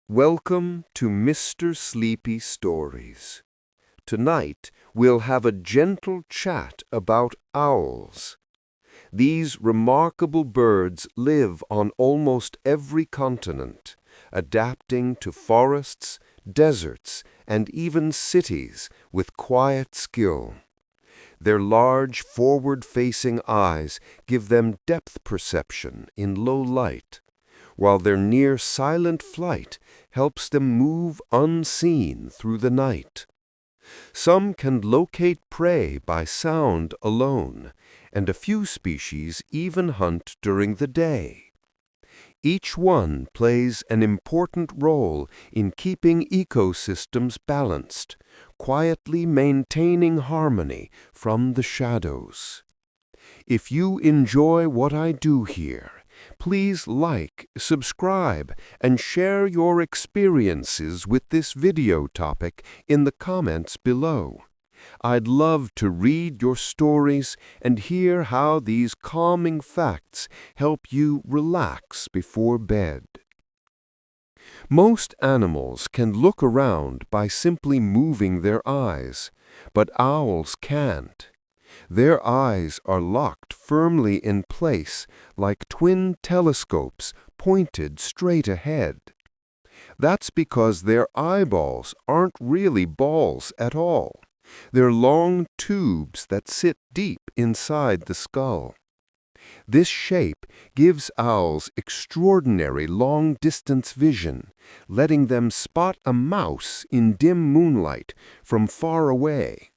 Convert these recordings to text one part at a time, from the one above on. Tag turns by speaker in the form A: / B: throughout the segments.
A: Welcome to Mr. Sleepy Stories. Tonight, we'll have a gentle chat about owls. These remarkable birds live on almost every continent, adapting to forests, deserts, and even cities with quiet skill. Their large, forward-facing eyes give them depth perception in low light, while their near-silent flight helps them move unseen through the night. Some can locate prey by sound alone, and a few species even hunt during the day. Each one plays an important role in keeping ecosystems balanced, quietly maintaining harmony from the shadows. If you enjoy what I do here, please like, subscribe, and share your experiences with this video topic in the comments below. I'd love to read your stories and hear how these calming facts help you relax before bed. Most animals can look around by simply moving their eyes, but owls can't. Their eyes are locked firmly in place like twin telescopes pointed straight ahead. That's because their eyeballs aren't really balls at all. They're long tubes that sit deep inside the skull. This shape gives owls extraordinary long-distance vision, letting them spot a mouse in dim moonlight from far away.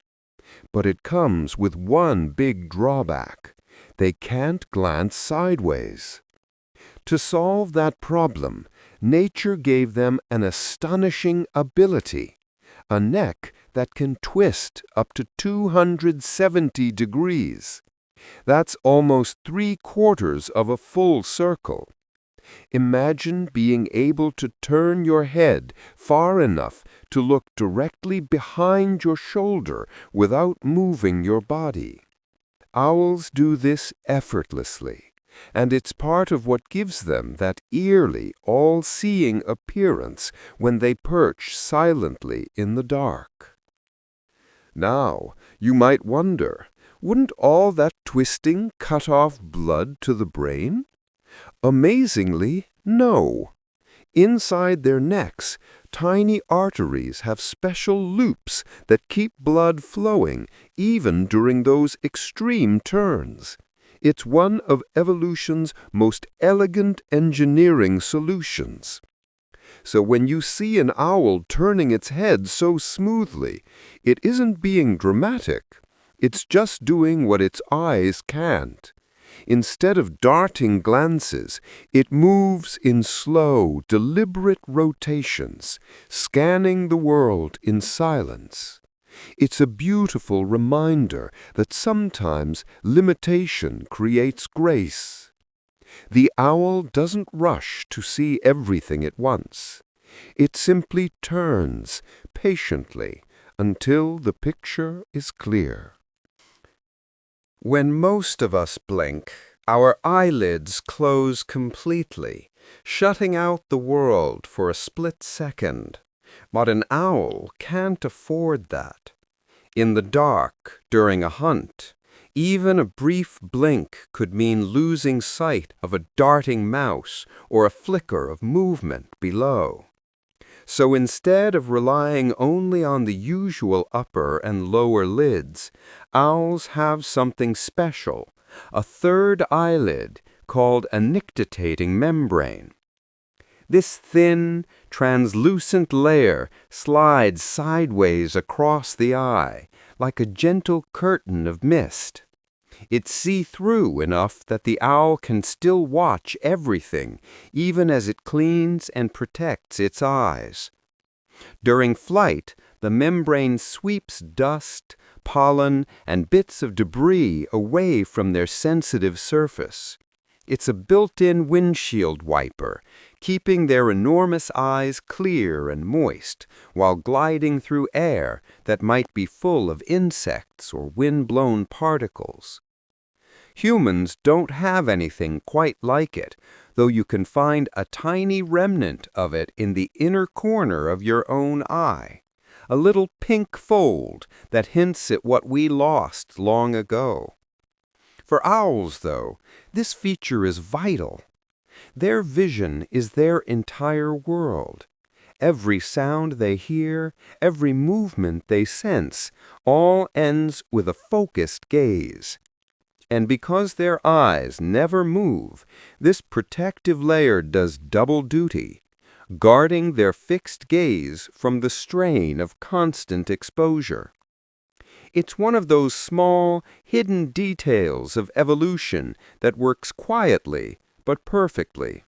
A: But it comes with one big drawback. They can't glance sideways. To solve that problem, nature gave them an astonishing ability, a neck that can twist up to 270 degrees. That's almost 3/4 of a full circle. Imagine being able to turn your head far enough to look directly behind your shoulder without moving your body. Owls do this effortlessly, and it's part of what gives them that eerily, all-seeing appearance when they perch silently in the dark. Now, you might wonder, wouldn't all that twisting cut off blood to the brain? Amazingly, no. Inside their necks, tiny arteries have special loops that keep blood flowing even during those extreme turns. It's one of evolution's most elegant engineering solutions. So when you see an owl turning its head so smoothly, it isn't being dramatic. It's just doing what its eyes can't. Instead of darting glances, it moves in slow, deliberate rotations, scanning the world in silence. It's a beautiful reminder that sometimes limitation creates grace. The owl doesn't rush to see everything at once. It simply turns patiently until the picture is clear. When most of us blink, our eyelids close completely, shutting out the world for a split second. But an owl can't afford that. In the dark, during a hunt, even a brief blink could mean losing sight of a darting mouse or a flicker of movement below. So instead of relying only on the usual upper and lower lids, owls have something special, a third eyelid called a nictitating membrane. This thin, translucent layer slides sideways across the eye, like a gentle curtain of mist. It's see-through enough that the owl can still watch everything, even as it cleans and protects its eyes. During flight, the membrane sweeps dust, pollen, and bits of debris away from their sensitive surface. It's a built-in windshield wiper, keeping their enormous eyes clear and moist while gliding through air that might be full of insects or wind-blown particles.
B: Humans don't have anything quite like it, though you can find a tiny remnant of it in the inner corner of your own eye, a little pink fold that hints at what we lost long ago. For owls, though, this feature is vital. Their vision is their entire world. Every sound they hear, every movement they sense, all ends with a focused gaze. And because their eyes never move, this protective layer does double duty, guarding their fixed gaze from the strain of constant exposure. It's one of those small, hidden details of evolution that works quietly but perfectly.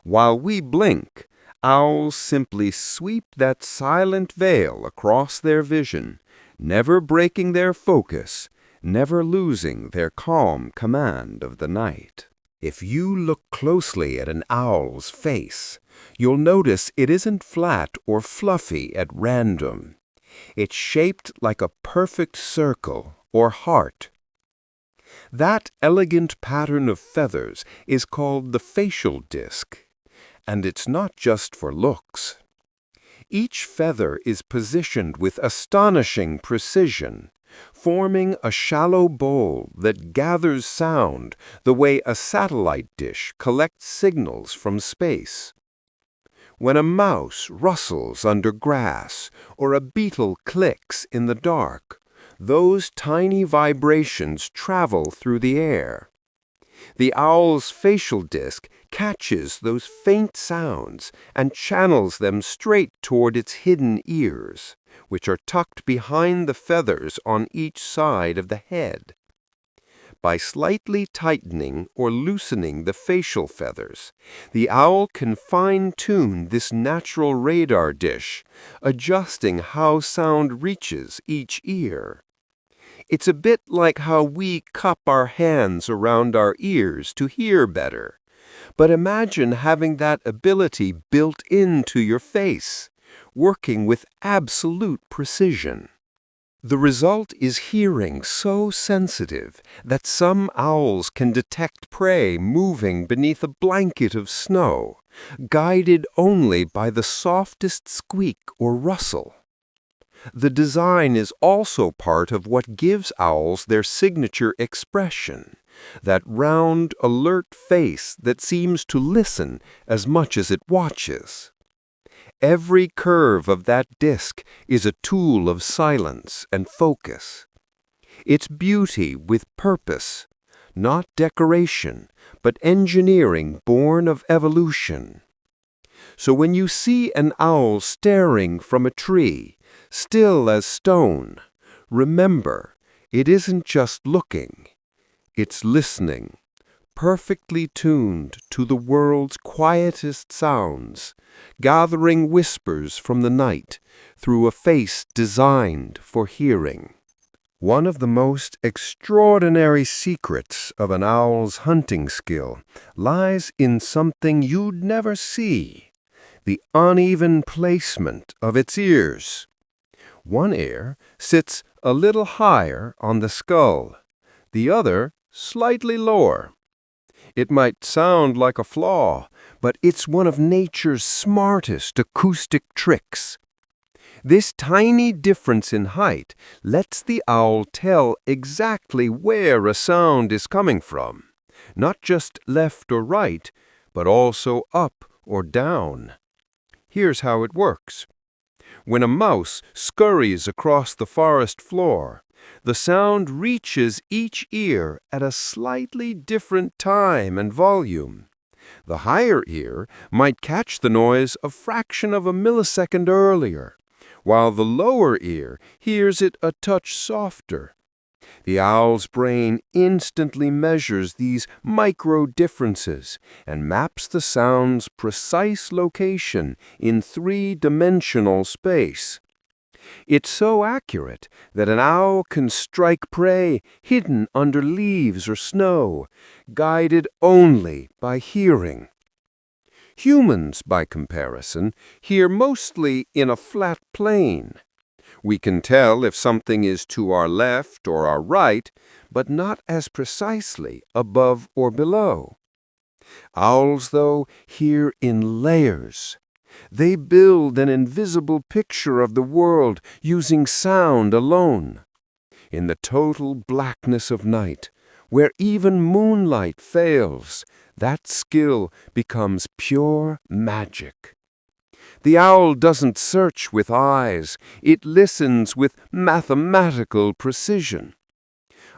B: While we blink, owls simply sweep that silent veil across their vision, never breaking their focus, never losing their calm command of the night. If you look closely at an owl's face, you'll notice it isn't flat or fluffy at random. It's shaped like a perfect circle or heart. That elegant pattern of feathers is called the facial disc, and it's not just for looks. Each feather is positioned with astonishing precision, forming a shallow bowl that gathers sound the way a satellite dish collects signals from space. When a mouse rustles under grass or a beetle clicks in the dark, those tiny vibrations travel through the air. The owl's facial disc catches those faint sounds and channels them straight toward its hidden ears, which are tucked behind the feathers on each side of the head. By slightly tightening or loosening the facial feathers, the owl can fine-tune this natural radar dish, adjusting how sound reaches each ear. It's a bit like how we cup our hands around our ears to hear better. But imagine having that ability built into your face, working with absolute precision. The result is hearing so sensitive that some owls can detect prey moving beneath a blanket of snow, guided only by the softest squeak or rustle. The design is also part of what gives owls their signature expression, that round, alert face that seems to listen as much as it watches. Every curve of that disc is a tool of silence and focus. It's beauty with purpose, not decoration, but engineering born of evolution. So when you see an owl staring from a tree, still as stone, remember, it isn't just looking, it's listening, perfectly tuned to the world's quietest sounds, gathering whispers from the night through a face designed for hearing. One of the most extraordinary secrets of an owl's hunting skill lies in something you'd never see: the uneven placement of its ears. One ear sits a little higher on the skull, the other slightly lower. It might sound like a flaw, but it's one of nature's smartest acoustic tricks. This tiny difference in height lets the owl tell exactly where a sound is coming from, not just left or right, but also up or down. Here's how it works. When a mouse scurries across the forest floor, the sound reaches each ear at a slightly different time and volume. The higher ear might catch the noise a fraction of a millisecond earlier, while the lower ear hears it a touch softer. The owl's brain instantly measures these micro differences and maps the sound's precise location in three-dimensional space. It's so accurate that an owl can strike prey hidden under leaves or snow, guided only by hearing. Humans, by comparison, hear mostly in a flat plane.
A: We can tell if something is to our left or our right, but not as precisely above or below. Owls, though, hear in layers. They build an invisible picture of the world using sound alone. In the total blackness of night, where even moonlight fails, that skill becomes pure magic. The owl doesn't search with eyes, it listens with mathematical precision.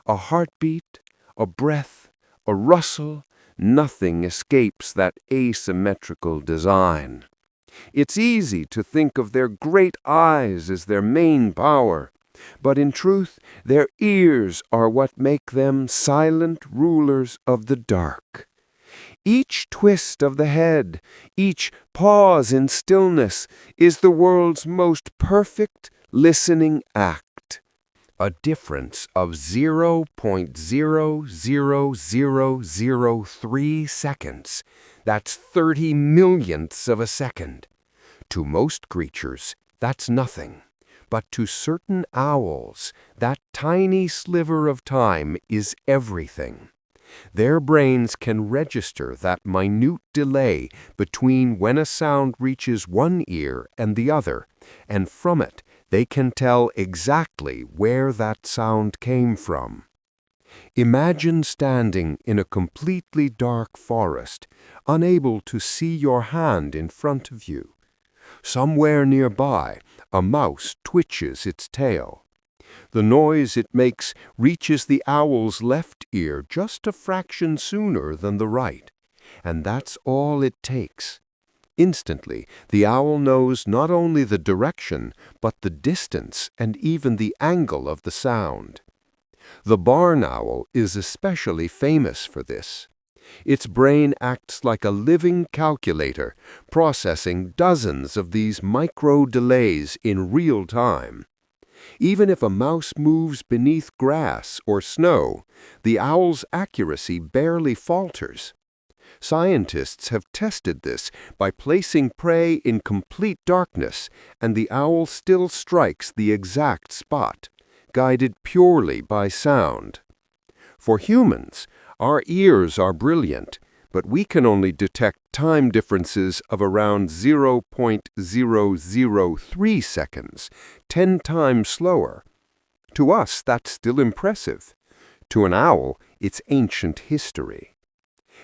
A: A heartbeat, a breath, a rustle, nothing escapes that asymmetrical design. It's easy to think of their great eyes as their main power, but in truth, their ears are what make them silent rulers of the dark. Each twist of the head, each pause in stillness is the world's most perfect listening act. A difference of 0.00003 seconds. That's 30 millionths of a second. To most creatures, that's nothing. But to certain owls, that tiny sliver of time is everything. Their brains can register that minute delay between when a sound reaches one ear and the other, and from it they can tell exactly where that sound came from. Imagine standing in a completely dark forest, unable to see your hand in front of you. Somewhere nearby, a mouse twitches its tail. The noise it makes reaches the owl's left ear just a fraction sooner than the right, and that's all it takes. Instantly, the owl knows not only the direction, but the distance and even the angle of the sound. The barn owl is especially famous for this. Its brain acts like a living calculator, processing dozens of these micro-delays in real time. Even if a mouse moves beneath grass or snow, the owl's accuracy barely falters. Scientists have tested this by placing prey in complete darkness, and the owl still strikes the exact spot, guided purely by sound. For humans, our ears are brilliant, but we can only detect time differences of around 0.003 seconds, 10 times slower. To us, that's still impressive. To an owl, it's ancient history.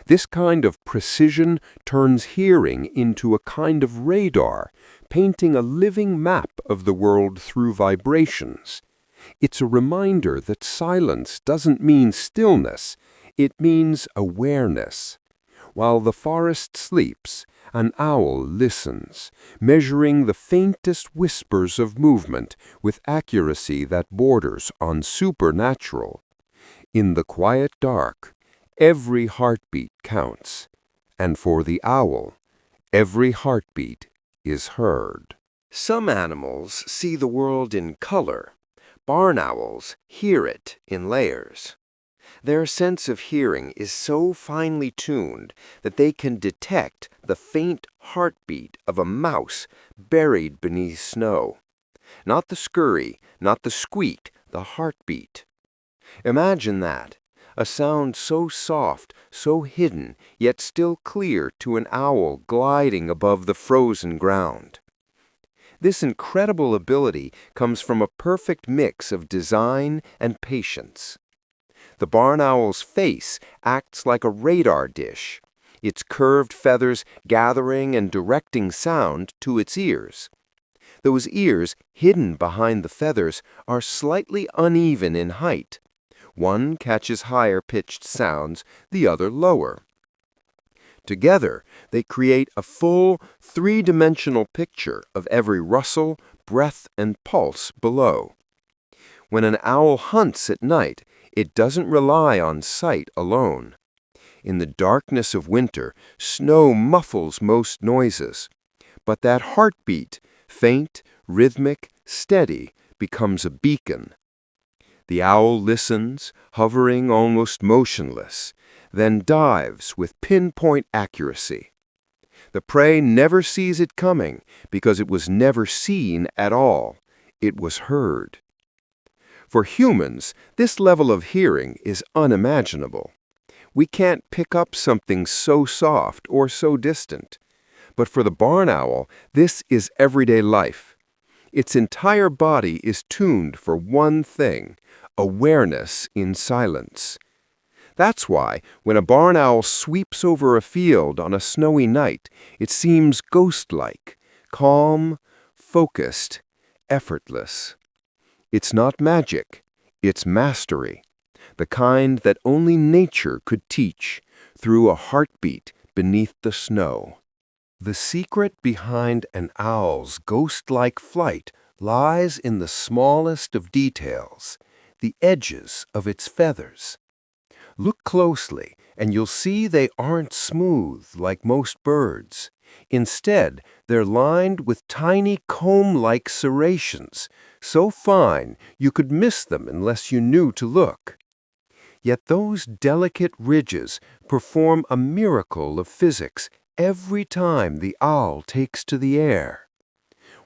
A: This kind of precision turns hearing into a kind of radar, painting a living map of the world through vibrations. It's a reminder that silence doesn't mean stillness, it means awareness. While the forest sleeps, an owl listens, measuring the faintest whispers of movement with accuracy that borders on supernatural. In the quiet dark, every heartbeat counts, and for the owl, every heartbeat is heard. Some animals see the world in color. Barn owls hear it in layers. Their sense of hearing is so finely tuned that they can detect the faint heartbeat of a mouse buried beneath snow. Not the scurry, not the squeak, the heartbeat. Imagine that. A sound so soft, so hidden, yet still clear to an owl gliding above the frozen ground. This incredible ability comes from a perfect mix of design and patience. The barn owl's face acts like a radar dish, its curved feathers gathering and directing sound to its ears. Those ears, hidden behind the feathers, are slightly uneven in height. One catches higher-pitched sounds, the other lower. Together, they create a full, three-dimensional picture of every rustle, breath, and pulse below. When an owl hunts at night, it doesn't rely on sight alone. In the darkness of winter, snow muffles most noises. But that heartbeat, faint, rhythmic, steady, becomes a beacon. The owl listens, hovering almost motionless, then dives with pinpoint accuracy. The prey never sees it coming because it was never seen at all. it was heard. For humans, this level of hearing is unimaginable. We can't pick up something so soft or so distant. But for the barn owl, this is everyday life. Its entire body is tuned for one thing: awareness in silence. That's why, when a barn owl sweeps over a field on a snowy night, it seems ghost-like, calm, focused, effortless. It's not magic, it's mastery, the kind that only nature could teach through a heartbeat beneath the snow. The secret behind an owl's ghost-like flight lies in the smallest of details, the edges of its feathers. Look closely, and you'll see they aren't smooth like most birds. Instead, they're lined with tiny comb-like serrations, so fine you could miss them unless you knew to look. Yet those delicate ridges perform a miracle of physics every time the owl takes to the air.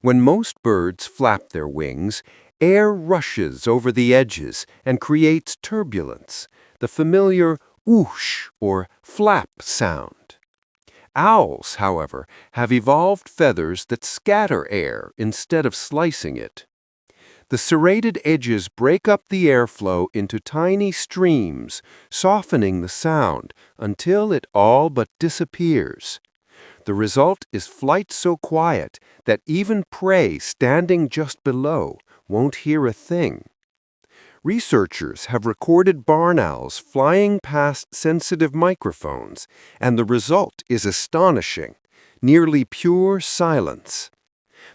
A: When most birds flap their wings, air rushes over the edges and creates turbulence, the familiar whoosh or flap sound. Owls, however, have evolved feathers that scatter air instead of slicing it. The serrated edges break up the airflow into tiny streams, softening the sound until it all but disappears. The result is flight so quiet that even prey standing just below won't hear a thing. Researchers have recorded barn owls flying past sensitive microphones, and the result is astonishing: nearly pure silence.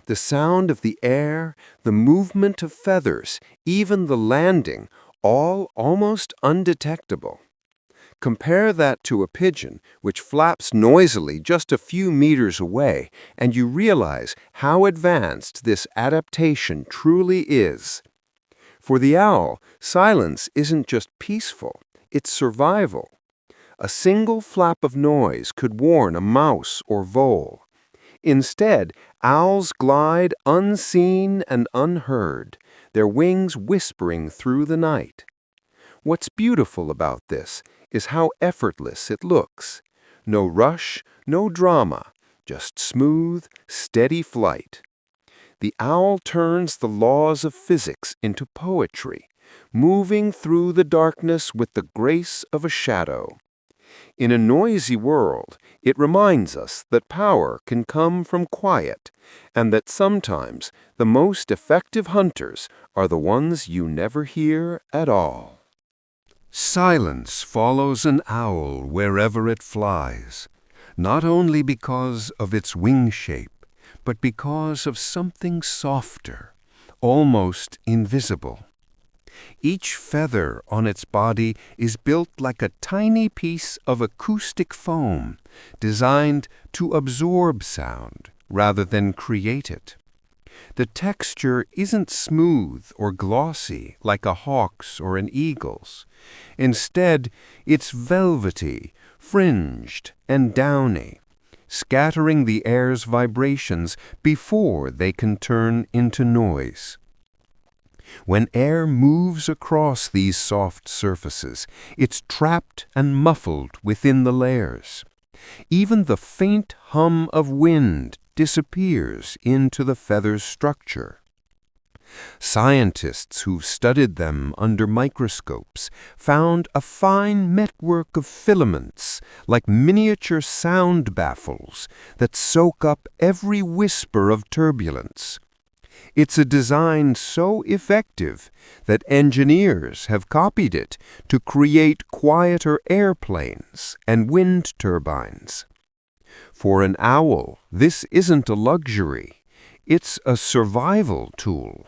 A: The sound of the air, the movement of feathers, even the landing, all almost undetectable. Compare that to a pigeon, which flaps noisily just a few meters away, and you realize how advanced this adaptation truly is. For the owl, silence isn't just peaceful, it's survival. A single flap of noise could warn a mouse or vole. Instead, owls glide unseen and unheard, their wings whispering through the night. What's beautiful about this is how effortless it looks. No rush, no drama, just smooth, steady flight. The owl turns the laws of physics into poetry, moving through the darkness with the grace of a shadow. In a noisy world, it reminds us that power can come from quiet, and that sometimes the most effective hunters are the ones you never hear at all. Silence follows an owl wherever it flies, not only because of its wing shape, but because of something softer, almost invisible. Each feather on its body is built like a tiny piece of acoustic foam, designed to absorb sound rather than create it. The texture isn't smooth or glossy like a hawk's or an eagle's. Instead, it's velvety, fringed, and downy, scattering the air's vibrations before they can turn into noise. When air moves across these soft surfaces, it's trapped and muffled within the layers. Even the faint hum of wind disappears into the feather's structure. Scientists who've studied them under microscopes found a fine network of filaments, like miniature sound baffles, that soak up every whisper of turbulence. It's a design so effective that engineers have copied it to create quieter airplanes and wind turbines. For an owl, this isn't a luxury. It's a survival tool.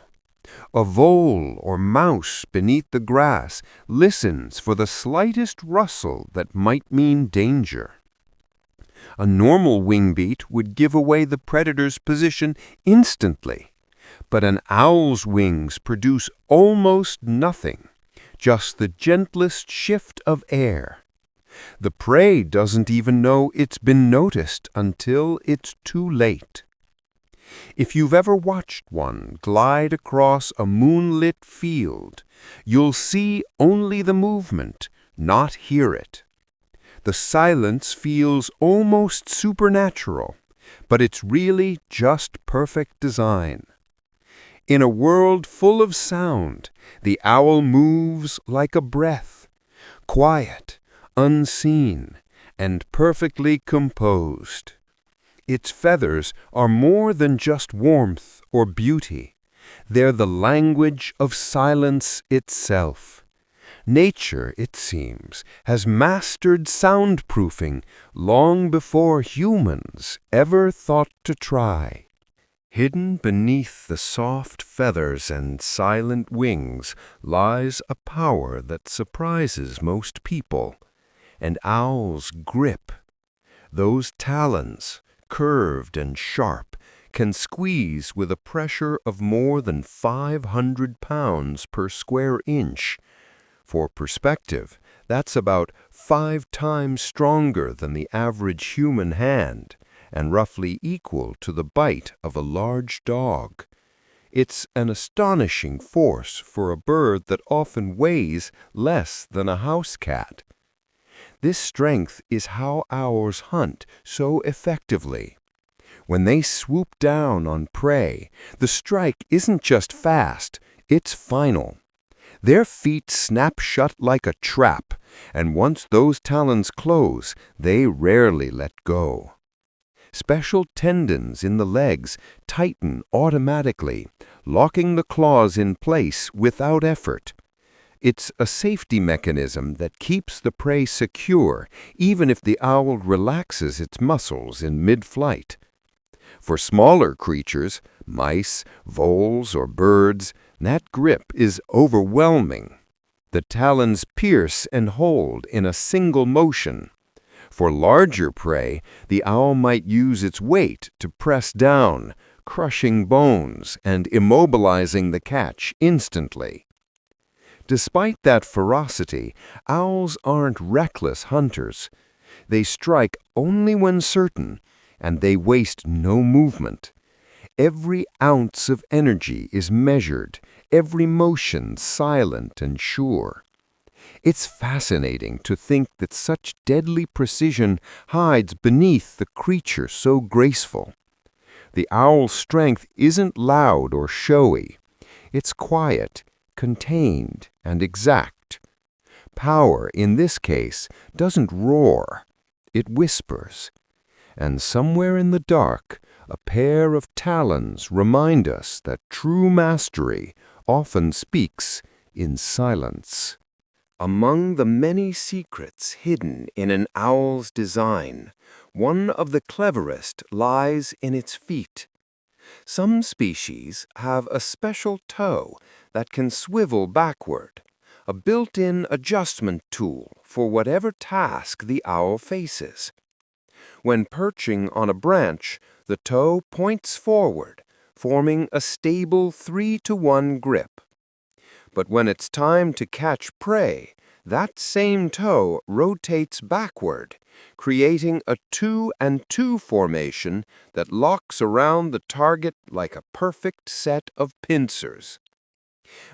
A: A vole or mouse beneath the grass listens for the slightest rustle that might mean danger. A normal wing beat would give away the predator's position instantly. But an owl's wings produce almost nothing, just the gentlest shift of air. The prey doesn't even know it's been noticed until it's too late. If you've ever watched one glide across a moonlit field, you'll see only the movement, not hear it. The silence feels almost supernatural, but it's really just perfect design. In a world full of sound, the owl moves like a breath, quiet, unseen, and perfectly composed. Its feathers are more than just warmth or beauty. They're the language of silence itself. Nature, it seems, has mastered soundproofing long before humans ever thought to try. Hidden beneath the soft feathers and silent wings lies a power that surprises most people. An owl's grip. Those talons, curved and sharp, can squeeze with a pressure of more than 500 pounds per square inch. For perspective, that's about 5 times stronger than the average human hand, and roughly equal to the bite of a large dog. It's an astonishing force for a bird that often weighs less than a house cat. This strength is how owls hunt so effectively. When they swoop down on prey, the strike isn't just fast, it's final. Their feet snap shut like a trap, and once those talons close, they rarely let go. Special tendons in the legs tighten automatically, locking the claws in place without effort. It's a safety mechanism that keeps the prey secure, even if the owl relaxes its muscles in mid-flight. For smaller creatures, mice, voles, or birds, that grip is overwhelming. The talons pierce and hold in a single motion. For larger prey, the owl might use its weight to press down, crushing bones and immobilizing the catch instantly. Despite that ferocity, owls aren't reckless hunters. They strike only when certain, and they waste no movement. Every ounce of energy is measured, every motion silent and sure. It's fascinating to think that such deadly precision hides beneath the creature so graceful. The owl's strength isn't loud or showy. It's quiet, contained, and exact. Power, in this case, doesn't roar. It whispers. And somewhere in the dark, a pair of talons remind us that true mastery often speaks in silence. Among the many secrets hidden in an owl's design, one of the cleverest lies in its feet. Some species have a special toe that can swivel backward, a built-in adjustment tool for whatever task the owl faces. When perching on a branch, the toe points forward, forming a stable 3-to-1 grip. But when it's time to catch prey, that same toe rotates backward, creating a 2-and-2 formation that locks around the target like a perfect set of pincers.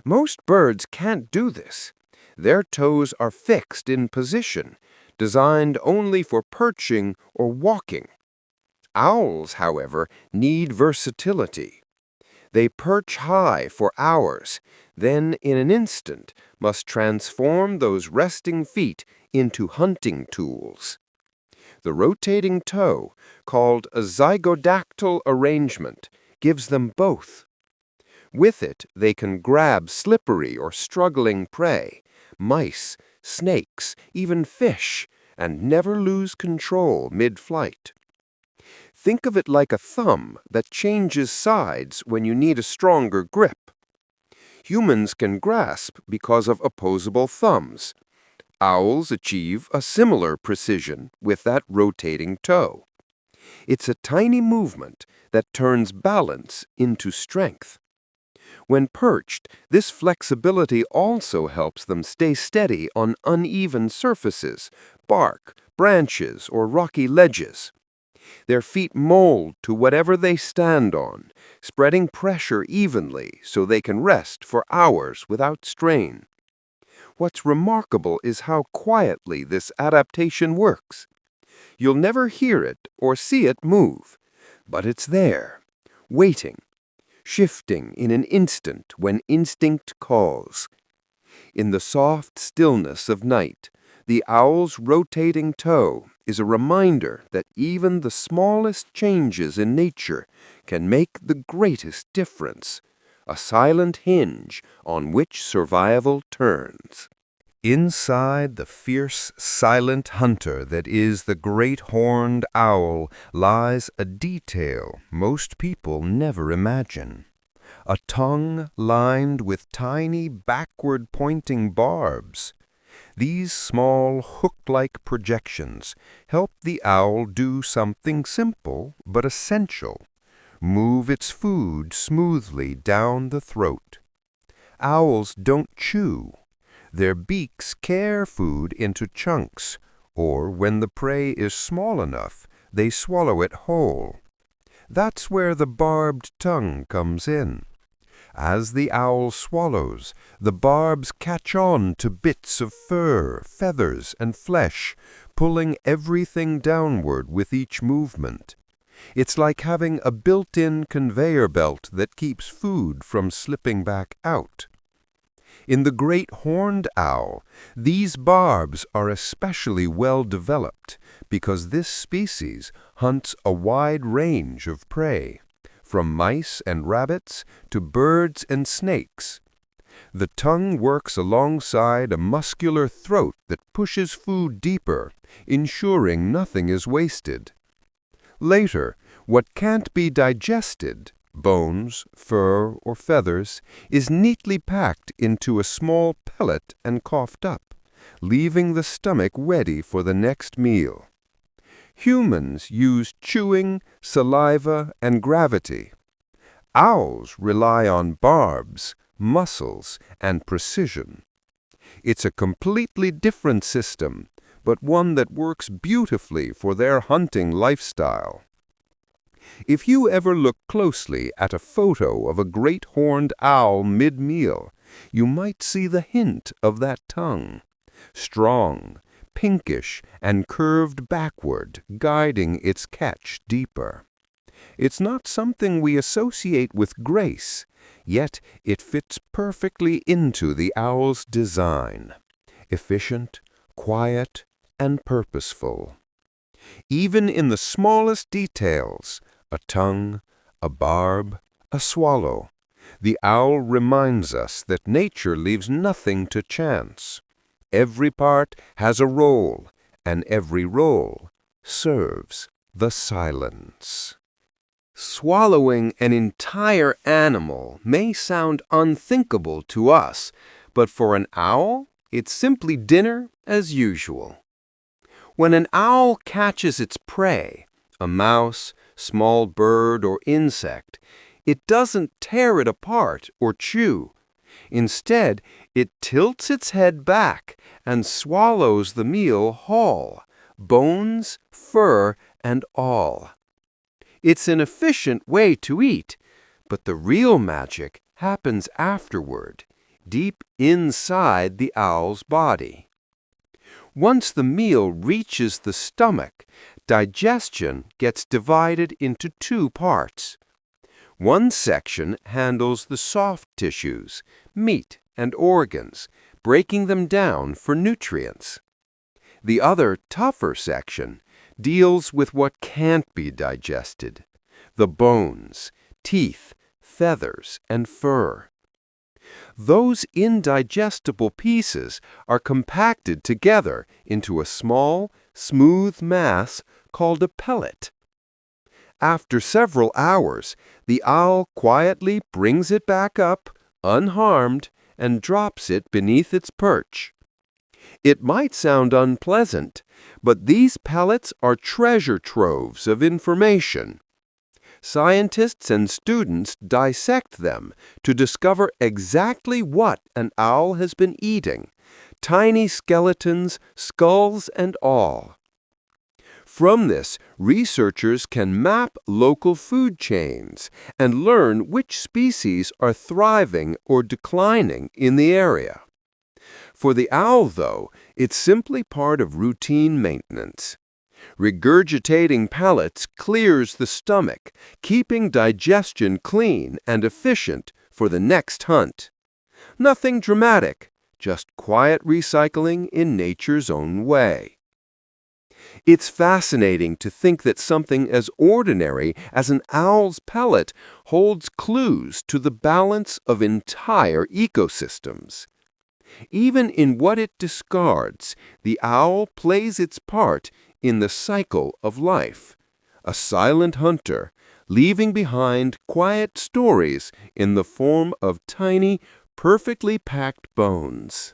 A: Most birds can't do this. Their toes are fixed in position, designed only for perching or walking. Owls, however, need versatility. They perch high for hours, then in an instant must transform those resting feet into hunting tools. The rotating toe, called a zygodactyl arrangement, gives them both. With it, they can grab slippery or struggling prey, mice, snakes, even fish, and never lose control mid-flight. Think of it like a thumb that changes sides when you need a stronger grip. Humans can grasp because of opposable thumbs. Owls achieve a similar precision with that rotating toe. It's a tiny movement that turns balance into strength. When perched, this flexibility also helps them stay steady on uneven surfaces, bark, branches, or rocky ledges. Their feet mold to whatever they stand on, spreading pressure evenly so they can rest for hours without strain. What's remarkable is how quietly this adaptation works. You'll never hear it or see it move, but it's there, waiting, shifting in an instant when instinct calls. In the soft stillness of night, the owl's rotating toe is a reminder that even the smallest changes in nature can make the greatest difference, a silent hinge on which survival turns. Inside the fierce, silent hunter that is the great horned owl lies a detail most people never imagine. A tongue lined with tiny backward-pointing barbs. These small hook-like projections help the owl do something simple but essential: move its food smoothly down the throat. Owls don't chew. Their beaks carry food into chunks, or when the prey is small enough, they swallow it whole. That's where the barbed tongue comes in. As the owl swallows, the barbs catch on to bits of fur, feathers, and flesh, pulling everything downward with each movement. It's like having a built-in conveyor belt that keeps food from slipping back out. In the great horned owl, these barbs are especially well developed because this species hunts a wide range of prey, from mice and rabbits to birds and snakes. The tongue works alongside a muscular throat that pushes food deeper, ensuring nothing is wasted. Later, what can't be digested, bones, fur, or feathers, is neatly packed into a small pellet and coughed up, leaving the stomach ready for the next meal. Humans use chewing, saliva, and gravity. Owls rely on barbs, muscles, and precision. It's a completely different system, but one that works beautifully for their hunting lifestyle. If you ever look closely at a photo of a great horned owl mid-meal, you might see the hint of that tongue. Strong, pinkish, and curved backward, guiding its catch deeper. It's not something we associate with grace, yet it fits perfectly into the owl's design. Efficient, quiet, and purposeful. Even in the smallest details, a tongue, a barb, a swallow, the owl reminds us that nature leaves nothing to chance. Every part has a role, and every role serves the silence. Swallowing an entire animal may sound unthinkable to us, but for an owl, it's simply dinner as usual. When an owl catches its prey, a mouse, small bird, or insect, it doesn't tear it apart or chew. Instead, it tilts its head back and swallows the meal whole, bones, fur, and all. It's an efficient way to eat, but the real magic happens afterward, deep inside the owl's body. Once the meal reaches the stomach, digestion gets divided into two parts. One section handles the soft tissues, meat and organs, breaking them down for nutrients. The other, tougher section deals with what can't be digested: the bones, teeth, feathers, and fur. Those indigestible pieces are compacted together into a small, smooth mass called a pellet. After several hours, the owl quietly brings it back up, unharmed, and drops it beneath its perch. It might sound unpleasant, but these pellets are treasure troves of information. Scientists and students dissect them to discover exactly what an owl has been eating, tiny skeletons, skulls, and all. From this, researchers can map local food chains and learn which species are thriving or declining in the area. For the owl, though, it's simply part of routine maintenance. Regurgitating pellets clears the stomach, keeping digestion clean and efficient for the next hunt. Nothing dramatic, just quiet recycling in nature's own way. It's fascinating to think that something as ordinary as an owl's pellet holds clues to the balance of entire ecosystems. Even in what it discards, the owl plays its part in the cycle of life, a silent hunter, leaving behind quiet stories in the form of tiny, perfectly packed bones.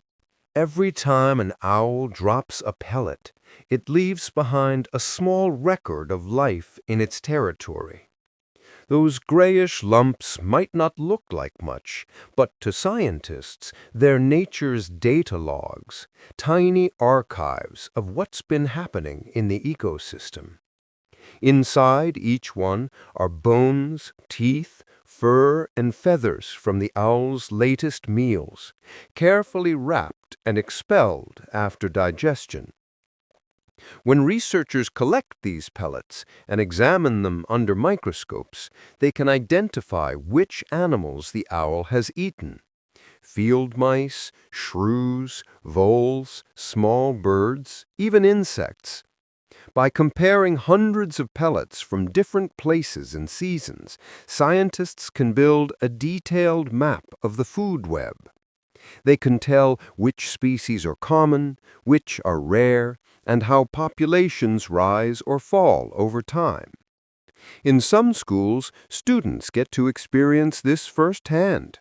A: Every time an owl drops a pellet, it leaves behind a small record of life in its territory. Those grayish lumps might not look like much, but to scientists, they're nature's data logs, tiny archives of what's been happening in the ecosystem. Inside each one are bones, teeth, fur, and feathers from the owl's latest meals, carefully wrapped and expelled after digestion. When researchers collect these pellets and examine them under microscopes, they can identify which animals the owl has eaten. Field mice, shrews, voles, small birds, even insects. By comparing hundreds of pellets from different places and seasons, scientists can build a detailed map of the food web. They can tell which species are common, which are rare, and how populations rise or fall over time. In some schools, students get to experience this firsthand.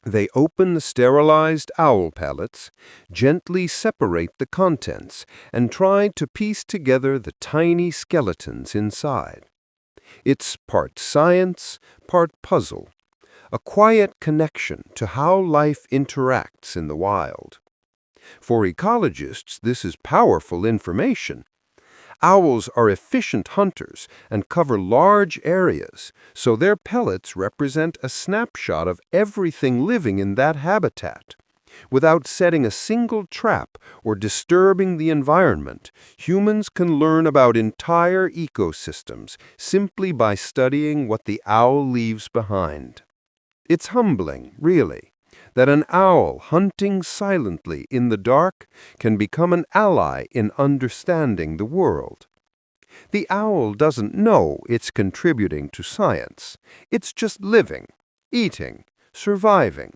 A: They open the sterilized owl pellets, gently separate the contents, and try to piece together the tiny skeletons inside. It's part science, part puzzle, a quiet connection to how life interacts in the wild. For ecologists, this is powerful information. Owls are efficient hunters and cover large areas, so their pellets represent a snapshot of everything living in that habitat. Without setting a single trap or disturbing the environment, humans can learn about entire ecosystems simply by studying what the owl leaves behind. It's humbling, really, that an owl hunting silently in the dark can become an ally in understanding the world. The owl doesn't know it's contributing to science. It's just living, eating, surviving.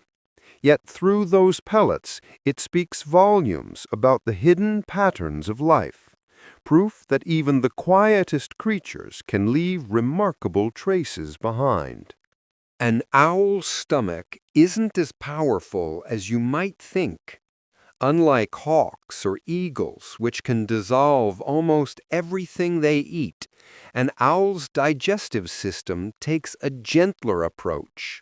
A: Yet through those pellets, it speaks volumes about the hidden patterns of life, proof that even the quietest creatures can leave remarkable traces behind. An owl's stomach isn't as powerful as you might think. Unlike hawks or eagles, which can dissolve almost everything they eat, an owl's digestive system takes a gentler approach.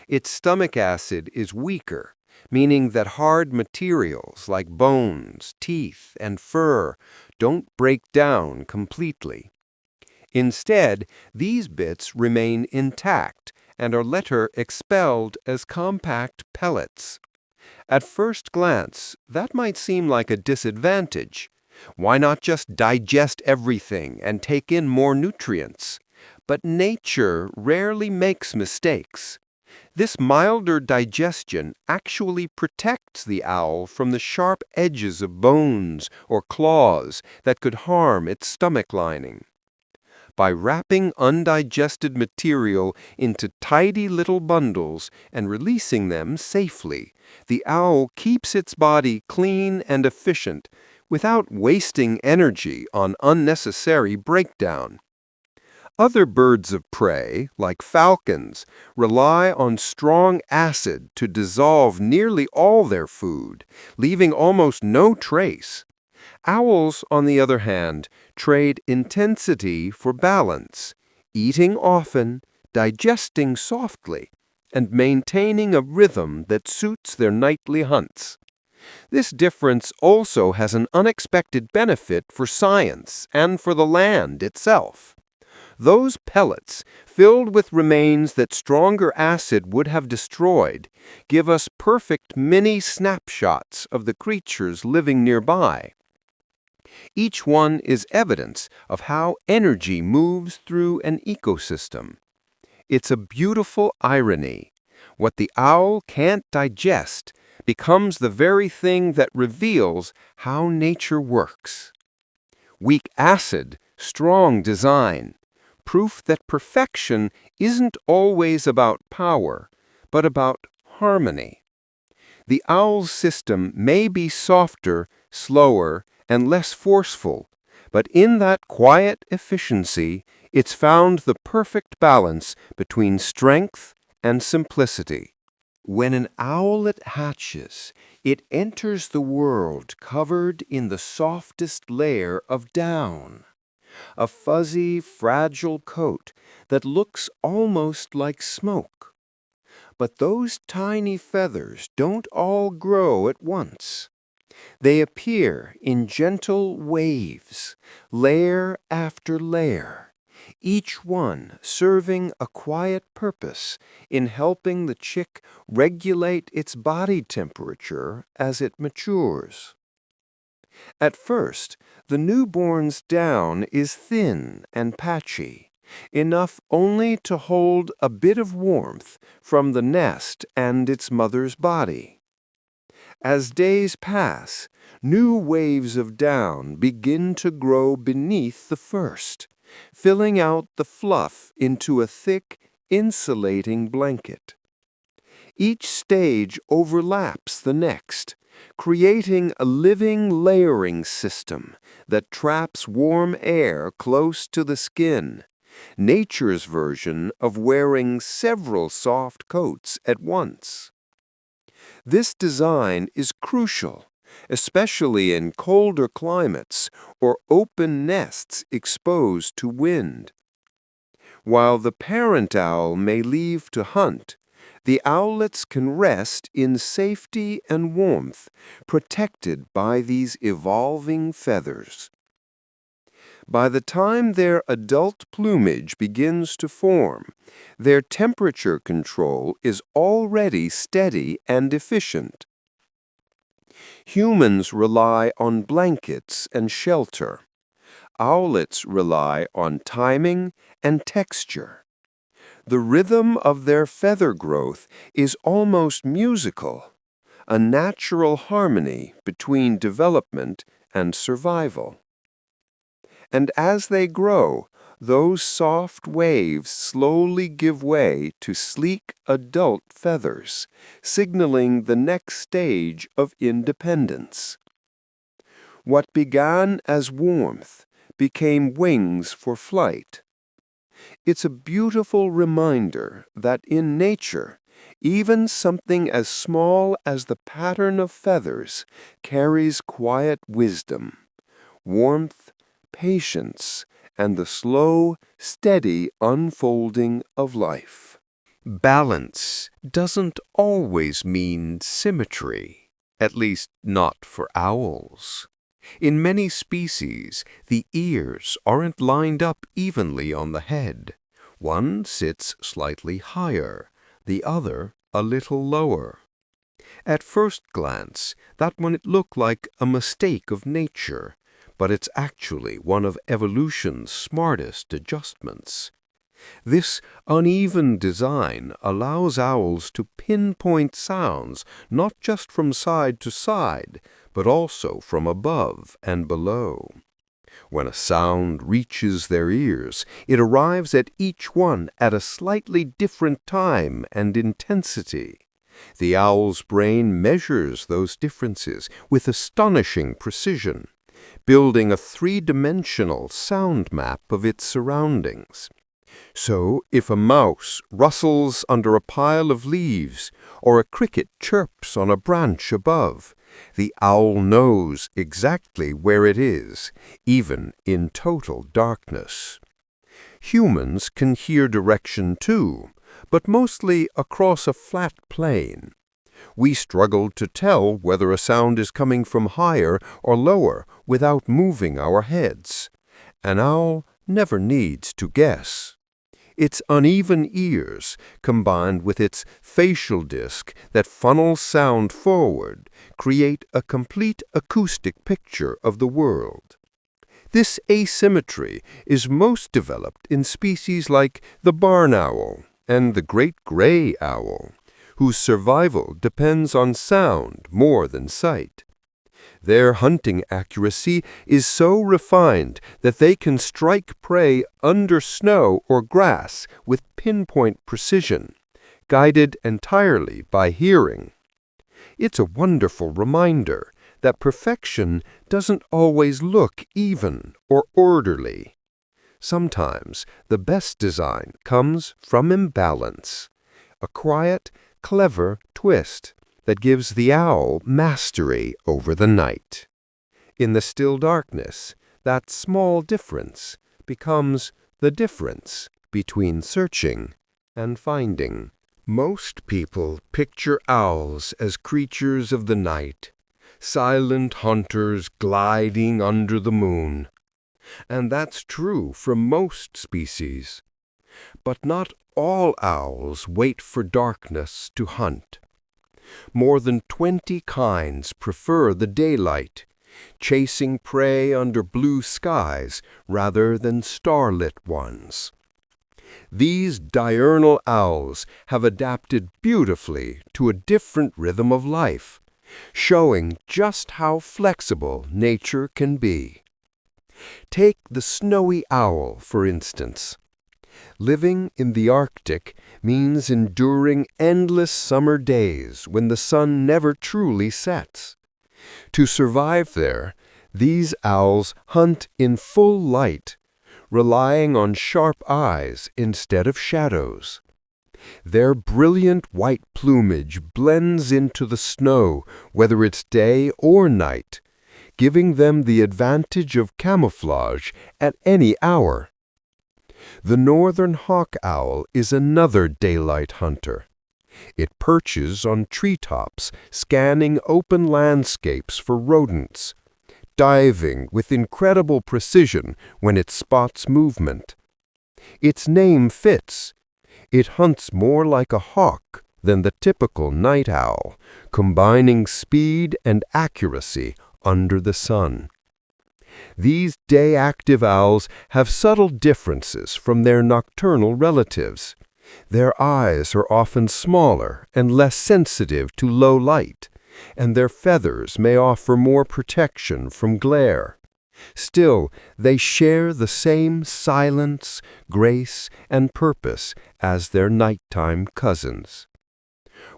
A: Its stomach acid is weaker, meaning that hard materials like bones, teeth, and fur don't break down completely. Instead, these bits remain intact and are later expelled as compact pellets. At first glance, that might seem like a disadvantage. Why not just digest everything and take in more nutrients? But nature rarely makes mistakes. This milder digestion actually protects the owl from the sharp edges of bones or claws that could harm its stomach lining. By wrapping undigested material into tidy little bundles and releasing them safely, the owl keeps its body clean and efficient without wasting energy on unnecessary breakdown. Other birds of prey, like falcons, rely on strong acid to dissolve nearly all their food, leaving almost no trace. Owls, on the other hand, trade intensity for balance, eating often, digesting softly, and maintaining a rhythm that suits their nightly hunts.
B: This difference also has an unexpected benefit for science and for the land itself. Those pellets, filled with remains that stronger acid would have destroyed, give us perfect mini snapshots of the creatures living nearby. Each one is evidence of how energy moves through an ecosystem. It's a beautiful irony. What the owl can't digest becomes the very thing that reveals how nature works. Weak acid, strong design. Proof that perfection isn't always about power, but about harmony. The owl's system may be softer, slower, and less forceful, but in that quiet efficiency, it's found the perfect balance between strength and simplicity. When an owlet hatches, it enters the world covered in the softest layer of down. A fuzzy, fragile coat that looks almost like smoke. But those tiny feathers don't all grow at once. They appear in gentle waves, layer after layer, each one serving a quiet purpose in helping the chick regulate its body temperature as it matures. At first, the newborn's down is thin and patchy, enough only to hold a bit of warmth from the nest and its mother's body. As days pass, new waves of down begin to grow beneath the first, filling out the fluff into a thick, insulating blanket. Each stage overlaps the next, creating a living layering system that traps warm air close to the skin, nature's version of wearing several soft coats at once. This design is crucial, especially in colder climates or open nests exposed to wind. While the parent owl may leave to hunt, the owlets can rest in safety and warmth, protected by these evolving feathers. By the time their adult plumage begins to form, their temperature control is already steady and efficient. Humans rely on blankets and shelter. Owlets rely on timing and texture. The rhythm of their feather growth is almost musical, a natural harmony between development and survival. And as they grow, those soft waves slowly give way to sleek adult feathers, signaling the next stage of independence. What began as warmth became wings for flight. It's a beautiful reminder that in nature, even something as small as the pattern of feathers carries quiet wisdom, warmth, patience, and the slow, steady unfolding of life. Balance doesn't always mean symmetry, at least not for owls. In many species, the ears aren't lined up evenly on the head. One sits slightly higher, the other a little lower. At first glance, that might look like a mistake of nature, but it's actually one of evolution's smartest adjustments. This uneven design allows owls to pinpoint sounds not just from side to side, but also from above and below. When a sound reaches their ears, it arrives at each one at a slightly different time and intensity. The owl's brain measures those differences with astonishing precision, building a three-dimensional sound map of its surroundings. So, if a mouse rustles under a pile of leaves or a cricket chirps on a branch above, the owl knows exactly where it is, even in total darkness. Humans can hear direction too, but mostly across a flat plane.
A: We struggle to tell whether a sound is coming from higher or lower without moving our heads. An owl never needs to guess. Its uneven ears, combined with its facial disc that funnels sound forward, create a complete acoustic picture of the world. This asymmetry is most developed in species like the barn owl and the great gray owl, whose survival depends on sound more than sight. Their hunting accuracy is so refined that they can strike prey under snow or grass with pinpoint precision, guided entirely by hearing. It's a wonderful reminder that perfection doesn't always look even or orderly. Sometimes the best design comes from imbalance, a quiet, clever twist that gives the owl mastery over the night. In the still darkness, that small difference becomes the difference between searching and finding. Most people picture owls as creatures of the night, silent hunters gliding under the moon. And that's true for most species. But not all owls wait for darkness to hunt. More than 20 kinds prefer the daylight, chasing prey under blue skies rather than starlit ones. These diurnal owls have adapted beautifully to a different rhythm of life, showing just how flexible nature can be. Take the snowy owl, for instance. Living in the Arctic means enduring endless summer days when the sun never truly sets. To survive there, these owls hunt in full light, relying on sharp eyes instead of shadows. Their brilliant white plumage blends into the snow, whether it's day or night, giving them the advantage of camouflage at any hour. The northern hawk owl is another daylight hunter. It perches on treetops, scanning open landscapes for rodents, diving with incredible precision when it spots movement. Its name fits. It hunts more like a hawk than the typical night owl, combining speed and accuracy under the sun. These day-active owls have subtle differences from their nocturnal relatives. Their eyes are often smaller and less sensitive to low light, and their feathers may offer more protection from glare. Still, they share the same silence, grace, and purpose as their nighttime cousins.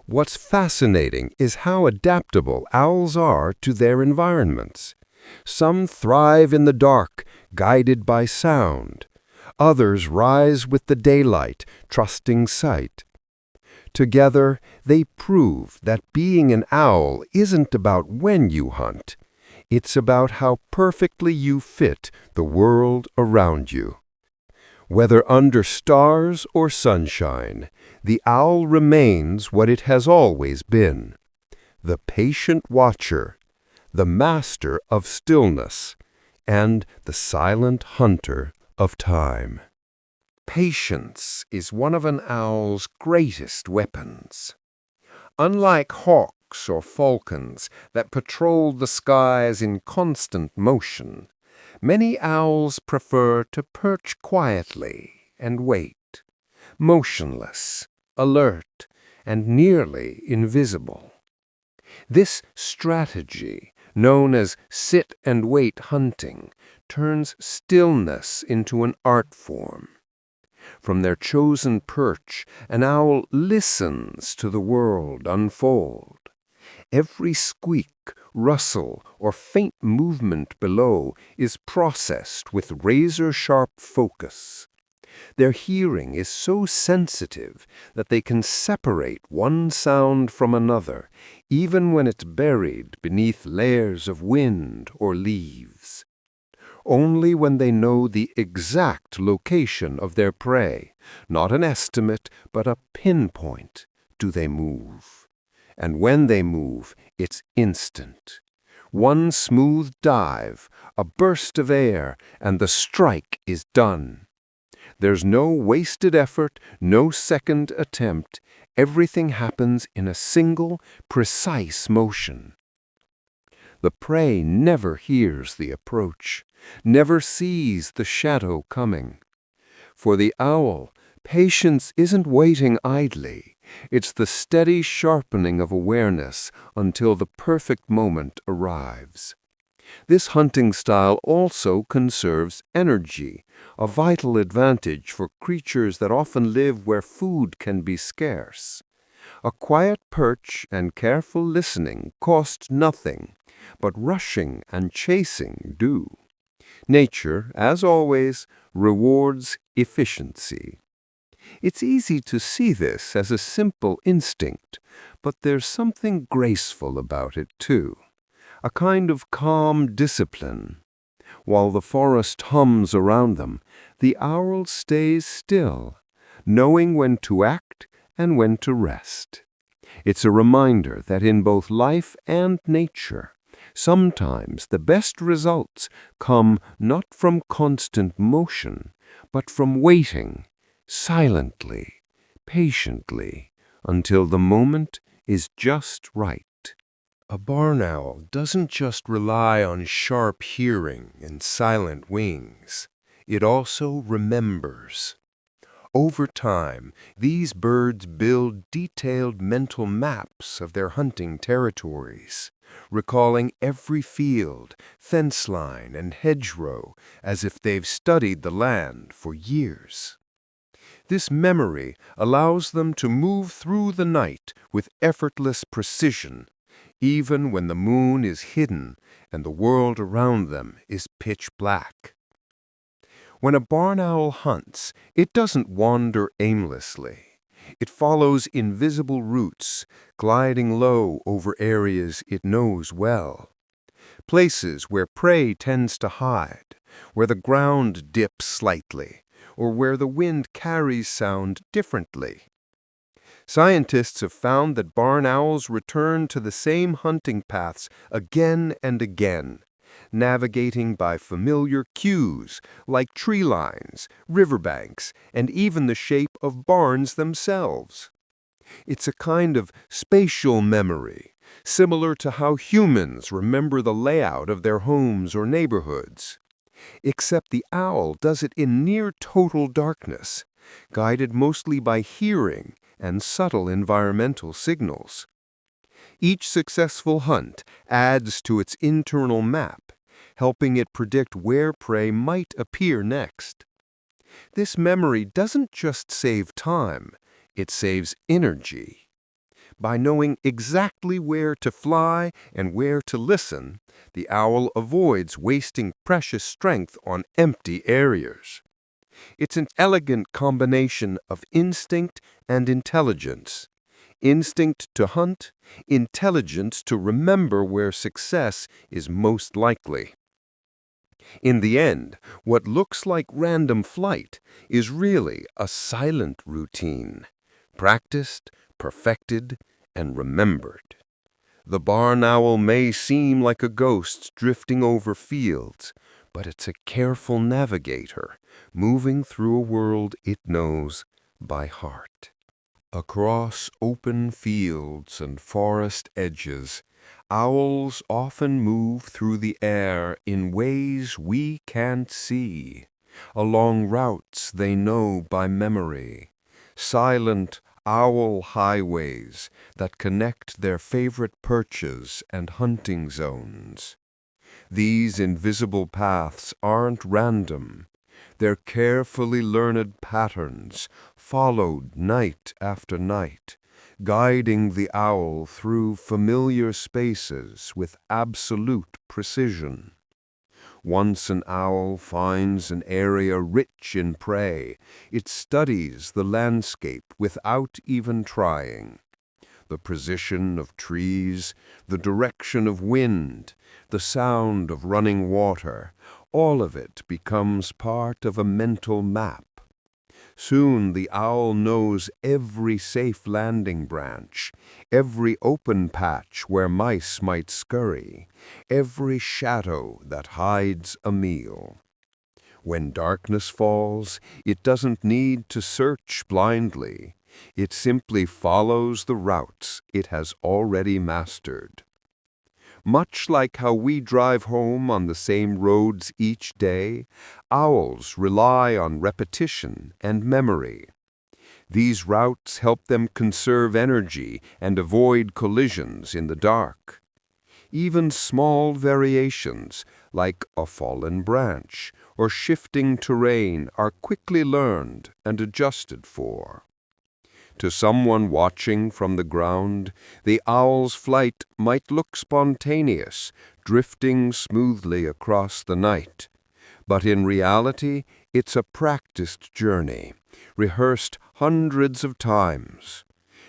A: What's fascinating is how adaptable owls are to their environments. Some thrive in the dark, guided by sound. Others rise with the daylight, trusting sight. Together, they prove that being an owl isn't about when you hunt. It's about how perfectly you fit the world around you. Whether under stars or sunshine, the owl remains what it has always been: the patient watcher, the master of stillness, and the silent hunter of time. Patience is one of an owl's greatest weapons. Unlike hawks or falcons that patrol the skies in constant motion, many owls prefer to perch quietly and wait, motionless, alert, and nearly invisible. This strategy, known as sit-and-wait hunting, turns stillness into an art form. From their chosen perch, an owl listens to the world unfold. Every squeak, rustle, or faint movement below is processed with razor-sharp focus. Their hearing is so sensitive that they can separate one sound from another, even when it's buried beneath layers of wind or leaves. Only when they know the exact location of their prey, not an estimate but a pinpoint, do they move. And when they move, it's instant. One smooth dive, a burst of air, and the strike is done. There's no wasted effort, no second attempt. Everything happens in a single, precise motion. The prey never hears the approach, never sees the shadow coming. For the owl, patience isn't waiting idly. It's the steady sharpening of awareness until the perfect moment arrives. This hunting style also conserves energy, a vital advantage for creatures that often live where food can be scarce. A quiet perch and careful listening cost nothing, but rushing and chasing do. Nature, as always, rewards efficiency. It's easy to see this as a simple instinct, but there's something graceful about it too. A kind of calm discipline. While the forest hums around them, the owl stays still, knowing when to act and when to rest. It's a reminder that in both life and nature, sometimes the best results come not from constant motion, but from waiting, silently, patiently, until the moment is just right.
C: A barn owl doesn't just rely on sharp hearing and silent wings. It also remembers. Over time, these birds build detailed mental maps of their hunting territories, recalling every field, fence line, and hedgerow as if they've studied the land for years. This memory allows them to move through the night with effortless precision, even when the moon is hidden and the world around them is pitch black. When a barn owl hunts, it doesn't wander aimlessly. It follows invisible routes, gliding low over areas it knows well. Places where prey tends to hide, where the ground dips slightly, or where the wind carries sound differently. Scientists have found that barn owls return to the same hunting paths again and again, navigating by familiar cues like tree lines, riverbanks, and even the shape of barns themselves. It's a kind of spatial memory, similar to how humans remember the layout of their homes or neighborhoods. Except the owl does it in near total darkness, guided mostly by hearing and subtle environmental signals. Each successful hunt adds to its internal map, helping it predict where prey might appear next. This memory doesn't just save time, it saves energy. By knowing exactly where to fly and where to listen, the owl avoids wasting precious strength on empty areas. It's an elegant combination of instinct and intelligence. Instinct to hunt, intelligence to remember where success is most likely. In the end, what looks like random flight is really a silent routine, practiced, perfected, and remembered. The barn owl may seem like a ghost drifting over fields, but it's a careful navigator, moving through a world it knows by heart. Across open fields and forest edges, owls often move through the air in ways we can't see, along routes they know by memory, silent owl highways that connect their favorite perches and hunting zones. These invisible paths aren't random. They're carefully learned patterns, followed night after night, guiding the owl through familiar spaces with absolute precision. Once an owl finds an area rich in prey, it studies the landscape without even trying. The position of trees, the direction of wind, the sound of running water, all of it becomes part of a mental map.
A: Soon the owl knows every safe landing branch, every open patch where mice might scurry, every shadow that hides a meal. When darkness falls, it doesn't need to search blindly. It simply follows the routes it has already mastered. Much like how we drive home on the same roads each day, owls rely on repetition and memory. These routes help them conserve energy and avoid collisions in the dark. Even small variations, like a fallen branch or shifting terrain, are quickly learned and adjusted for. To someone watching from the ground, the owl's flight might look spontaneous, drifting smoothly across the night. But in reality, it's a practiced journey, rehearsed hundreds of times.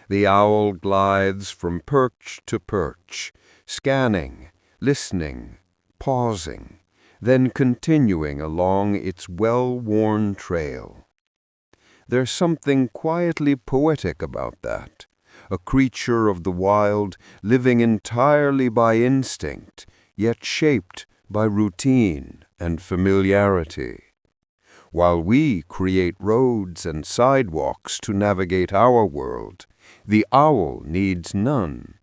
A: The owl glides from perch to perch, scanning, listening, pausing, then continuing along its well-worn trail. There's something quietly poetic about that, a creature of the wild living entirely by instinct, yet shaped by routine and familiarity. While we create roads and sidewalks to navigate our world, the owl needs none.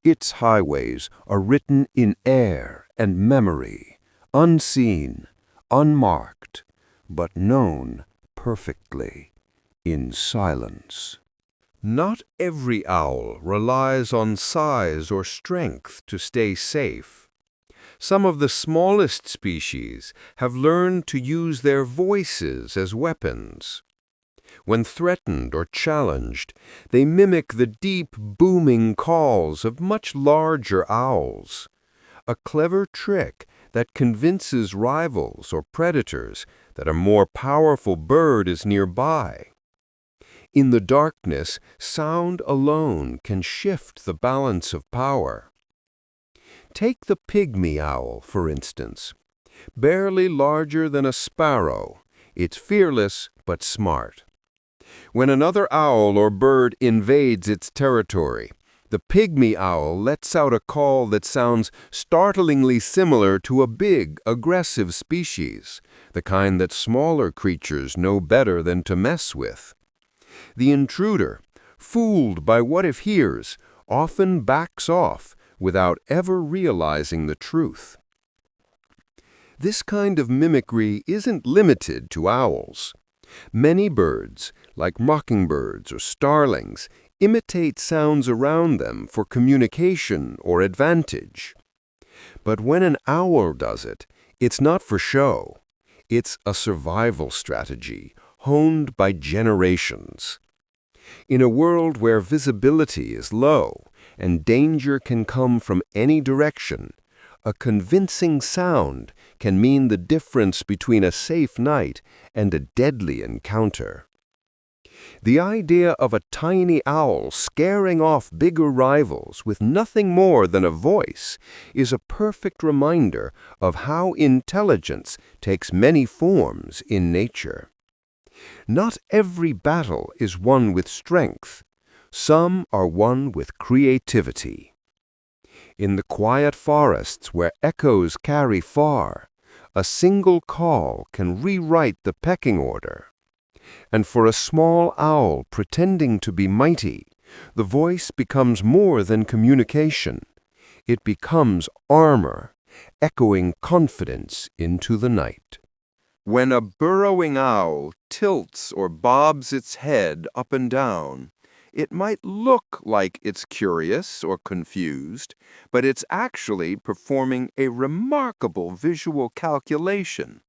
A: Its highways are written in air and memory, unseen, unmarked, but known perfectly in silence. Not every owl relies on size or strength to stay safe. Some of the smallest species have learned to use their voices as weapons. When threatened or challenged, they mimic the deep, booming calls of much larger owls, a clever trick that convinces rivals or predators that a more powerful bird is nearby. In the darkness, sound alone can shift the balance of power. Take the pygmy owl, for instance. Barely larger than a sparrow, it's fearless but smart. When another owl or bird invades its territory, the pygmy owl lets out a call that sounds startlingly similar to a big, aggressive species, the kind that smaller creatures know better than to mess with. The intruder, fooled by what it hears, often backs off without ever realizing the truth. This kind of mimicry isn't limited to owls. Many birds, like mockingbirds or starlings, imitate sounds around them for communication or advantage. But when an owl does it, it's not for show. It's a survival strategy, honed by generations. In a world where visibility is low and danger can come from any direction, a convincing sound can mean the difference between a safe night and a deadly encounter. The idea of a tiny owl scaring off bigger rivals with nothing more than a voice is a perfect reminder of how intelligence takes many forms in nature. Not every battle is won with strength. Some are won with creativity. In the quiet forests where echoes carry far, a single call can rewrite the pecking order. And for a small owl pretending to be mighty, the voice becomes more than communication. It becomes armor, echoing confidence into the night. When a burrowing owl tilts or bobs its head up and down, it might look like it's curious or confused, but it's actually performing a remarkable visual calculation.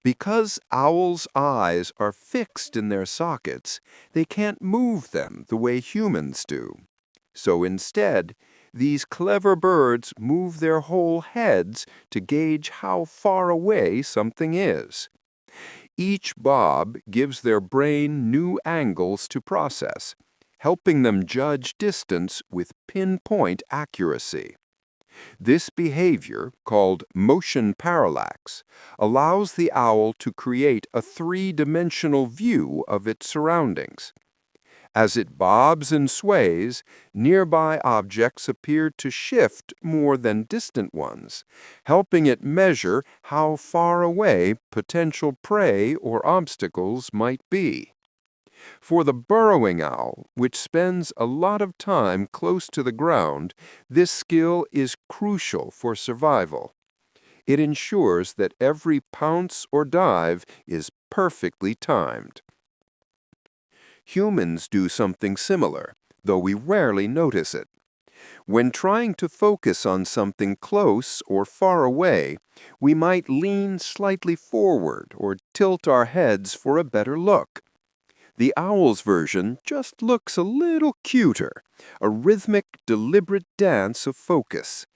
A: Because owls' eyes are fixed in their sockets, they can't move them the way humans do. So instead, these clever birds move their whole heads to gauge how far away something is. Each bob gives their brain new angles to process, helping them judge distance with pinpoint accuracy. This behavior, called motion parallax, allows the owl to create a three-dimensional view of its surroundings. As it bobs and sways, nearby objects appear to shift more than distant ones, helping it measure how far away potential prey or obstacles might be. For the burrowing owl, which spends a lot of time close to the ground, this skill is crucial for survival. It ensures that every pounce or dive is perfectly timed. Humans do something similar, though we rarely notice it. When trying to focus on something close or far away, we might lean slightly forward or tilt our heads for a better look. The owl's version just looks a little cuter, a rhythmic, deliberate dance of focus.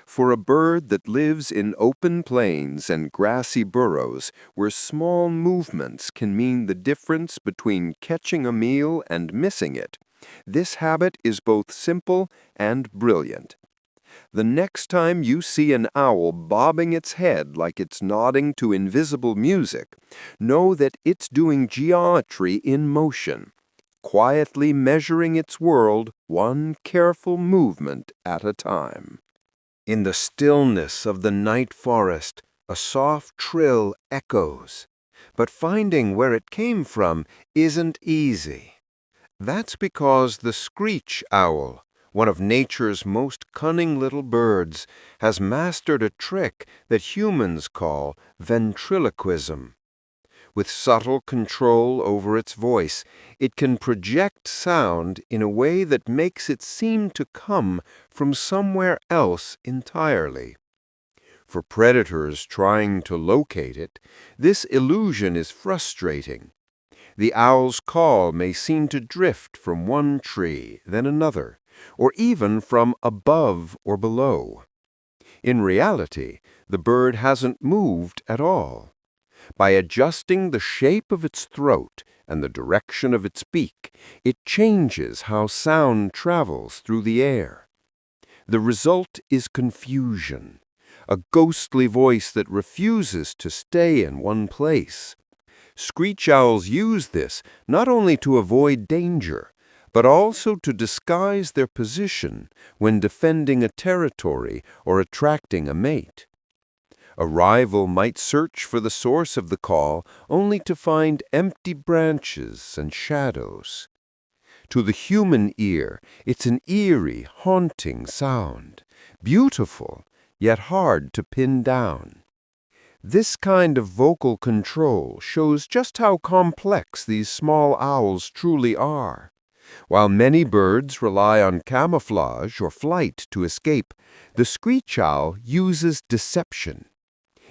A: For a bird that lives in open plains and grassy burrows where small movements can mean the difference between catching a meal and missing it, this habit is both simple and brilliant. The next time you see an owl bobbing its head like it's nodding to invisible music, know that it's doing geometry in motion, quietly measuring its world one careful movement at a time. In the stillness of the night forest, a soft trill echoes, but finding where it came from isn't easy. That's because the screech owl, one of nature's most cunning little birds, has mastered a trick that humans call ventriloquism. With subtle control over its voice, it can project sound in a way that makes it seem to come from somewhere else entirely. For predators trying to locate it, this illusion is frustrating. The owl's call may seem to drift from one tree, then another, or even from above or below. In reality, the bird hasn't moved at all. By adjusting the shape of its throat and the direction of its beak, it changes how sound travels through the air. The result is confusion, a ghostly voice that refuses to stay in one place. Screech owls use this not only to avoid danger, but also to disguise their position when defending a territory or attracting a mate. A rival might search for the source of the call only to find empty branches and shadows. To the human ear, it's an eerie, haunting sound, beautiful, yet hard to pin down. This kind of vocal control shows just how complex these small owls truly are. While many birds rely on camouflage or flight to escape, the screech owl uses deception.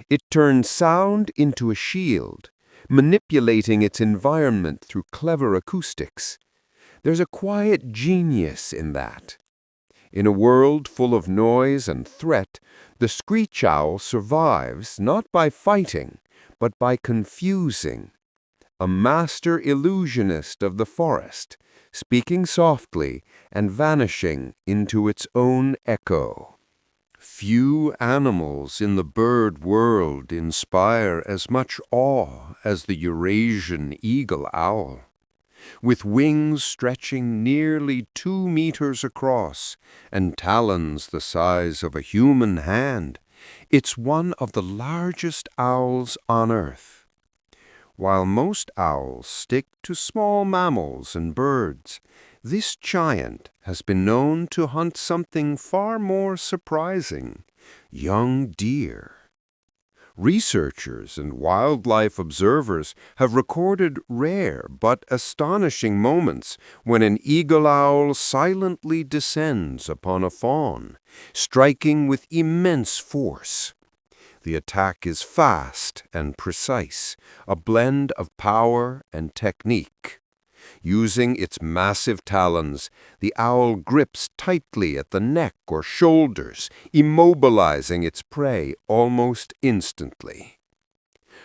A: It turns sound into a shield, manipulating its environment through clever acoustics. There's a quiet genius in that. In a world full of noise and threat, the screech owl survives not by fighting, but by confusing. A master illusionist of the forest, speaking softly and vanishing into its own echo. Few animals in the bird world inspire as much awe as the Eurasian eagle owl. With wings stretching nearly 2 meters across and talons the size of a human hand, it's one of the largest owls on Earth. While most owls stick to small mammals and birds, this giant has been known to hunt something far more surprising: young deer. Researchers and wildlife observers have recorded rare but astonishing moments when an eagle owl silently descends upon a fawn, striking with immense force. The attack is fast and precise, a blend of power and technique. Using its massive talons, the owl grips tightly at the neck or shoulders, immobilizing its prey almost instantly.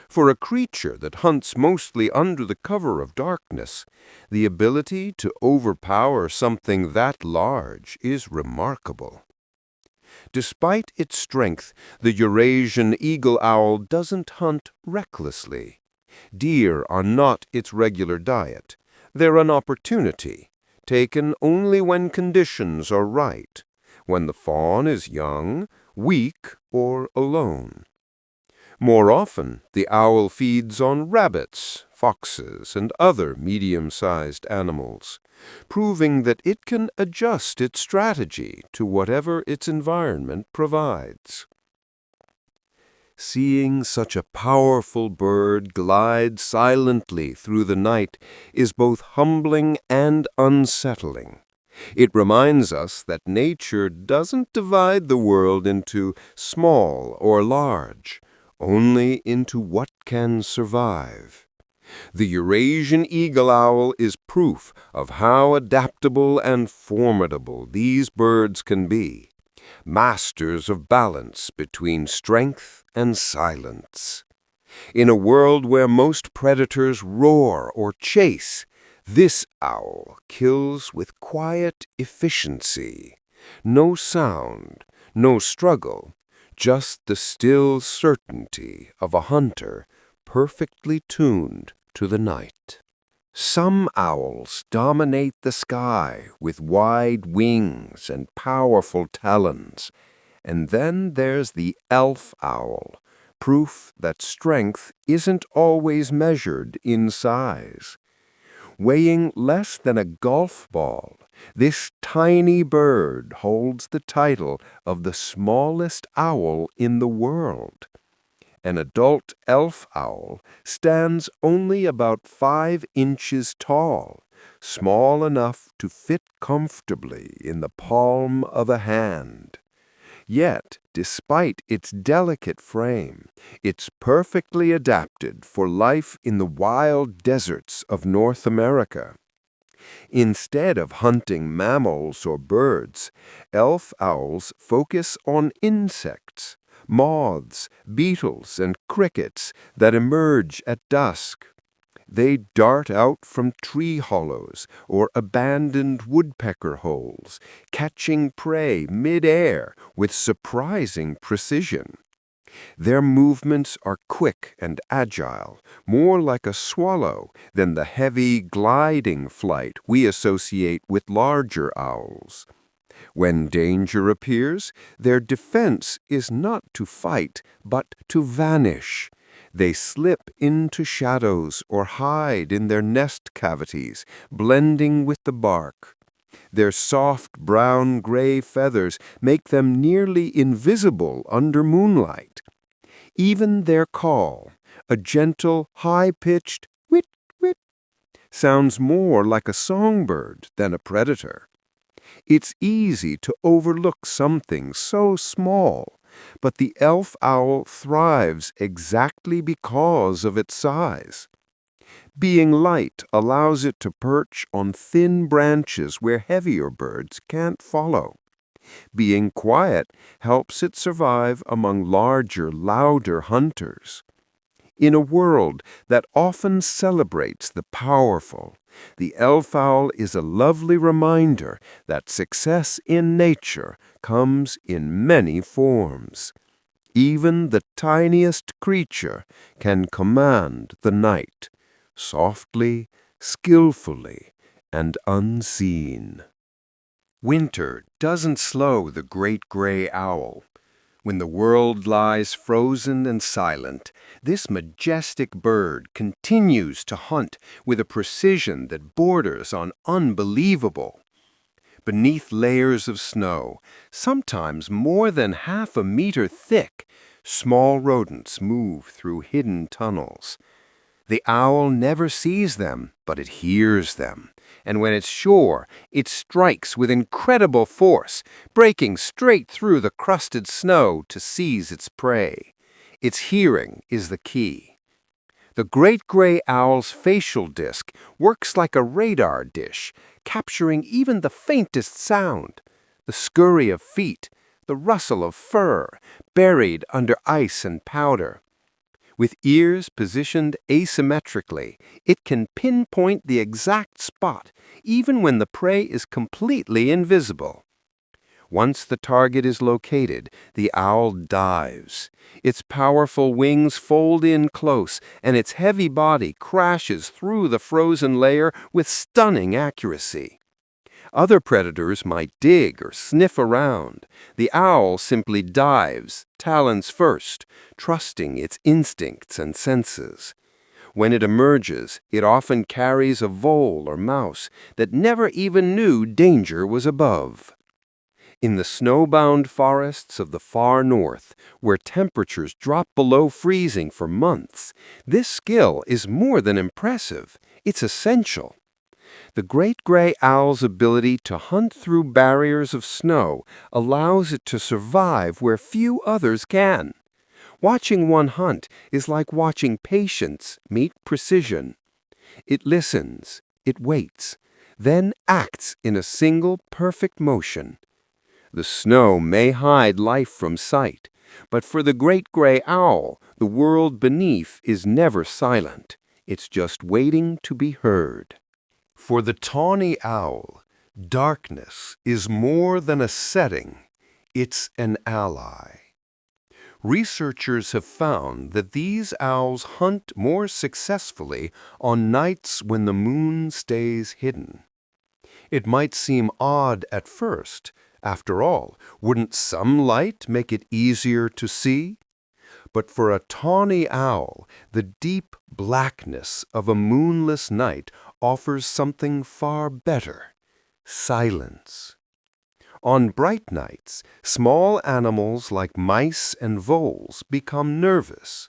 A: For a creature that hunts mostly under the cover of darkness, the ability to overpower something that large is remarkable. Despite its strength, the Eurasian eagle owl doesn't hunt recklessly. Deer are not its regular diet. They're an opportunity, taken only when conditions are right, when the fawn is young, weak, or alone. More often, the owl feeds on rabbits, foxes, and other medium-sized animals, proving that it can adjust its strategy to whatever its environment provides. Seeing such a powerful bird glide silently through the night is both humbling and unsettling. It reminds us that nature doesn't divide the world into small or large, only into what can survive. The Eurasian eagle owl is proof of how adaptable and formidable these birds can be, masters of balance between strength and silence. In a world where most predators roar or chase, this owl kills with quiet efficiency. No sound, no struggle, just the still certainty of a hunter perfectly tuned to the night. Some owls dominate the sky with wide wings and powerful talons. And then there's the elf owl, proof that strength isn't always measured in size. Weighing less than a golf ball, this tiny bird holds the title of the smallest owl in the world. An adult elf owl stands only about 5 inches tall, small enough to fit comfortably in the palm of a hand. Yet, despite its delicate frame, it's perfectly adapted for life in the wild deserts of North America. Instead of hunting mammals or birds, elf owls focus on insects, moths, beetles, and crickets that emerge at dusk. They dart out from tree hollows or abandoned woodpecker holes, catching prey mid-air with surprising precision. Their movements are quick and agile, more like a swallow than the heavy, gliding flight we associate with larger owls. When danger appears, their defense is not to fight, but to vanish. They slip into shadows or hide in their nest cavities, blending with the bark. Their soft brown-gray feathers make them nearly invisible under moonlight. Even their call, a gentle, high-pitched whit-whit, sounds more like a songbird than a predator. It's easy to overlook something so small, but the elf owl thrives exactly because of its size. Being light allows it to perch on thin branches where heavier birds can't follow. Being quiet helps it survive among larger, louder hunters. In a world that often celebrates the powerful, the elf owl is a lovely reminder that success in nature comes in many forms. Even the tiniest creature can command the night, softly, skillfully, and unseen. Winter doesn't slow the great gray owl. When the world lies frozen and silent, this majestic bird continues to hunt with a precision that borders on unbelievable. Beneath layers of snow, sometimes more than half a meter thick, small rodents move through hidden tunnels. The owl never sees them, but it hears them. And when it's sure, it strikes with incredible force, breaking straight through the crusted snow to seize its prey. Its hearing is the key. The great gray owl's facial disc works like a radar dish, capturing even the faintest sound, the scurry of feet, the rustle of fur, buried under ice and powder. With ears positioned asymmetrically, it can pinpoint the exact spot, even when the prey is completely invisible.
B: Once the target is located, the owl dives. Its powerful wings fold in close, and its heavy body crashes through the frozen layer with stunning accuracy. Other predators might dig or sniff around. The owl simply dives, talons first, trusting its instincts and senses. When it emerges, it often carries a vole or mouse that never even knew danger was above. In the snowbound forests of the far north, where temperatures drop below freezing for months, this skill is more than impressive, it's essential. The great gray owl's ability to hunt through barriers of snow allows it to survive where few others can. Watching one hunt is like watching patience meet precision. It listens, it waits, then acts in a single perfect motion. The snow may hide life from sight, but for the great gray owl, the world beneath is never silent. It's just waiting to be heard.
C: For the tawny owl, darkness is more than a setting, it's an ally. Researchers have found that these owls hunt more successfully on nights when the moon stays hidden. It might seem odd at first. After all, wouldn't some light make it easier to see? But for a tawny owl, the deep blackness of a moonless night offers something far better: silence. On bright nights, small animals like mice and voles become nervous.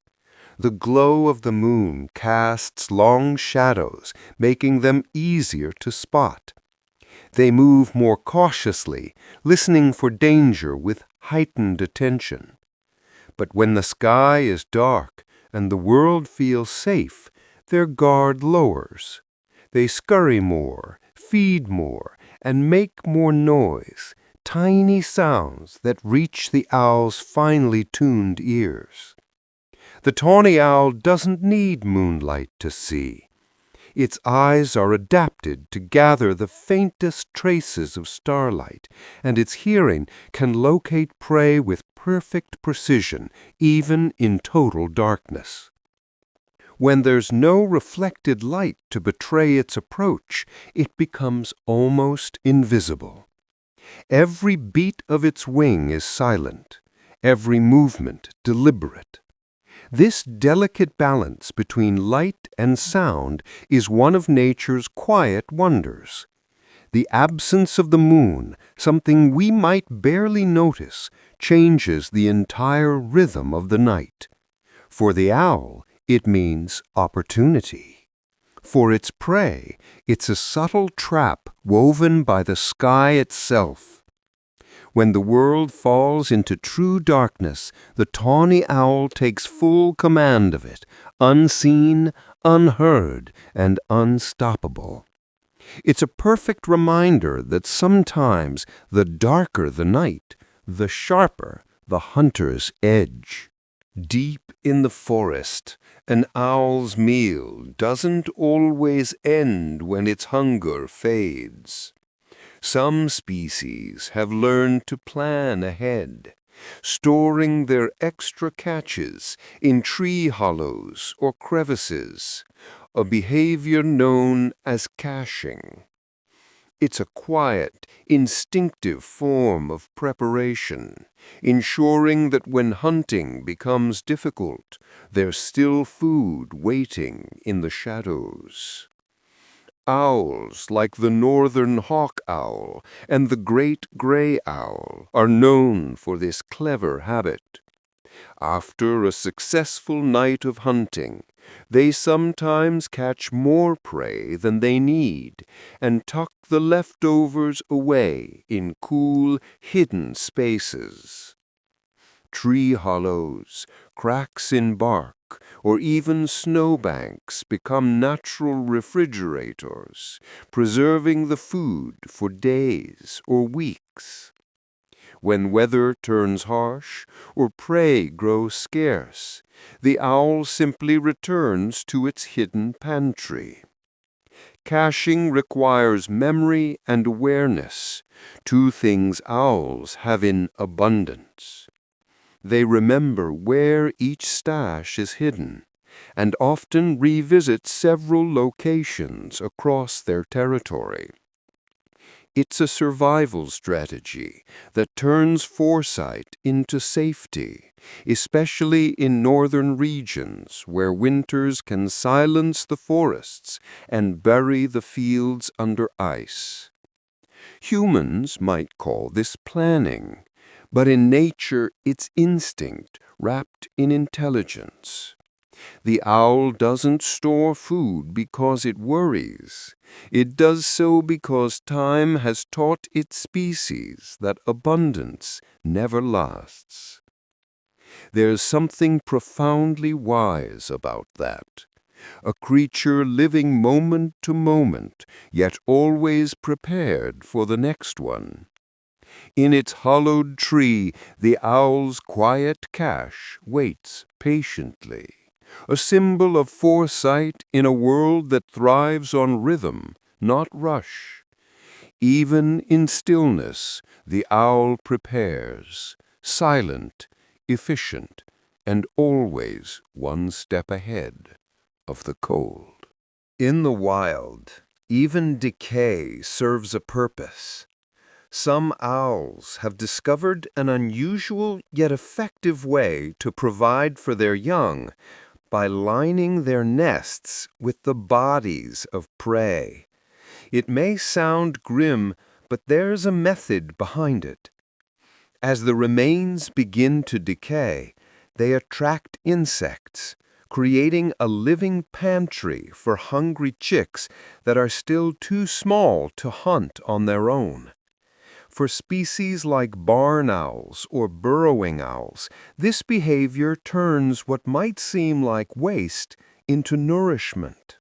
C: The glow of the moon casts long shadows, making them easier to spot. They move more cautiously, listening for danger with heightened attention. But when the sky is dark and the world feels safe, their guard lowers. They scurry more, feed more, and make more noise, tiny sounds that reach the owl's finely tuned ears. The tawny owl doesn't need moonlight to see. Its eyes are adapted to gather the faintest traces of starlight, and its hearing can locate prey with perfect precision, even in total darkness. When there's no reflected light to betray its approach, it becomes almost invisible. Every beat of its wing is silent, every movement deliberate. This delicate balance between light and sound is one of nature's quiet wonders. The absence of the moon, something we might barely notice, changes the entire rhythm of the night. For the owl, it means opportunity. For its prey, it's a subtle trap woven by the sky itself. When the world falls into true darkness, the tawny owl takes full command of it, unseen, unheard, and unstoppable. It's a perfect reminder that sometimes the darker the night, the sharper the hunter's edge. Deep in the forest, an owl's meal doesn't always end when its hunger fades. Some species have learned to plan ahead, storing their extra catches in tree hollows or crevices, a behavior known as caching. It's a quiet, instinctive form of preparation, ensuring that when hunting becomes difficult, there's still food waiting in the shadows. Owls like the northern hawk owl and the great gray owl are known for this clever habit. After a successful night of hunting, they sometimes catch more prey than they need and tuck the leftovers away in cool, hidden spaces. Tree hollows, cracks in bark, or even snowbanks become natural refrigerators, preserving the food for days or weeks. When weather turns harsh or prey grows scarce, the owl simply returns to its hidden pantry.
A: Caching requires memory and awareness, two things owls have in abundance. They remember where each stash is hidden, and often revisit several locations across their territory. It's a survival strategy that turns foresight into safety, especially in northern regions where winters can silence the forests and bury the fields under ice. Humans might call this planning, but in nature it's instinct wrapped in intelligence. The owl doesn't store food because it worries. It does so because time has taught its species that abundance never lasts. There's something profoundly wise about that. A creature living moment to moment, yet always prepared for the next one. In its hollowed tree, the owl's quiet cache waits patiently, a symbol of foresight in a world that thrives on rhythm, not rush. Even in stillness, the owl prepares, silent, efficient, and always one step ahead of the cold.
B: In the wild, even decay serves a purpose. Some owls have discovered an unusual yet effective way to provide for their young by lining their nests with the bodies of prey. It may sound grim, but there's a method behind it. As the remains begin to decay, they attract insects, creating a living pantry for hungry chicks that are still too small to hunt on their own. For species like barn owls or burrowing owls, this behavior turns what might seem like waste into nourishment.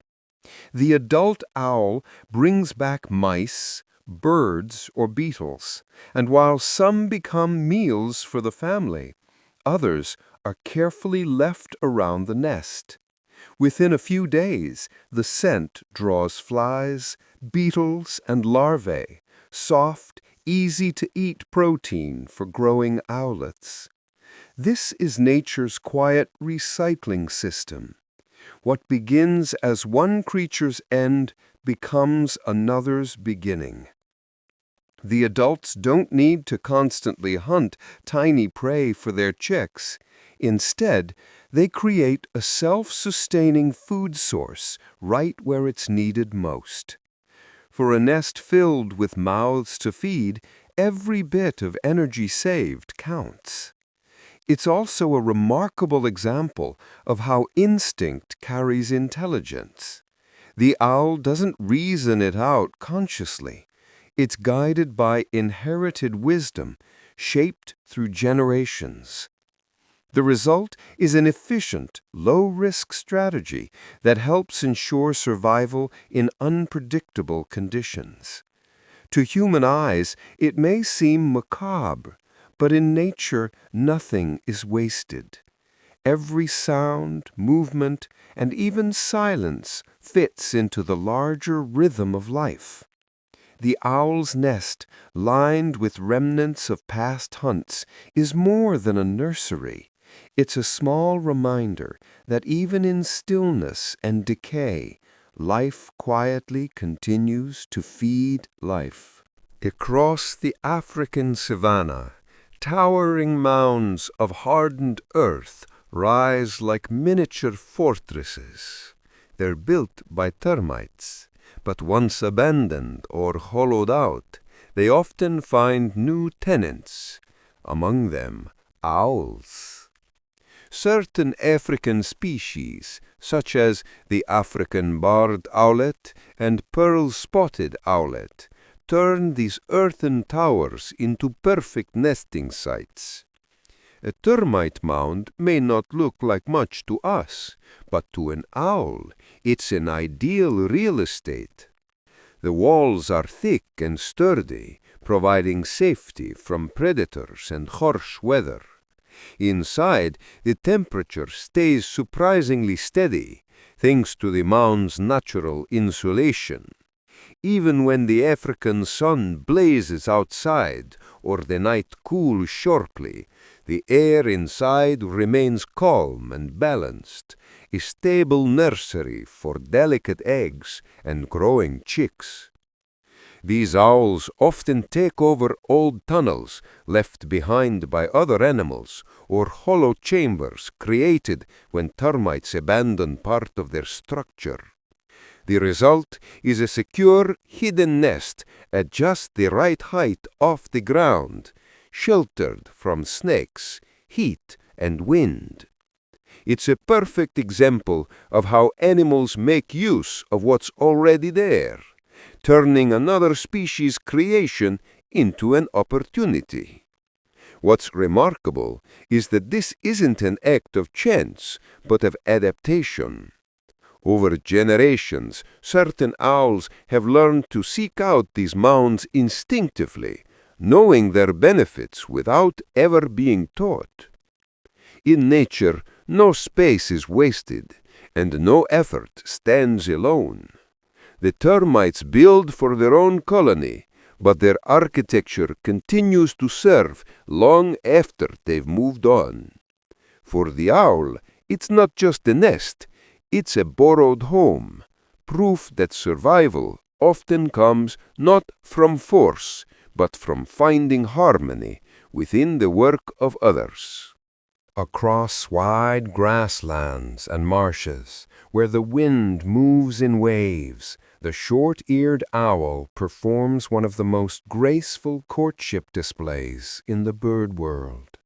B: The adult owl brings back mice, birds, or beetles, and while some become meals for the family, others are carefully left around the nest. Within a few days, the scent draws flies, beetles, and larvae, soft, easy-to-eat protein for growing owlets. This is nature's quiet recycling system. What begins as one creature's end becomes another's beginning. The adults don't need to constantly hunt tiny prey for their chicks. Instead, they create a self-sustaining food source right where it's needed most. For a nest filled with mouths to feed, every bit of energy saved counts. It's also a remarkable example of how instinct carries intelligence. The owl doesn't reason it out consciously. It's guided by inherited wisdom, shaped through generations. The result is an efficient, low-risk strategy that helps ensure survival in unpredictable conditions. To human eyes, it may seem macabre, but in nature, nothing is wasted. Every sound, movement, and even silence fits into the larger rhythm of life. The owl's nest, lined with remnants of past hunts, is more than a nursery. It's a small reminder that even in stillness and decay, life quietly continues to feed life. Across the African savanna, towering mounds of hardened earth rise like miniature fortresses. They're built by termites, but once abandoned or hollowed out, they often find new tenants, among them owls. Certain African species, such as the African barred owlet and pearl-spotted owlet, turn these earthen towers into perfect nesting sites. A termite mound may not look like much to us, but to an owl, it's an ideal real estate. The walls are thick and sturdy, providing safety from predators and harsh weather. Inside, the temperature stays surprisingly steady,
A: thanks to the mound's natural insulation. Even when the African sun blazes outside or the night cools sharply, the air inside remains calm and balanced, a stable nursery for delicate eggs and growing chicks. These owls often take over old tunnels left behind by other animals or hollow chambers created when termites abandon part of their structure. The result is a secure, hidden nest at just the right height off the ground, sheltered from snakes, heat, and wind. It's a perfect example of how animals make use of what's already there, turning another species' creation into an opportunity. What's remarkable is that this isn't an act of chance, but of adaptation. Over generations, certain owls have learned to seek out these mounds instinctively, knowing their benefits without ever being taught. In nature, no space is wasted, and no effort stands alone. The termites build for their own colony, but their architecture continues to serve long after they've moved on. For the owl, it's not just a nest, it's a borrowed home, proof that survival often comes not from force, but from finding harmony within the work of others.
C: Across wide grasslands and marshes, where the wind moves in waves, the short-eared owl performs one of the most graceful courtship displays in the bird world.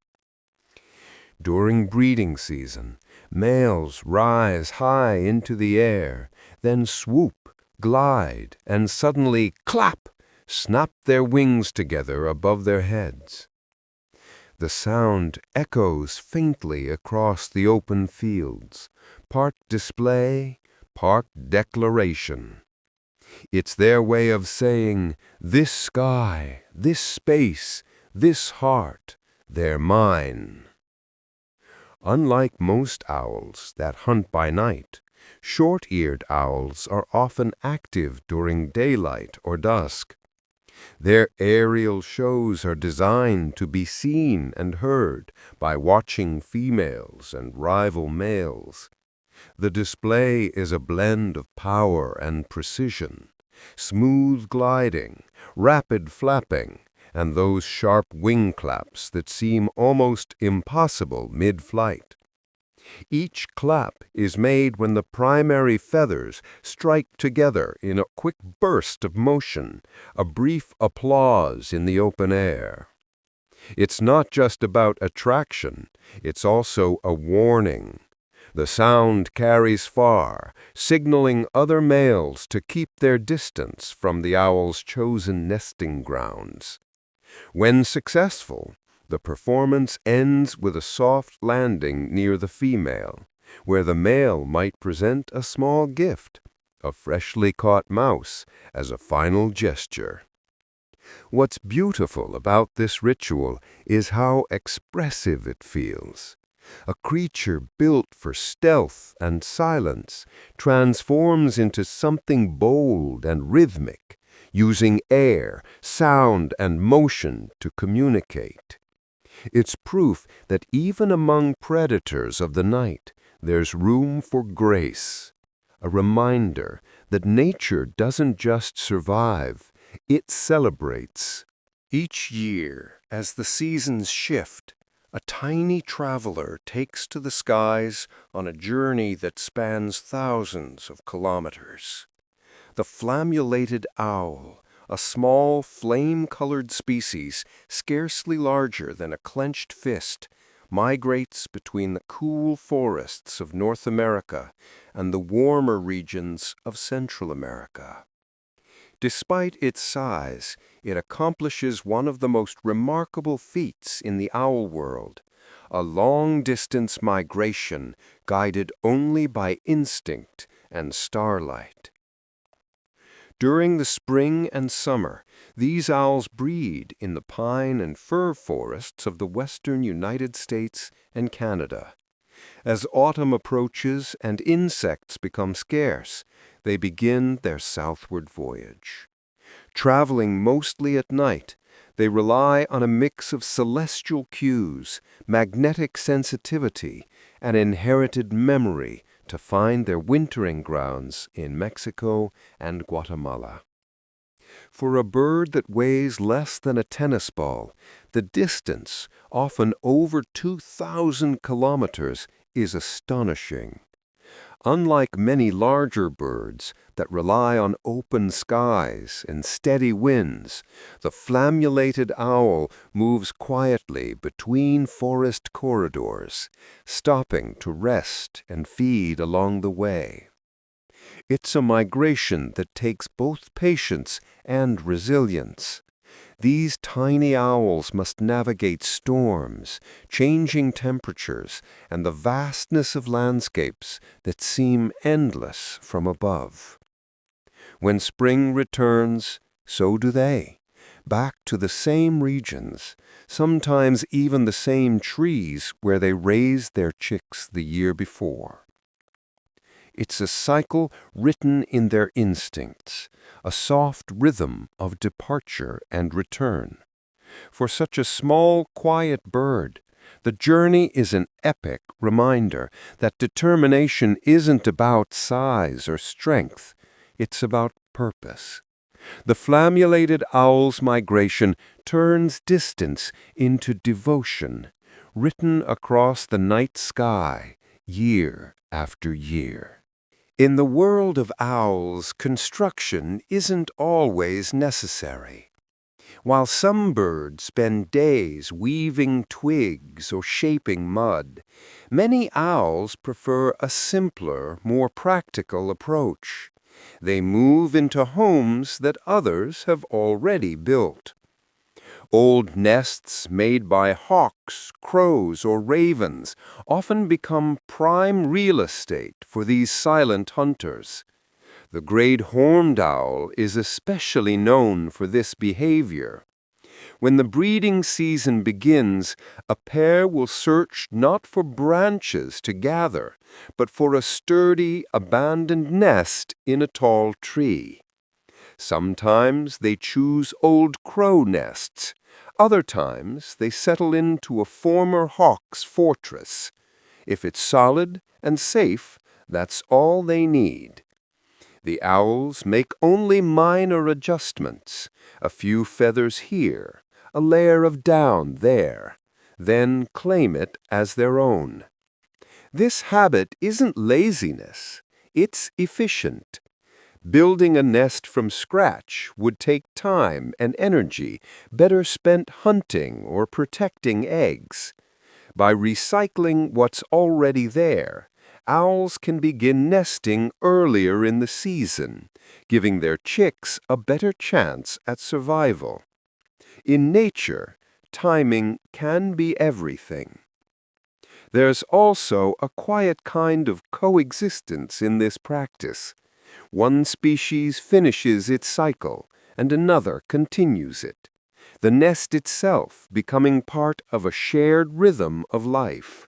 C: During breeding season, males rise high into the air, then swoop, glide, and suddenly clap, snap their wings together above their heads. The sound echoes faintly across the open fields, part display, part declaration. It's their way of saying, this sky, this space, this heart, they're mine. Unlike most owls that hunt by night, short-eared owls are often active during daylight or dusk. Their aerial shows are designed to be seen and heard by watching females and rival males. The display is a blend of power and precision, smooth gliding, rapid flapping, and those sharp wing claps that seem almost impossible mid-flight. Each clap is made when the primary feathers strike together in a quick burst of motion, a brief applause in the open air. It's not just about attraction, it's also a warning. The sound carries far, signaling other males to keep their distance from the owl's chosen nesting grounds. When successful, the performance ends with a soft landing near the female, where the male might present a small gift, a freshly caught mouse, as a final gesture. What's beautiful about this ritual is how expressive it feels. A creature built for stealth and silence transforms into something bold and rhythmic, using air, sound, and motion to communicate. It's proof that even among predators of the night, there's room for grace, a reminder that nature doesn't just survive, it celebrates. Each year, as the seasons shift, a tiny traveler takes to the skies on a journey that spans thousands of kilometers. The flammulated owl, a small flame-colored species scarcely larger than a clenched fist, migrates between the cool forests of North America and the warmer regions of Central America. Despite its size, it accomplishes one of the most remarkable feats in the owl world, a long-distance migration guided only by instinct and starlight. During the spring and summer, these owls breed in the pine and fir forests of the western United States and Canada.
A: As autumn approaches and insects become scarce, they begin their southward voyage. Traveling mostly at night, they rely on a mix of celestial cues, magnetic sensitivity, and inherited memory to find their wintering grounds in Mexico and Guatemala. For a bird that weighs less than a tennis ball, the distance, often over 2,000 kilometers, is astonishing. Unlike many larger birds that rely on open skies and steady winds, the flammulated owl moves quietly between forest corridors, stopping to rest and feed along the way. It's a migration that takes both patience and resilience. These tiny owls must navigate storms, changing temperatures, and the vastness of landscapes that seem endless from above. When spring returns, so do they, back to the same regions, sometimes even the same trees where they raised their chicks the year before. It's a cycle written in their instincts, a soft rhythm of departure and return. For such a small, quiet bird, the journey is an epic reminder that determination isn't about size or strength, it's about purpose. The flammulated owl's migration turns distance into devotion, written across the night sky, year after year. In the world of owls, construction isn't always necessary. While some birds spend days weaving twigs or shaping mud, many owls prefer a simpler, more practical approach. They move into homes that others have already built. Old nests made by hawks, crows, or ravens often become prime real estate for these silent hunters. The great horned owl is especially known for this behavior. When the breeding season begins, a pair will search not for branches to gather, but for a sturdy, abandoned nest in a tall tree. Sometimes they choose old crow nests. Other times they settle into a former hawk's fortress. If it's solid and safe, that's all they need. The owls make only minor adjustments, a few feathers here, a layer of down there, then claim it as their own. This habit isn't laziness, it's efficient. Building a nest from scratch would take time and energy better spent hunting or protecting eggs. By recycling what's already there, owls can begin nesting earlier in the season, giving their chicks a better chance at survival. In nature, timing can be everything. There's also a quiet kind of coexistence in this practice. One species finishes its cycle, and another continues it, the nest itself becoming part of a shared rhythm of life.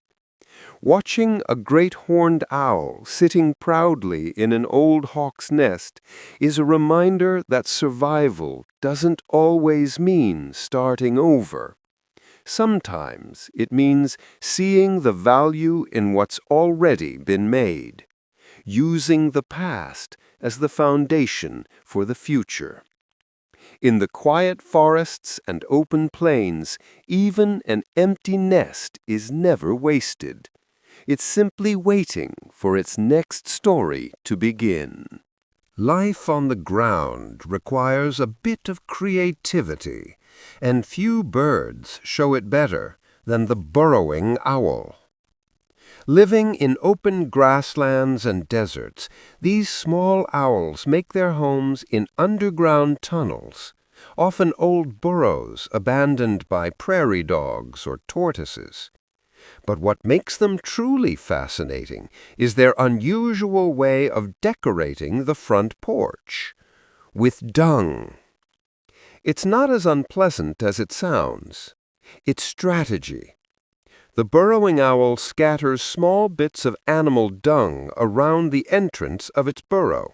A: Watching a great horned owl sitting proudly in an old hawk's nest is a reminder that survival doesn't always mean starting over. Sometimes it means seeing the value in what's already been made, using the past as the foundation for the future. In the quiet forests and open plains, even an empty nest is never wasted. It's simply waiting for its next story to begin. Life on the ground requires a bit of creativity, and few birds show it better than the burrowing owl. Living in open grasslands and deserts, these small owls make their homes in underground tunnels, often old burrows abandoned by prairie dogs or tortoises. But what makes them truly fascinating is their unusual way of decorating the front porch with dung. It's not as unpleasant as it sounds. It's strategy. The burrowing owl scatters small bits of animal dung around the entrance of its burrow.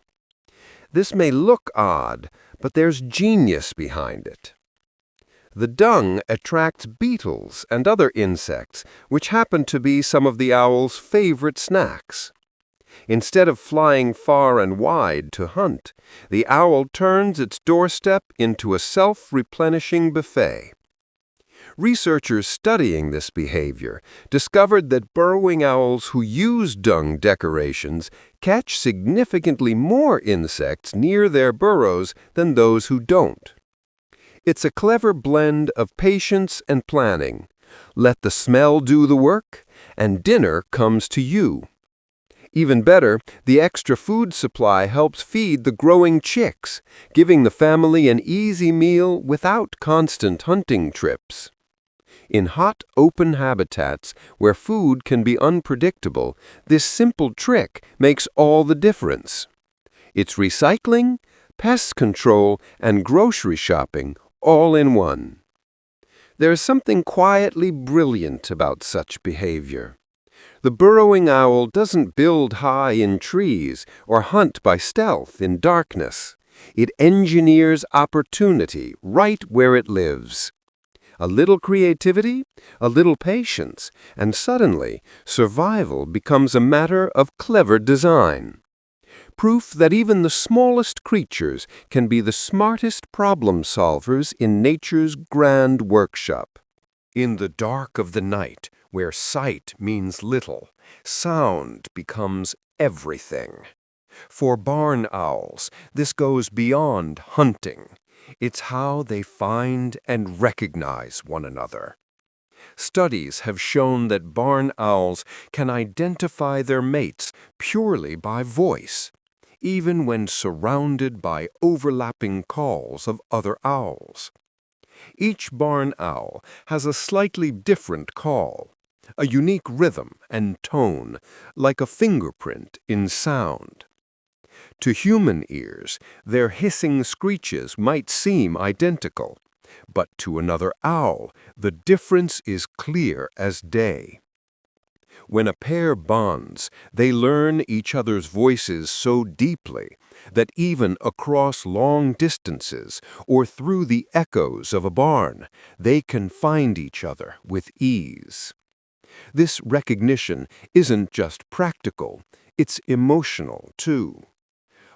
A: This may look odd, but there's genius behind it. The dung attracts beetles and other insects, which happen to be some of the owl's favorite snacks. Instead of flying far and wide to hunt, the owl turns its doorstep into a self-replenishing buffet. Researchers studying this behavior discovered that burrowing owls who use dung decorations catch significantly more insects near their burrows than those who don't. It's a clever blend of patience and planning. Let the smell do the work, and dinner comes to you. Even better, the extra food supply helps feed the growing chicks, giving the family an easy meal without constant hunting trips. In hot, open habitats where food can be unpredictable, this simple trick makes all the difference. It's recycling, pest control, and grocery shopping all in one. There's something quietly brilliant about such behavior. The burrowing owl doesn't build high in trees or hunt by stealth in darkness. It engineers opportunity right where it lives. A little creativity, a little patience, and suddenly survival becomes a matter of clever design. Proof that even the smallest creatures can be the smartest problem solvers in nature's grand workshop. In the dark of the night, where sight means little, sound becomes everything. For barn owls, this goes beyond hunting. It's how they find and recognize one another. Studies have shown that barn owls can identify their mates purely by voice, even when surrounded by overlapping calls of other owls. Each barn owl has a slightly different call, a unique rhythm and tone, like a fingerprint in sound. To human ears, their hissing screeches might seem identical, but to another owl, the difference is clear as day. When a pair bonds, they learn each other's voices so deeply that even across long distances or through the echoes of a barn, they can find each other with ease. This recognition isn't just practical, it's emotional too.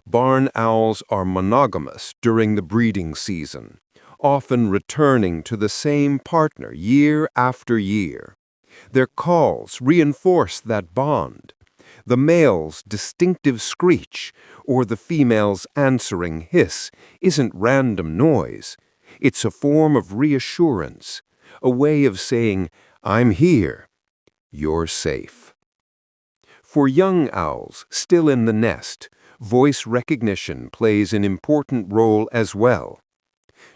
A: Barn owls are monogamous during the breeding season, often returning to the same partner year after year. Their calls reinforce that bond. The male's distinctive screech or the female's answering hiss isn't random noise. It's a form of reassurance, a way of saying, "I'm here, you're safe." For young owls still in the nest, voice recognition plays an important role as well.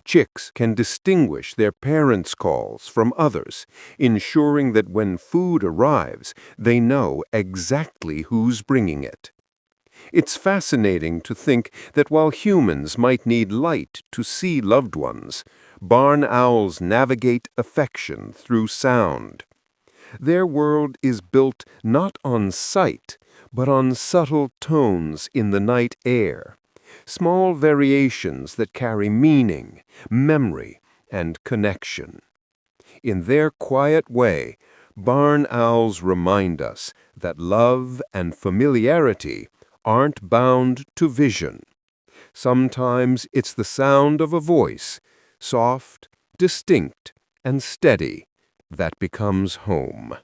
A: Chicks can distinguish their parents' calls from others, ensuring that when food arrives, they know exactly who's bringing it. It's fascinating to think that while humans might need light to see loved ones, barn owls navigate affection through sound. Their world is built not on sight, but on subtle tones in the night air. Small variations that carry meaning, memory, and connection. In their quiet way, barn owls remind us that love and familiarity aren't bound to vision. Sometimes it's the sound of a voice, soft, distinct, and steady, that becomes home.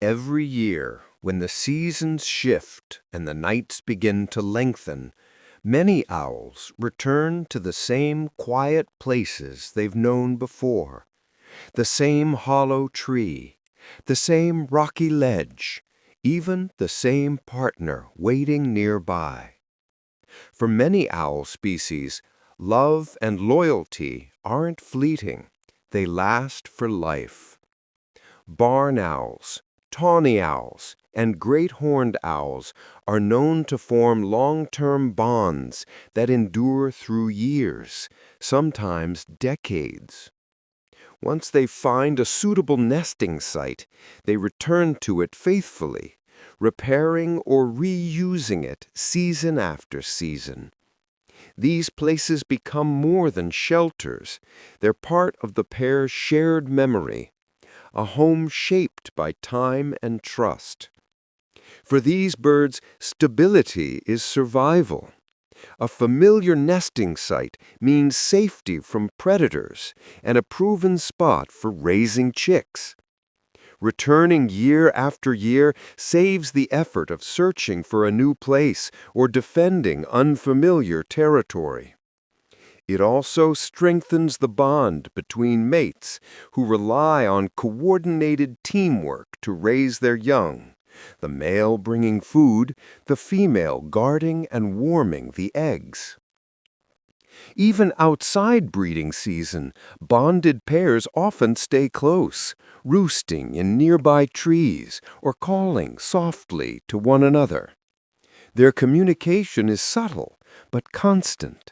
A: Every year, when the seasons shift and the nights begin to lengthen, many owls return to the same quiet places they've known before, the same hollow tree, the same rocky ledge, even the same partner waiting nearby. For many owl species, love and loyalty aren't fleeting, they last for life. Barn owls, tawny owls, and great horned owls are known to form long-term bonds that endure through years, sometimes decades.
C: Once they find a suitable nesting site, they return to it faithfully, repairing or reusing it season after season. These places become more than shelters. They're part of the pair's shared memory, a home shaped by time and trust. For these birds, stability is survival. A familiar nesting site means safety from predators and a proven spot for raising chicks. Returning year after year saves the effort of searching for a new place or defending unfamiliar territory. It also strengthens the bond between mates who rely on coordinated teamwork to raise their young, the male bringing food, the female guarding and warming the eggs. Even outside breeding season, bonded pairs often stay close, roosting in nearby trees or calling softly to one another. Their communication is subtle but constant,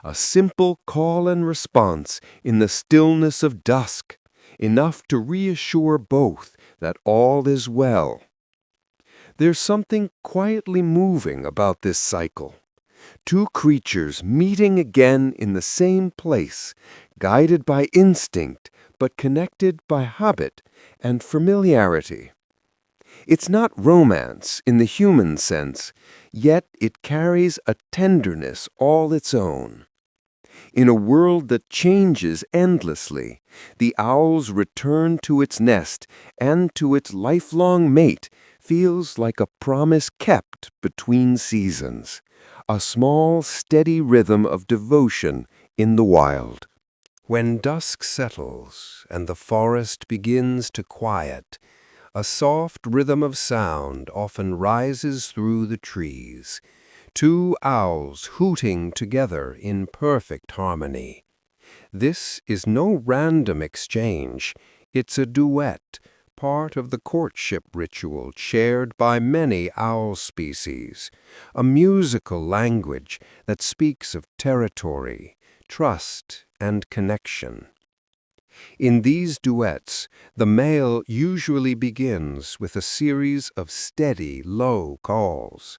C: a simple call and response in the stillness of dusk, enough to reassure both that all is well. There's something quietly moving about this cycle. Two creatures meeting again in the same place, guided by instinct, but connected by habit and familiarity. It's not romance in the human sense, yet it carries a tenderness all its own. In a world that changes endlessly, the owl's return to its nest and to its lifelong mate feels like a promise kept between seasons, a small, steady rhythm of devotion in the wild. When dusk settles and the forest begins to quiet, a soft rhythm of sound often rises through the trees, two owls hooting together in perfect harmony. This is no random exchange, it's a duet, part of the courtship ritual shared by many owl species, a musical language that speaks of territory, trust, and connection. In these duets, the male usually begins with a series of steady, low calls.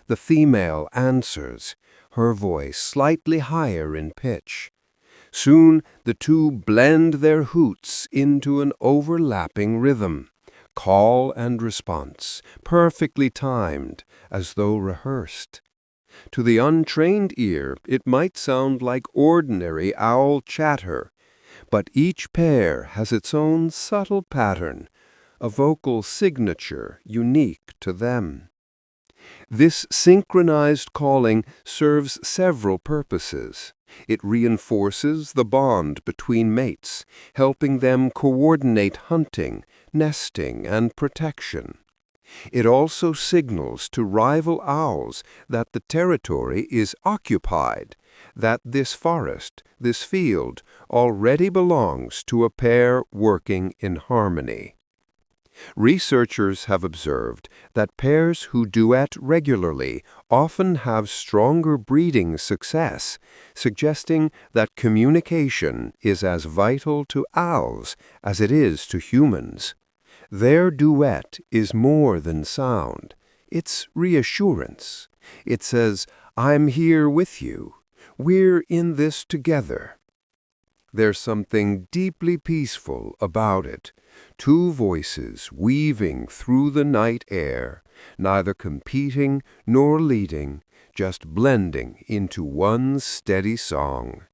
C: The female answers, her voice slightly higher in pitch. Soon the two blend their hoots into an overlapping rhythm, call and response, perfectly timed, as though rehearsed. To the untrained ear, it might sound like ordinary owl chatter, but each pair has its own subtle pattern, a vocal signature unique to them. This synchronized calling serves several purposes. It reinforces the bond between mates, helping them coordinate hunting, nesting, and protection. It also signals to rival owls that the territory is occupied, that this forest, this field, already belongs to a pair working in harmony. Researchers have observed that pairs who duet regularly often have stronger breeding success, suggesting that communication is as vital to owls as it is to humans. Their duet is more than sound. It's reassurance. It says, "I'm here with you. We're in this together." There's something deeply peaceful about it. Two voices weaving through the night air, neither competing nor leading, just blending into one steady song.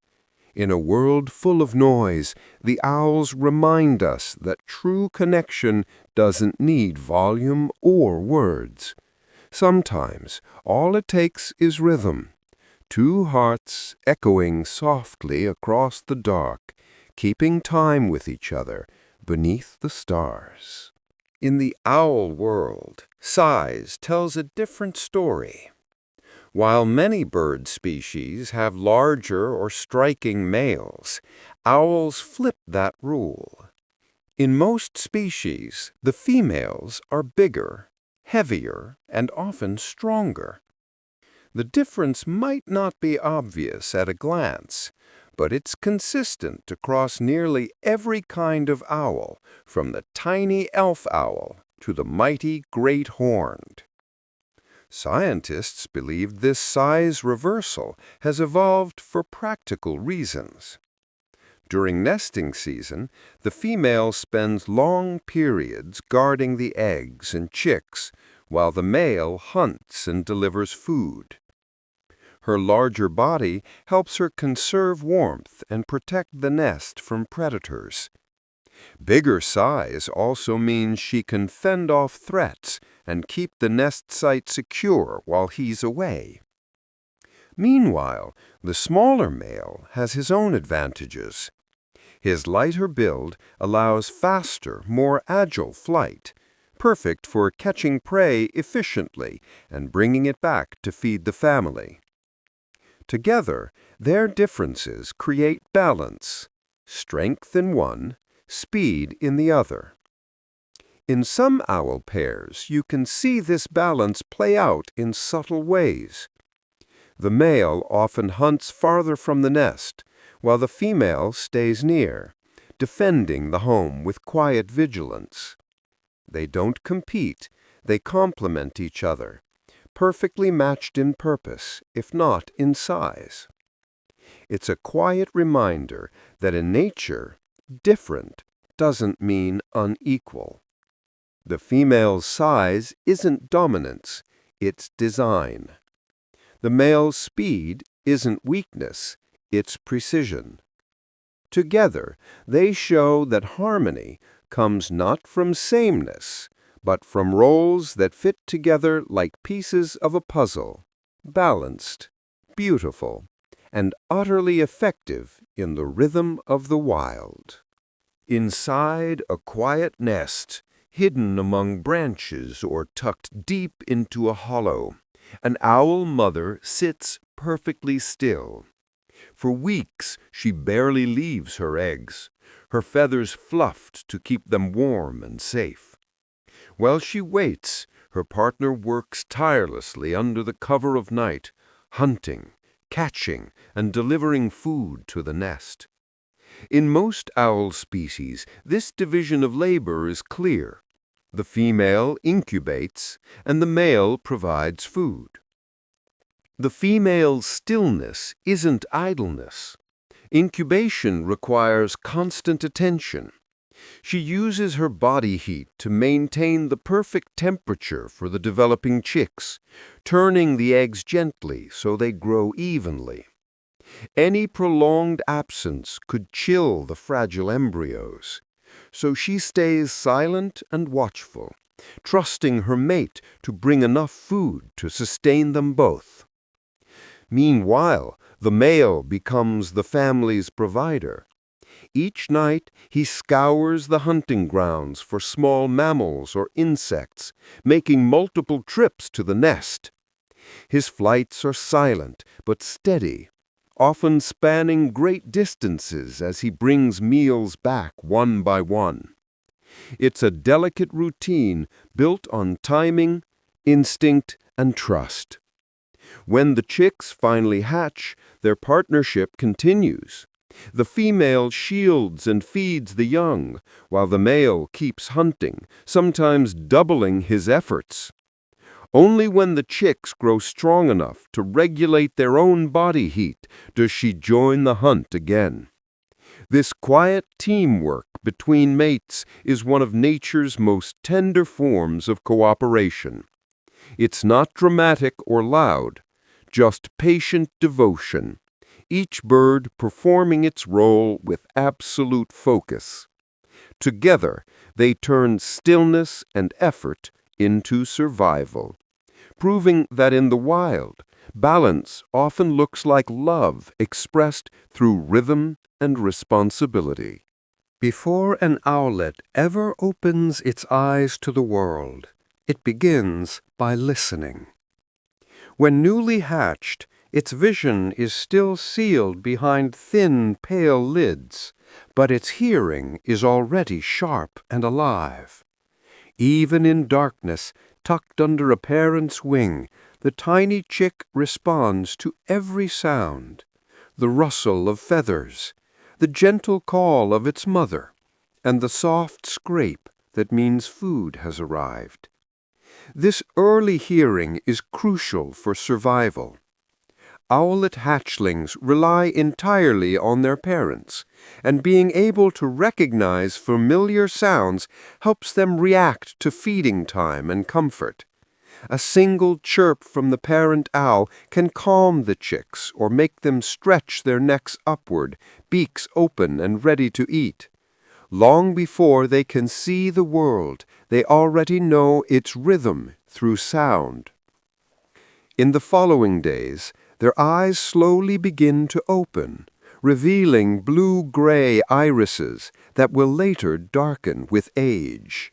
C: In a world full of noise, the owls remind us that true connection doesn't need volume or words. Sometimes all it takes is rhythm. Two hearts echoing softly across the dark, keeping time with each other beneath the stars. In the owl world, size tells a different story. While many bird species have larger or striking males, owls flip that rule. In most species, the females are bigger, heavier, and often stronger. The difference might not be obvious at a glance,
B: but it's consistent across nearly every kind of owl, from the tiny elf owl to the mighty great horned. Scientists believe this size reversal has evolved for practical reasons. During nesting season, the female spends long periods guarding the eggs and chicks, while the male hunts and delivers food. Her larger body helps her conserve warmth and protect the nest from predators. Bigger size also means she can fend off threats and keep the nest site secure while he's away. Meanwhile, the smaller male has his own advantages. His lighter build allows faster, more agile flight, perfect for catching prey efficiently and bringing it back to feed the family. Together, their differences create balance, strength in one, speed in the other. In some owl pairs, you can see this balance play out in subtle ways. The male often hunts farther from the nest, while the female stays near, defending the home with quiet vigilance. They don't compete, they complement each other, perfectly matched in purpose, if not in size. It's a quiet reminder that in nature, different doesn't mean unequal. The female's size isn't dominance, it's design. The male's speed isn't weakness, it's precision. Together, they show that harmony comes not from sameness, but from roles that fit together like pieces of a puzzle, balanced, beautiful, and utterly effective in the rhythm of the wild. Inside a quiet nest, hidden among branches or tucked deep into a hollow, an owl mother sits perfectly still. For weeks she barely leaves her eggs, her feathers fluffed to keep them warm and safe. While she waits, her partner works tirelessly under the cover of night, hunting, catching, and delivering food to the nest. In most owl species, this division of labor is clear. The female incubates, and the male provides food. The female's stillness isn't idleness. Incubation requires constant attention. She uses her body heat to maintain the perfect temperature for the developing chicks, turning the eggs gently so they grow evenly. Any prolonged absence could chill the fragile embryos, so she stays silent and watchful, trusting her mate to bring enough food to sustain them both. Meanwhile, the male becomes the family's provider. Each night he scours the hunting grounds for small mammals or insects, making multiple trips to the nest. His flights are silent but steady, often spanning great distances as he brings meals back one by one. It's a delicate routine built on timing, instinct, and trust. When the chicks finally hatch, their partnership continues. The female shields and feeds the young, while the male keeps hunting, sometimes doubling his efforts. Only when the chicks grow strong enough to regulate their own body heat does she join the hunt again. This quiet teamwork between mates is one of nature's most tender forms of cooperation. It's not dramatic or loud, just patient devotion, each bird performing its role with absolute focus. Together, they turn stillness and effort into survival, proving that in the wild, balance often looks like love expressed through rhythm and responsibility. Before an owlet ever opens its eyes to the world, it begins by listening. When newly hatched, its vision is still sealed behind thin, pale lids, but its hearing is already sharp and alive. Even in darkness, tucked under a parent's wing, the tiny chick responds to every sound.
A: the rustle of feathers, the gentle call of its mother, and the soft scrape that means food has arrived. This early hearing is crucial for survival. Owlet hatchlings rely entirely on their parents, and being able to recognize familiar sounds helps them react to feeding time and comfort. A single chirp from the parent owl can calm the chicks or make them stretch their necks upward, beaks open and ready to eat. Long before they can see the world, they already know its rhythm through sound. In the following days, their eyes slowly begin to open, revealing blue-gray irises that will later darken with age.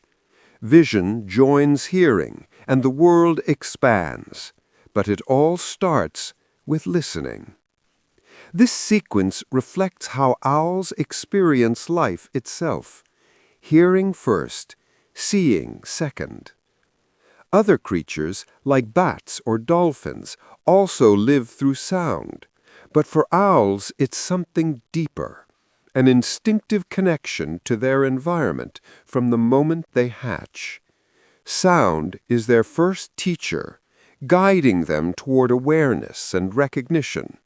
A: Vision joins hearing, and the world expands, but it all starts with listening. This sequence reflects how owls experience life itself, hearing first, seeing second. Other creatures, like bats or dolphins, also live through sound, but for owls it's something deeper, an instinctive connection to their environment from the moment they hatch. Sound is their first teacher, guiding them toward awareness and recognition.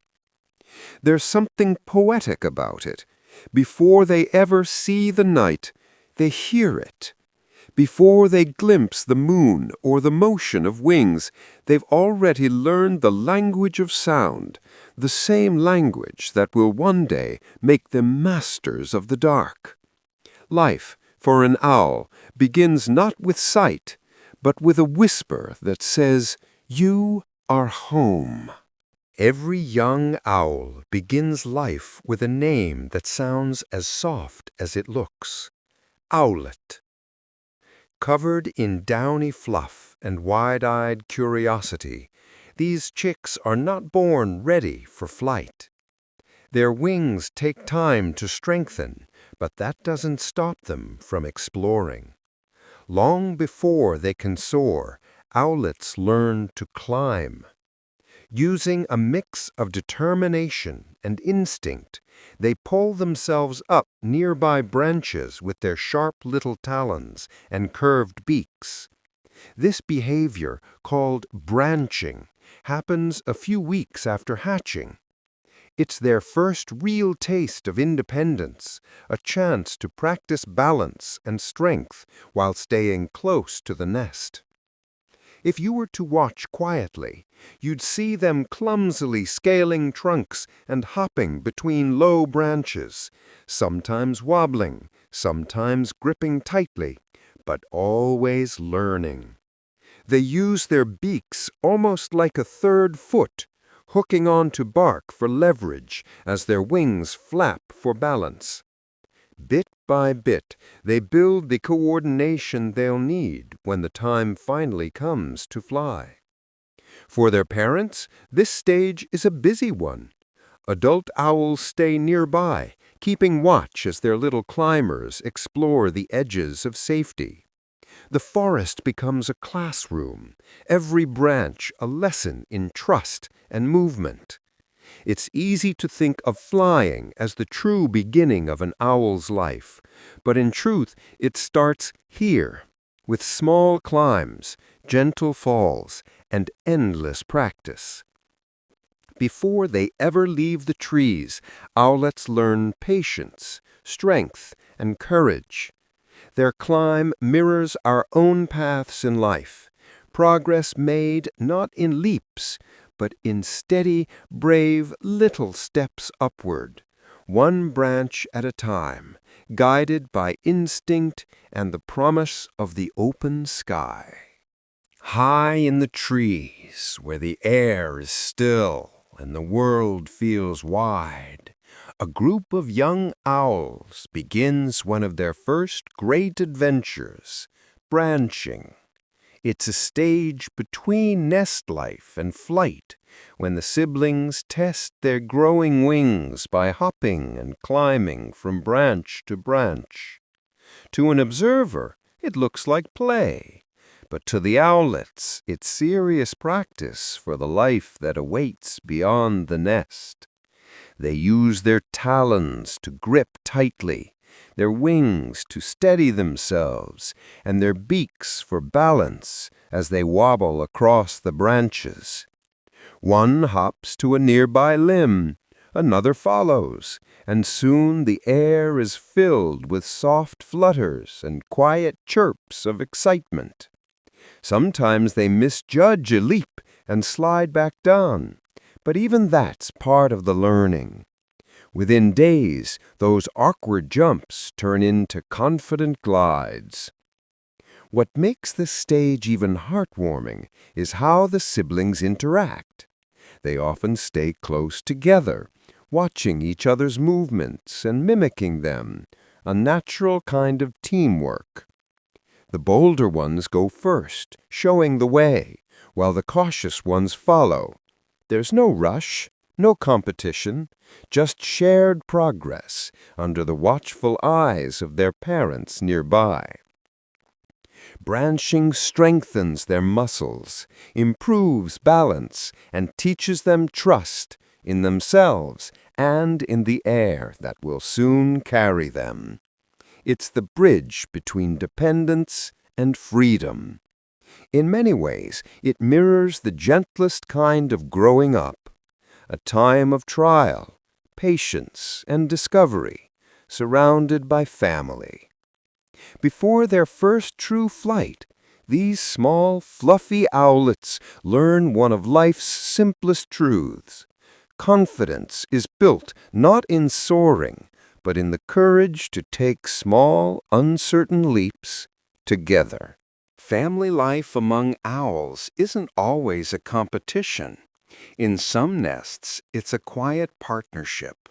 A: There's something poetic about it. Before they ever see the night, they hear it. Before they glimpse the moon or the motion of wings, they've already learned the language of sound, the same language that will one day make them masters of the dark. Life, for an owl, begins not with sight, but with a whisper that says, "You are home."
B: Every young owl begins life with a name that sounds as soft as it looks. Owlet. Covered in downy fluff and wide-eyed curiosity, these chicks are not born ready for flight. Their wings take time to strengthen, but that doesn't stop them from exploring. Long before they can soar, owlets learn to climb. Using a mix of determination and instinct, they pull themselves up nearby branches with their sharp little talons and curved beaks. This behavior, called branching, happens a few weeks after hatching. It's their first real taste of independence, a chance to practice balance and strength while staying close to the nest. If you were to watch quietly, you'd see them clumsily scaling trunks and hopping between low branches, sometimes wobbling, sometimes gripping tightly, but always learning. They use their beaks almost like a third foot, hooking onto bark for leverage as their wings flap for balance. Bit by bit, they build the coordination they'll need when the time finally comes to fly. For their parents, this stage is a busy one. Adult owls stay nearby, keeping watch as their little climbers explore the edges of safety. The forest becomes a classroom, every branch a lesson in trust and movement. It's easy to think of flying as the true beginning of an owl's life, but in truth it starts here, with small climbs, gentle falls, and endless practice. Before they ever leave the trees, owlets learn patience, strength, and courage. Their climb mirrors our own paths in life, progress made not in leaps, but in steady, brave little steps upward, one branch at a time, guided by instinct and the promise of the open sky. High in the trees, where the air is still and the world feels wide, a group of young owls begins one of their first great adventures, branching. It's a stage between nest life and flight, when the siblings test their growing wings by hopping and climbing from branch to branch. To an observer, it looks like play, but to the owlets, it's serious practice for the life that awaits beyond the nest. They use their talons to grip tightly, their wings to steady themselves, and their beaks for balance as they wobble across the branches. One hops to a nearby limb, another follows, and soon the air is filled with soft flutters and quiet chirps of excitement. Sometimes they misjudge a leap and slide back down, but even that's part of the learning. Within days, those awkward jumps turn into confident glides. What makes this stage even heartwarming is how the siblings interact. They often stay close together, watching each other's movements and mimicking them, a natural kind of teamwork. The bolder ones go first, showing the way, while the cautious ones follow. There's no rush, no competition, just shared progress under the watchful eyes of their parents nearby. Branching strengthens their muscles, improves balance, and teaches them trust in themselves and in the air that will soon carry them. It's the bridge between dependence and freedom. In many ways, it mirrors the gentlest kind of growing up, a time of trial, patience, and discovery, surrounded by family. Before their first true flight, these small, fluffy owlets learn one of life's simplest truths. Confidence is built not in soaring, but in the courage to take small, uncertain leaps together. Family life among owls isn't always a competition. In some nests, it's a quiet partnership.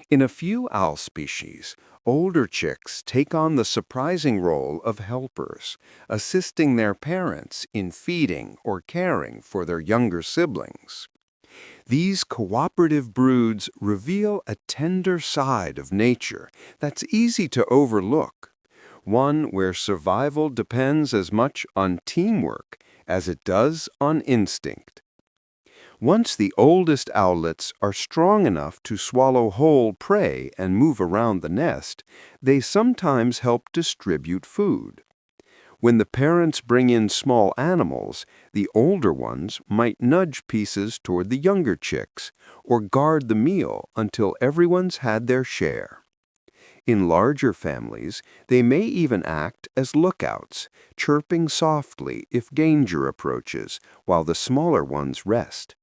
B: In a few owl species, older chicks take on the surprising role of helpers, assisting their parents in feeding or caring for their younger siblings. These cooperative broods reveal a tender side of nature that's easy to overlook, one where survival depends as much on teamwork as it does on instinct. Once the oldest owlets are strong enough to swallow whole prey and move around the nest, they sometimes help distribute food. When the parents bring in small animals, the older ones might nudge pieces toward the younger chicks or guard the meal until everyone's had their share. In larger families, they may even act as lookouts, chirping softly if danger approaches while the smaller ones rest.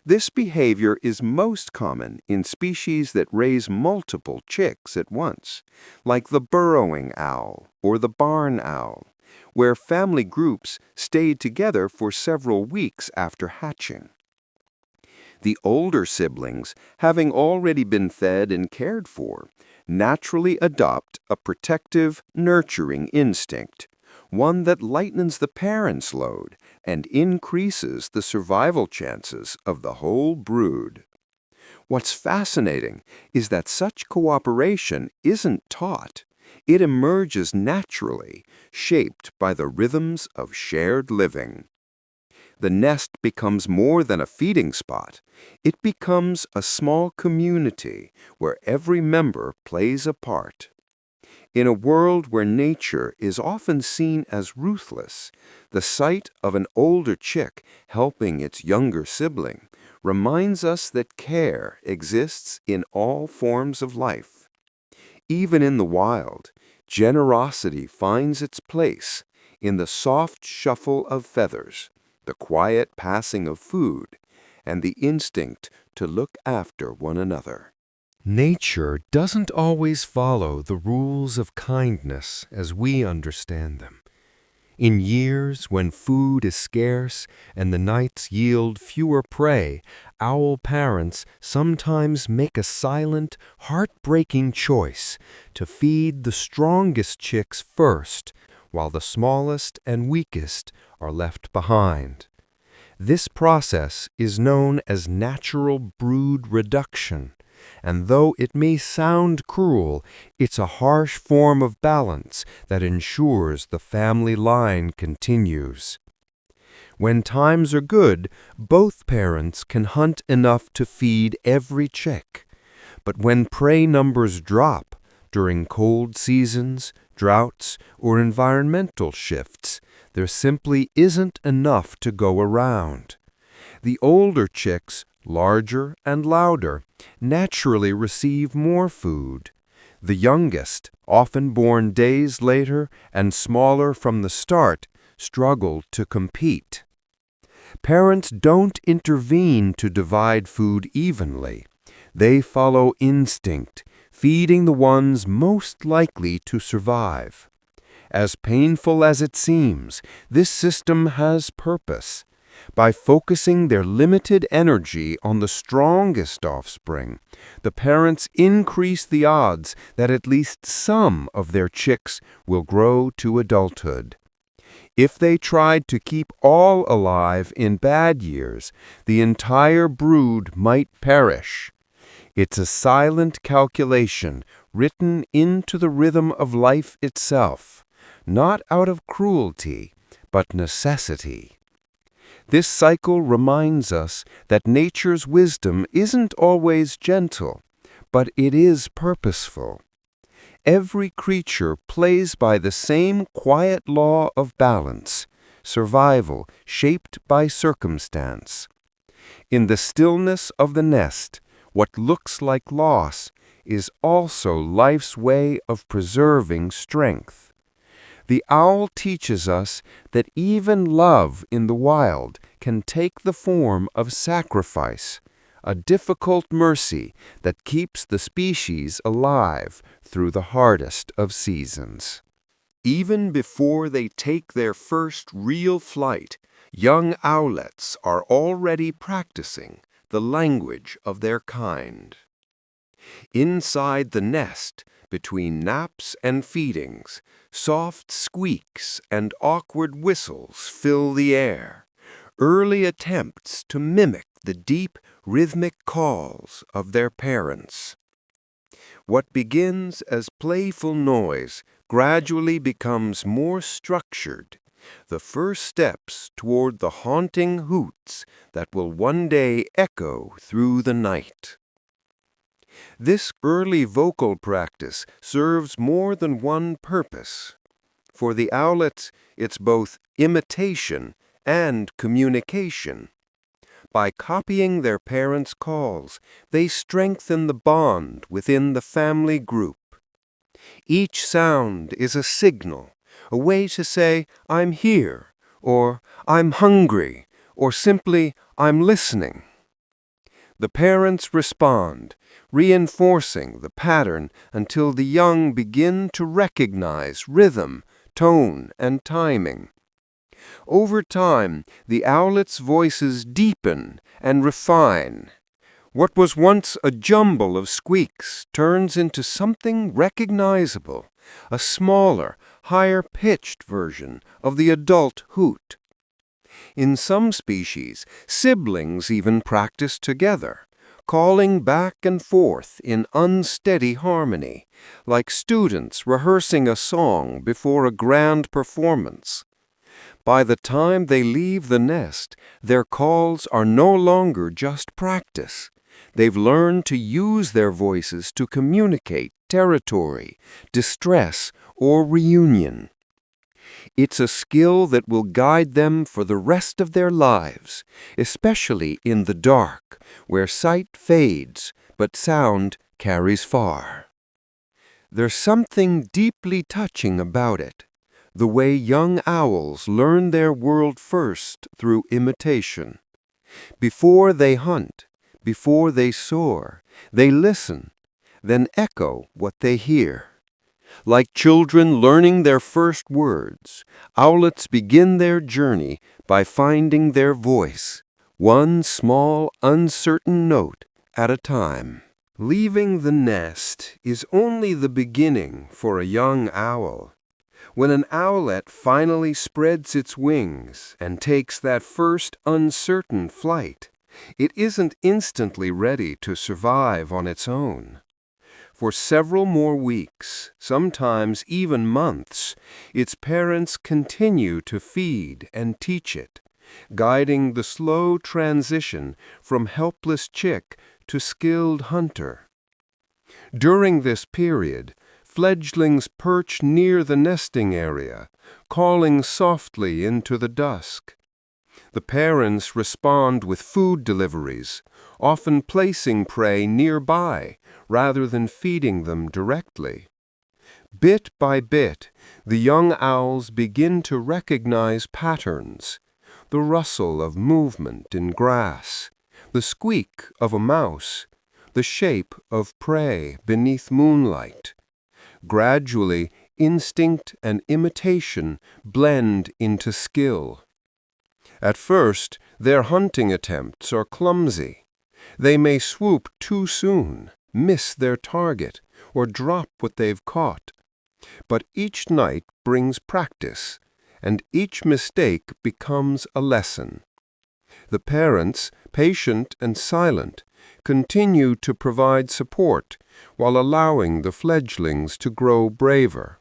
B: This behavior is most common in species that raise multiple chicks at once, like the burrowing owl or the barn owl, where family groups stay together for several weeks after hatching. The older siblings, having already been fed and cared for, naturally adopt a protective, nurturing instinct, one that lightens the parents' load and increases the survival chances of the whole brood. What's fascinating is that such cooperation isn't taught. It emerges naturally, shaped by the rhythms of shared living. The nest becomes more than a feeding spot. It becomes a small community where every member plays a part. In a world where nature is often seen as ruthless, the sight of an older chick helping its younger sibling reminds us that care exists in all forms of life. Even in the wild, generosity finds its place in the soft shuffle of feathers, the quiet passing of food, and the instinct to look after one another.
C: Nature doesn't always follow the rules of kindness as we understand them. In years when food is scarce and the nights yield fewer prey, owl parents sometimes make a silent, heartbreaking choice to feed the strongest chicks first, while the smallest and weakest are left behind. This process is known as natural brood reduction, and though it may sound cruel, it's a harsh form of balance that ensures the family line continues.
B: When times are good, both parents can hunt enough to feed every chick. But when prey numbers drop during cold seasons, droughts, or environmental shifts, there simply isn't enough to go around. The older chicks, larger and louder, naturally receive more food. The youngest, often born days later and smaller from the start, struggle to compete. Parents don't intervene to divide food evenly. They follow instinct, feeding the ones most likely to survive. As painful as it seems, this system has purpose. By focusing their limited energy on the strongest offspring, the parents increase the odds that at least some of their chicks will grow to adulthood. If they tried to keep all alive in bad years, the entire brood might perish. It's a silent calculation written into the rhythm of life itself, not out of cruelty, but necessity. This cycle reminds us that nature's wisdom isn't always gentle, but it is purposeful. Every creature plays by the same quiet law of balance, survival shaped by circumstance. In the stillness of the nest, what looks like loss is also life's way of preserving strength. The owl teaches us that even love in the wild can take the form of sacrifice, a difficult mercy that keeps the species alive through the hardest of seasons. Even before they take their first real flight, young owlets are already practicing the language of their kind. Inside the nest, between naps and feedings, soft squeaks and awkward whistles fill the air, early attempts to mimic the deep, rhythmic calls of their parents. What begins as playful noise gradually becomes more structured, the first steps toward the haunting hoots that will one day echo through the night. This early vocal practice serves more than one purpose. For the owlets, it's both imitation and communication. By copying their parents' calls, they strengthen the bond within the family group. Each sound is a signal, a way to say, "I'm here," or "I'm hungry," or simply, "I'm listening." The parents respond, reinforcing the pattern until the young begin to recognize rhythm, tone, and timing. Over time, the owlet's voices deepen and refine. What was once a jumble of squeaks turns into something recognizable, a smaller, higher-pitched version of the adult hoot. In some species, siblings even practice together, calling back and forth in unsteady harmony, like students rehearsing a song before a grand performance. By the time they leave the nest, their calls are no longer just practice. They've learned to use their voices to communicate territory, distress, or reunion. It's a skill that will guide them for the rest of their lives, especially in the dark, where sight fades, but sound carries far. There's something deeply touching about it, the way young owls learn their world first through imitation. Before they hunt, before they soar, they listen, then echo what they hear. Like children learning their first words, owlets begin their journey by finding their voice, one small, uncertain note at a time. Leaving the nest is only the beginning for a young owl. When an owlet finally spreads its wings and takes that first uncertain flight, it isn't instantly ready to survive on its own. For several more weeks, sometimes even months, its parents continue to feed and teach it,
A: guiding the slow transition from helpless chick to skilled hunter. During this period, fledglings perch near the nesting area, calling softly into the dusk. The parents respond with food deliveries, often placing prey nearby rather than feeding them directly. Bit by bit, the young owls begin to recognize patterns: the rustle of movement in grass, the squeak of a mouse, the shape of prey beneath moonlight. Gradually, instinct and imitation blend into skill. At first, their hunting attempts are clumsy. They may swoop too soon, miss their target, or drop what they've caught. But each night brings practice, and each mistake becomes a lesson. The parents, patient and silent, continue to provide support while allowing the fledglings to grow braver.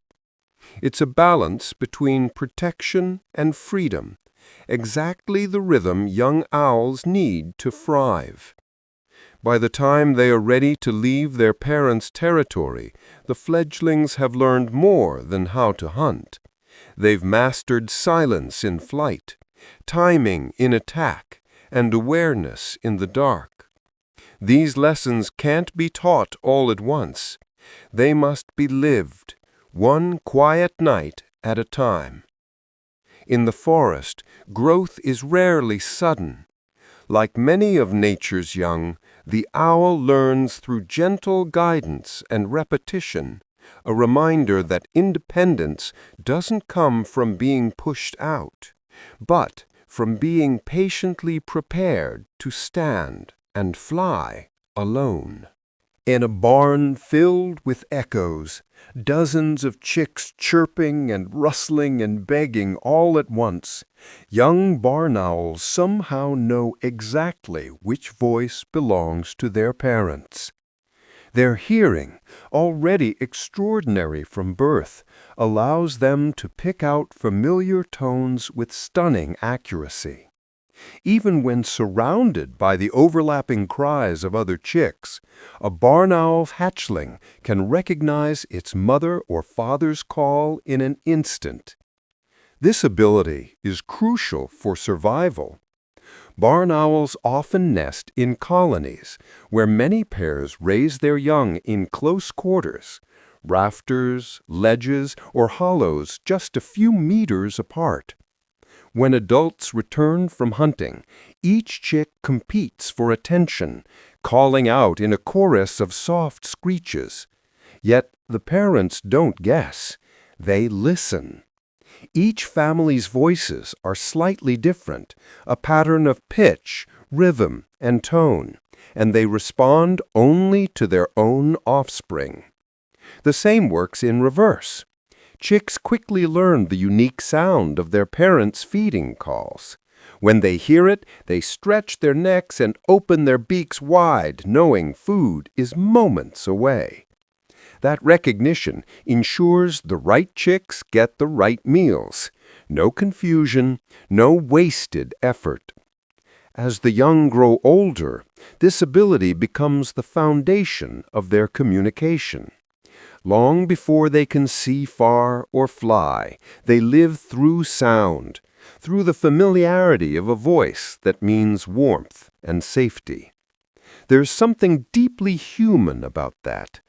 A: It's a balance between protection and freedom, exactly the rhythm young owls need to thrive. By the time they are ready to leave their parents' territory, the fledglings have learned more than how to hunt. They've mastered silence in flight, timing in attack, and awareness in the dark. These lessons can't be taught all at once. They must be lived, one quiet night at a time. In the forest, growth is rarely sudden. Like many of nature's young, the owl learns through gentle guidance and repetition, a reminder that independence doesn't come from being pushed out, but from being patiently prepared to stand and fly alone. In a barn filled with echoes, dozens of chicks chirping and rustling and begging all at once, young barn owls somehow know exactly which voice belongs to their parents. Their hearing, already extraordinary from birth, allows them to pick out familiar tones with stunning accuracy. Even when surrounded by the overlapping cries of other chicks, a barn owl hatchling can recognize its mother or father's call in an instant. This ability is crucial for survival. Barn owls often nest in colonies, where many pairs raise their young in close quarters, rafters, ledges, or hollows just a few meters apart. When adults return from hunting, each chick competes for attention, calling out in a chorus of soft screeches. Yet the parents don't guess. They listen. Each family's voices are slightly different, a pattern of pitch, rhythm, and tone, and they respond only to their own offspring. The same works in reverse. Chicks quickly learn the unique sound of their parents' feeding calls. When they hear it, they stretch their necks and open their beaks wide, knowing food is moments away. That recognition ensures the right chicks get the right meals. No confusion, no wasted effort. As the young grow older, this ability becomes the foundation of their communication. Long before they can see far or fly, they live through sound, through the familiarity of a voice that means warmth and safety. There's something deeply human about that,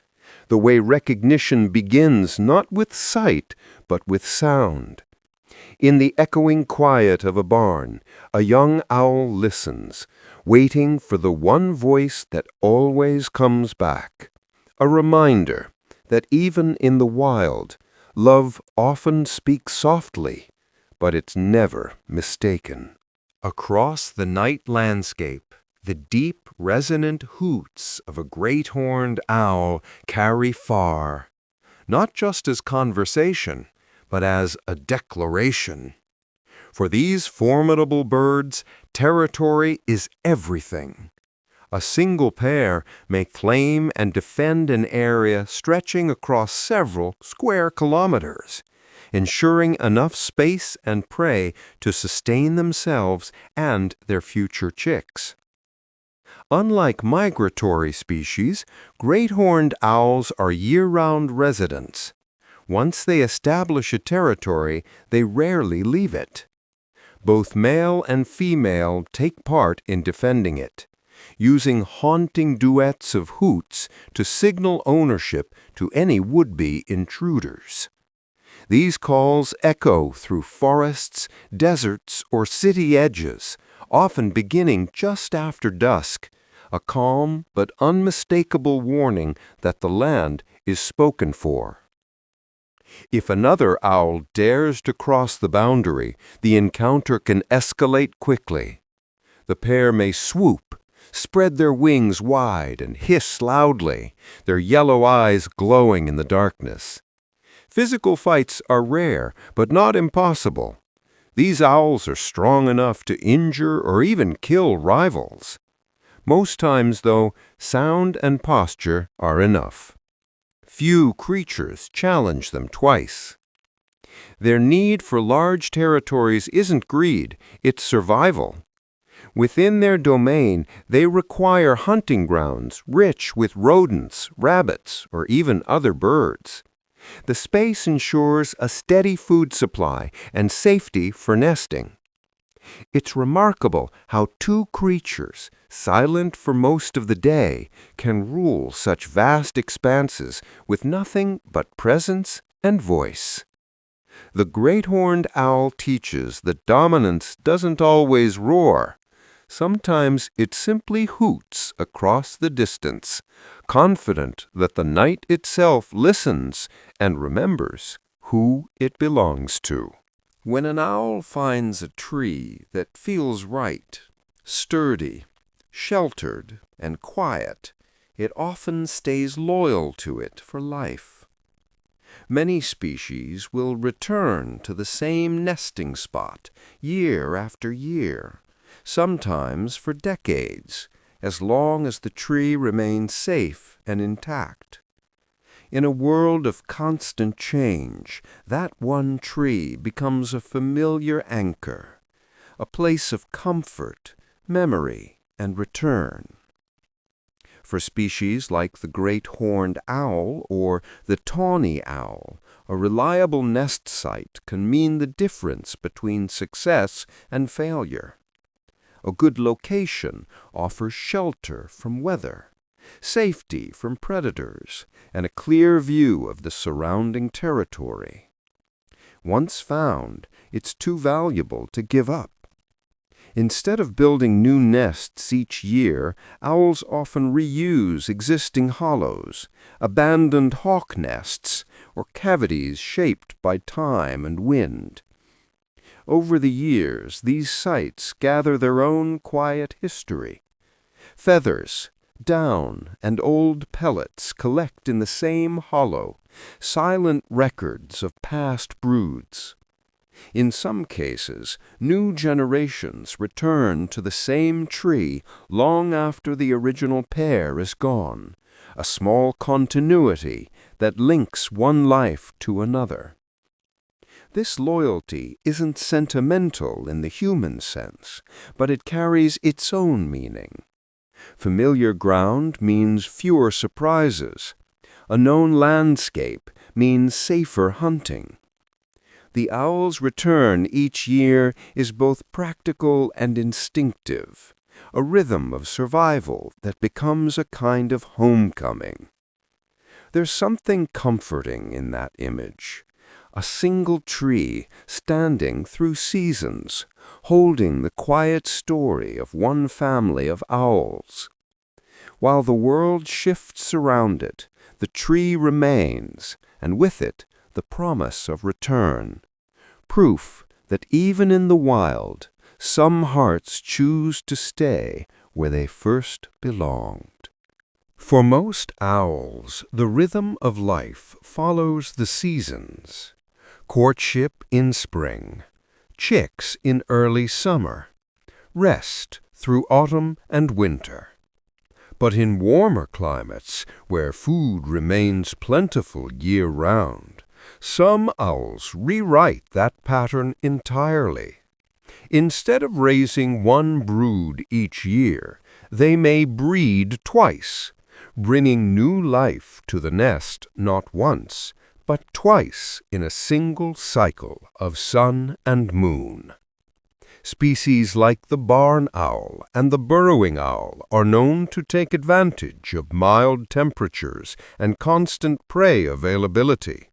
A: the way recognition begins not with sight, but with sound. In the echoing quiet of a barn, a young owl listens, waiting for the one voice that always comes back, a reminder that even in the wild, love often speaks softly, but it's never mistaken. Across the night landscape, the deep, resonant hoots of a great-horned owl carry far, not just as conversation, but as a declaration. For these formidable birds, territory is everything. A single pair may claim and defend an area stretching across several square kilometers.
B: ensuring enough space and prey to sustain themselves and their future chicks. Unlike migratory species, great horned owls are year-round residents. Once they establish a territory, they rarely leave it. Both male and female take part in defending it, using haunting duets of hoots to signal ownership to any would-be intruders. These calls echo through forests, deserts, or city edges, often beginning just after dusk, a calm but unmistakable warning that the land is spoken for. If another owl dares to cross the boundary, the encounter can escalate quickly. The pair may swoop, spread their wings wide, and hiss loudly, their yellow eyes glowing in the darkness. Physical fights are rare, but not impossible. These owls are strong enough to injure or even kill rivals. Most times, though, sound and posture are enough. Few creatures challenge them twice. Their need for large territories isn't greed, it's survival. Within their domain, they require hunting grounds rich with rodents, rabbits, or even other birds. The space ensures a steady food supply and safety for nesting. It's remarkable how two creatures, silent for most of the day, can rule such vast expanses with nothing but presence and voice. The great horned owl teaches that dominance doesn't always roar. Sometimes it simply hoots across the distance, confident that the night itself listens and remembers who it belongs to. When an owl finds a tree that feels right, sturdy, sheltered, and quiet, it often stays loyal to it for life. Many species will return to the same nesting spot year after year, sometimes for decades, as long as the tree remains safe and intact. In a world of constant change, that one tree becomes a familiar anchor, a place of comfort, memory, and return. For species like the great horned owl or the tawny owl, a reliable nest site can mean the difference between success and failure. A good location offers shelter from weather, safety from predators, and a clear view of the surrounding territory. Once found, it's too valuable to give up. Instead of building new nests each year, owls often reuse existing hollows, abandoned hawk nests, or cavities shaped by time and wind. Over the years, these sites gather their own quiet history. Feathers, down, and old pellets collect in the same hollow, silent records of past broods. In some cases, new generations return to the same tree long after the original pair is gone, a small continuity that links one life to another. This loyalty isn't sentimental in the human sense, but it carries its own meaning. Familiar ground means fewer surprises. A known landscape means safer hunting. The owl's return each year is both practical and instinctive, a rhythm of survival that becomes a kind of homecoming. There's something comforting in that image. A single tree standing through seasons, holding the quiet story of one family of owls. While the world shifts around it, the tree remains, and with it the promise of return. Proof that even in the wild, some hearts choose to stay where they first belonged. For most owls, the rhythm of life follows the seasons. Courtship in spring, chicks in early summer, rest through autumn and winter. But in warmer climates, where food remains plentiful year-round,
A: Some owls rewrite that pattern entirely. Instead of raising one brood each year, they may breed twice, bringing new life to the nest not once, but twice in a single cycle of sun and moon. Species like the barn owl and the burrowing owl are known to take advantage of mild temperatures and constant prey availability.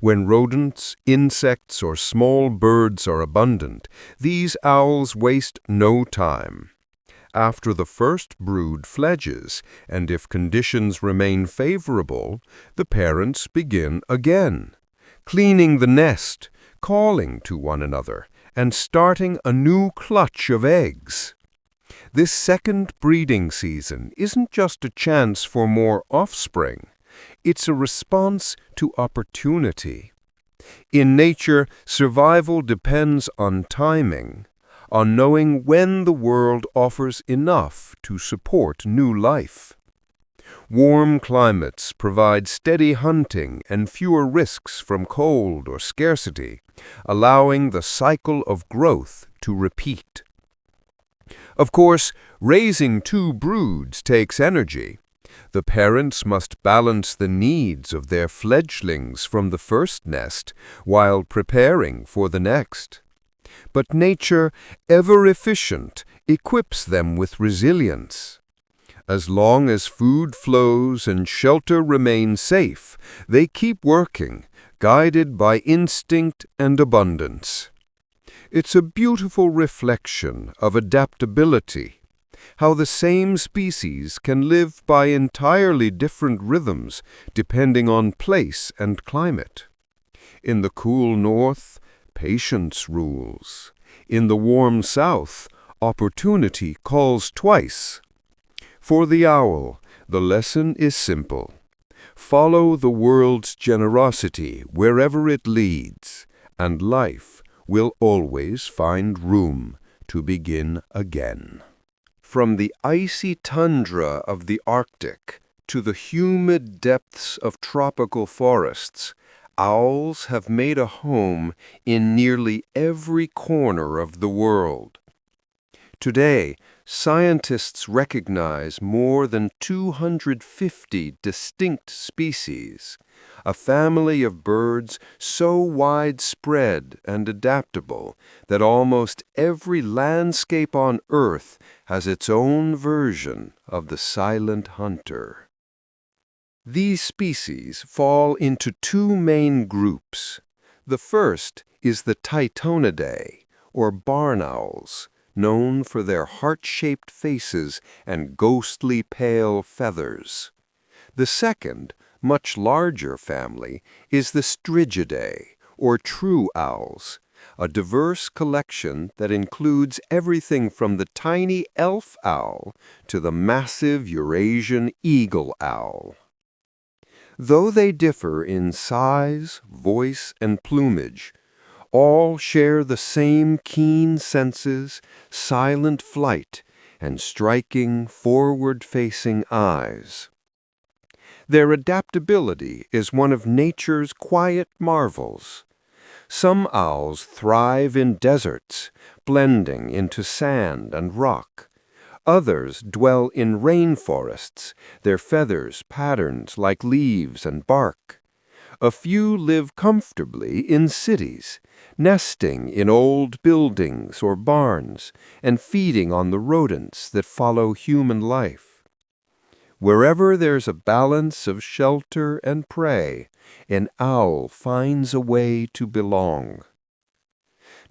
A: When rodents, insects, or small birds are abundant, these owls waste no time. After the first brood fledges, and if conditions remain favorable, the parents begin again, cleaning the nest, calling to one another, and starting a new clutch of eggs. This second breeding season isn't just a chance for more offspring. It's a response to opportunity. In nature, survival depends on timing, on knowing when the world offers enough to support new life. Warm climates provide steady hunting and fewer risks from cold or scarcity, allowing the cycle of growth to repeat. Of course, raising two broods takes energy. The parents must balance the needs of their fledglings from the first nest while preparing for the next. But nature, ever efficient, equips them with resilience. As long as food flows and shelter remain safe, they keep working, guided by instinct and abundance. It's a beautiful reflection of adaptability, how the same species can live by entirely different rhythms depending on place and climate. In the cool north, patience rules. In the warm south, opportunity calls twice. For the owl, the lesson is simple. Follow the world's generosity wherever it leads, and life will always find room to begin again. From the icy tundra of the Arctic to the humid depths of tropical forests, owls have made a home in nearly every corner of the world. Today, scientists recognize more than 250 distinct species, a family of birds so widespread and adaptable that almost every landscape on Earth has its own version of the silent hunter. These species fall into two main groups. The first is the Titonidae, or barn owls, known for their heart-shaped faces and ghostly pale feathers. The second, much larger family, is the Strigidae, or true owls, a diverse collection that includes everything from the tiny elf owl to the massive Eurasian eagle owl. Though they differ in size, voice, and plumage, all share the same keen senses, silent flight, and striking, forward-facing eyes. Their adaptability is one of nature's quiet marvels. Some owls thrive in deserts, blending into sand and rock. Others dwell in rainforests, their feathers patterned like leaves and bark. A few live comfortably in cities, nesting in old buildings or barns, and feeding on the rodents that follow human life. Wherever there's a balance of shelter and prey, an owl finds a way to belong.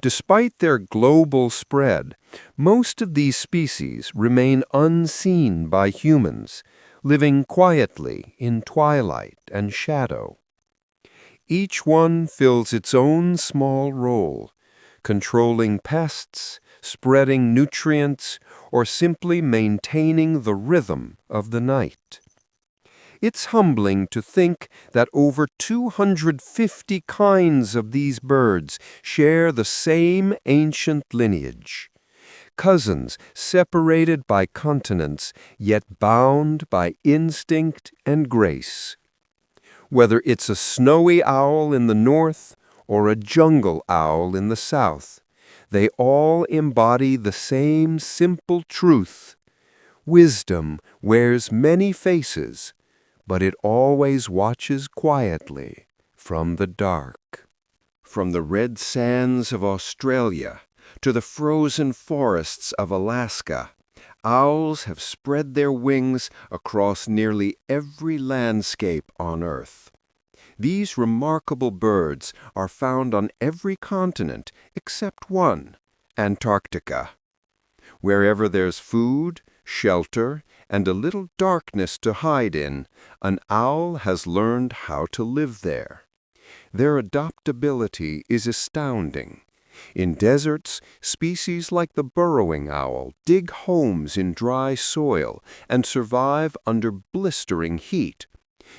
A: Despite their global spread, most of these species remain unseen by humans, living quietly in twilight and shadow. Each one fills its own small role, controlling pests, spreading nutrients, or simply maintaining the rhythm of the night. It's humbling to think that over 250 kinds of these birds share the same ancient lineage. Cousins separated by continents, yet bound by instinct and grace.
B: Whether it's a snowy owl in the north or a jungle owl in the south, they all embody the same simple truth. Wisdom wears many faces, but it always watches quietly from the dark. From the red sands of Australia to the frozen forests of Alaska, owls have spread their wings across nearly every landscape on Earth. These remarkable birds are found on every continent except one, Antarctica. Wherever there's food, shelter, and a little darkness to hide in, an owl has learned how to live there. Their adaptability is astounding. In deserts, species like the burrowing owl dig homes in dry soil and survive under blistering heat.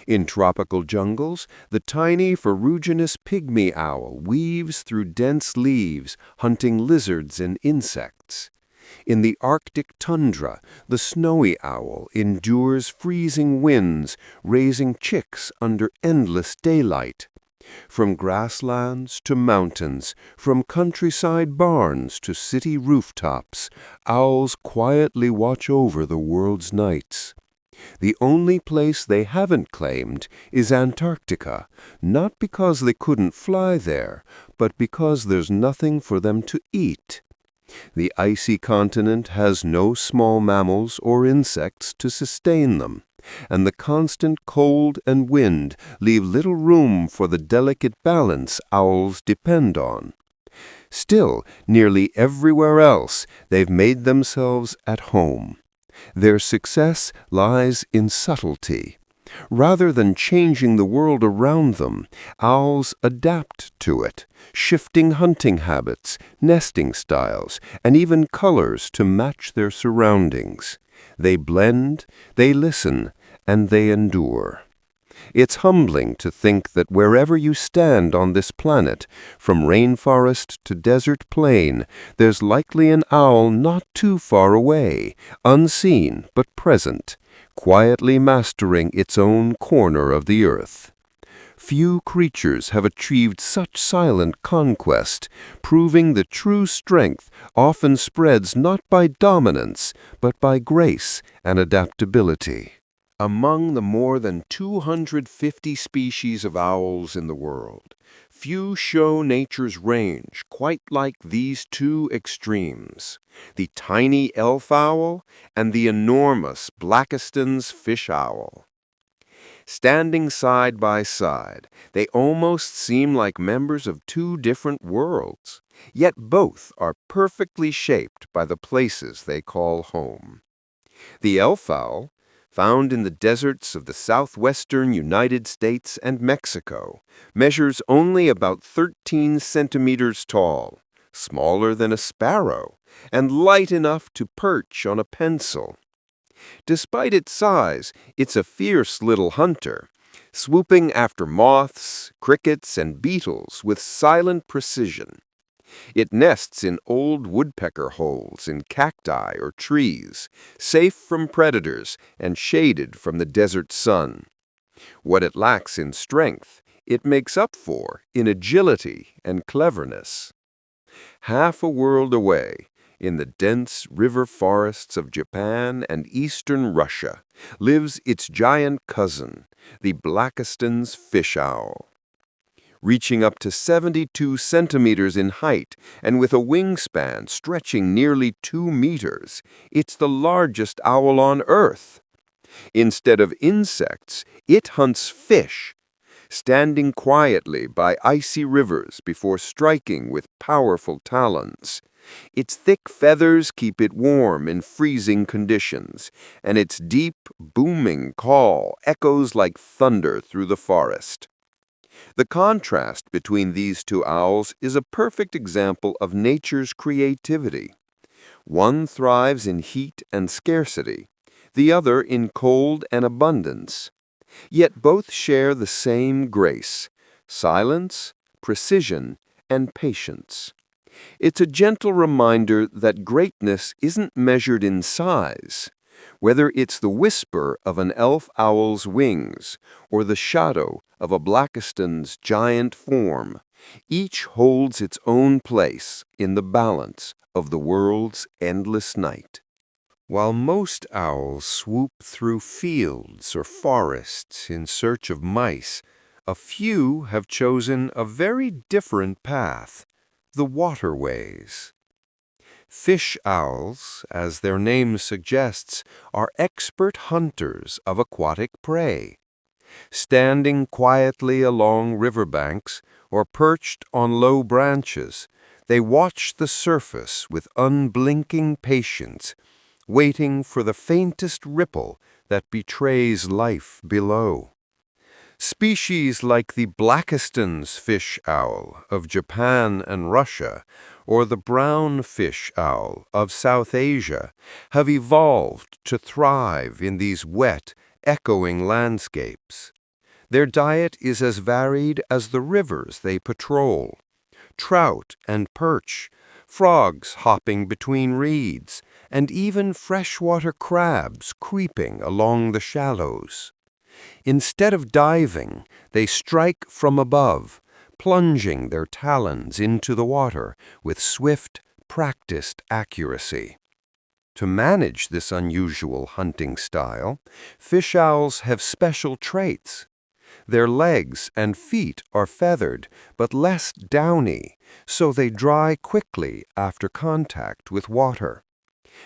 B: In tropical jungles, the tiny ferruginous pygmy owl weaves through dense leaves, hunting lizards and insects. In the Arctic tundra, the snowy owl endures freezing winds, raising chicks under endless daylight. From grasslands to mountains, from countryside barns to city rooftops, owls quietly watch over the world's nights. The only place they haven't claimed is Antarctica, not because they couldn't fly there, but because there's nothing for them to eat. The icy continent has no small mammals or insects to sustain them, and the constant cold and wind leave little room for the delicate balance owls depend on. Still, nearly everywhere else, they've made themselves at home. Their success lies in subtlety. Rather than changing the world around them, owls adapt to it, shifting hunting habits, nesting styles, and even colors to match their surroundings. They blend, they listen, and they endure. It's humbling to think that wherever you stand on this planet, from rainforest to desert plain, there's likely an owl not too far away, unseen but present, quietly mastering its own corner of the earth. Few creatures have achieved such silent conquest, proving the true strength often spreads not by dominance, but by grace and adaptability. Among the more than 250 species of owls in the world, few show nature's range quite like these two extremes, the tiny elf owl and the enormous Blakiston's fish owl. Standing side by side, they almost seem like members of two different worlds, yet both are perfectly shaped by the places they call home. The elf owl, found in the deserts of the southwestern United States and Mexico, measures only about 13 centimeters tall, smaller than a sparrow, and light enough to perch on a pencil. Despite its size, it's a fierce little hunter, swooping after moths, crickets, and beetles with silent precision. It nests in old woodpecker holes in cacti or trees, safe from predators and shaded from the desert sun. What it lacks in strength, it makes up for in agility and cleverness. Half a world away, in the dense river forests of Japan and eastern Russia, lives its giant cousin, the Blakiston's fish owl. Reaching up to 72 centimeters in height and with a wingspan stretching nearly 2 meters, it's the largest owl on Earth. Instead of insects, it hunts fish, standing quietly by icy rivers before striking with powerful talons. Its thick feathers keep it warm in freezing conditions, and its deep, booming call echoes like thunder through the forest. The contrast between these two owls is a perfect example of nature's creativity. One thrives in heat and scarcity, the other in cold and abundance. Yet both share the same grace, silence, precision, and patience. It's a gentle reminder that greatness isn't measured in size,
A: Whether it's the whisper of an elf owl's wings or the shadow of a Blackiston's giant form, each holds its own place in the balance of the world's endless night.
C: While most owls swoop through fields or forests in search of mice, a few have chosen a very different path, the waterways. Fish owls, as their name suggests, are expert hunters of aquatic prey. Standing quietly along riverbanks or perched on low branches, they watch the surface with unblinking patience, waiting for the faintest ripple that betrays life below. Species like the Blackiston's fish owl of Japan and Russia, or the brown fish owl of South Asia, have evolved to thrive in these wet, echoing landscapes. Their diet is as varied as the rivers they patrol. Trout and perch, frogs hopping between reeds, and even freshwater crabs creeping along the shallows. Instead of diving, they strike from above, plunging their talons into the water with swift, practiced accuracy. To manage this unusual hunting style, fish owls have special traits. Their legs and feet are feathered, but less downy, so they dry quickly after contact with water.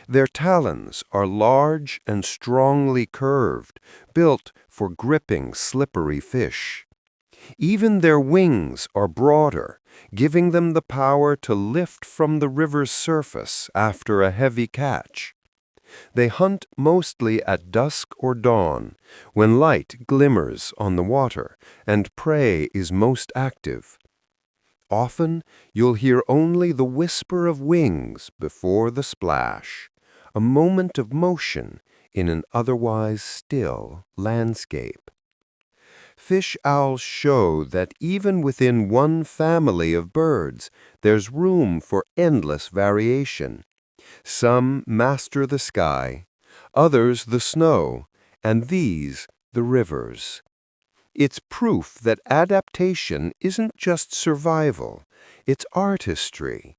C: Their talons are large and strongly curved, built for gripping slippery fish. Even their wings are broader, giving them the power to lift from the river's surface after a heavy catch. They hunt mostly at dusk or dawn, when light glimmers on the water and prey is most active. Often you'll hear only the whisper of wings before the splash, a moment of motion in an otherwise still landscape. Fish owls show that even within one family of birds, there's room for endless variation. Some master the sky, others the snow, and these the rivers. It's proof that adaptation isn't just survival, it's artistry.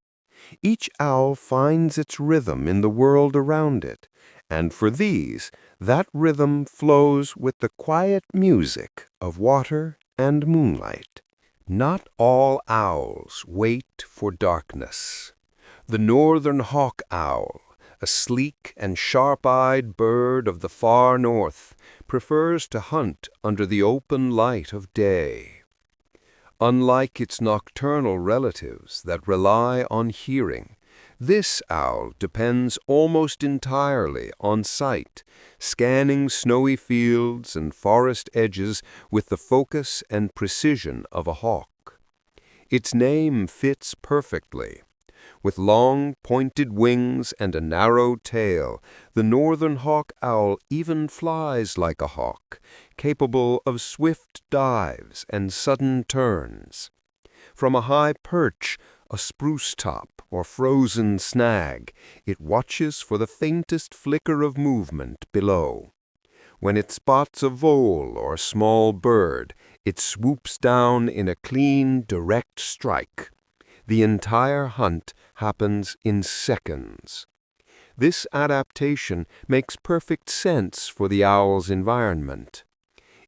C: Each owl finds its rhythm in the world around it, and for these, that rhythm flows with the quiet music of water and moonlight. Not all owls wait for darkness. The northern hawk owl, a sleek and sharp-eyed bird of the far north, prefers to hunt under the open light of day. Unlike its nocturnal relatives that rely on hearing, this owl depends almost entirely on sight, scanning snowy fields and forest edges with the focus and precision of a hawk. Its name fits perfectly. With long, pointed wings and a narrow tail, the northern hawk owl even flies like a hawk, capable of swift dives and sudden turns. From a high perch, a spruce top, or frozen snag, it watches for the faintest flicker of movement below. When it spots a vole or small bird, it swoops down in a clean, direct strike. The entire hunt happens in seconds. This adaptation makes perfect sense for the owl's environment.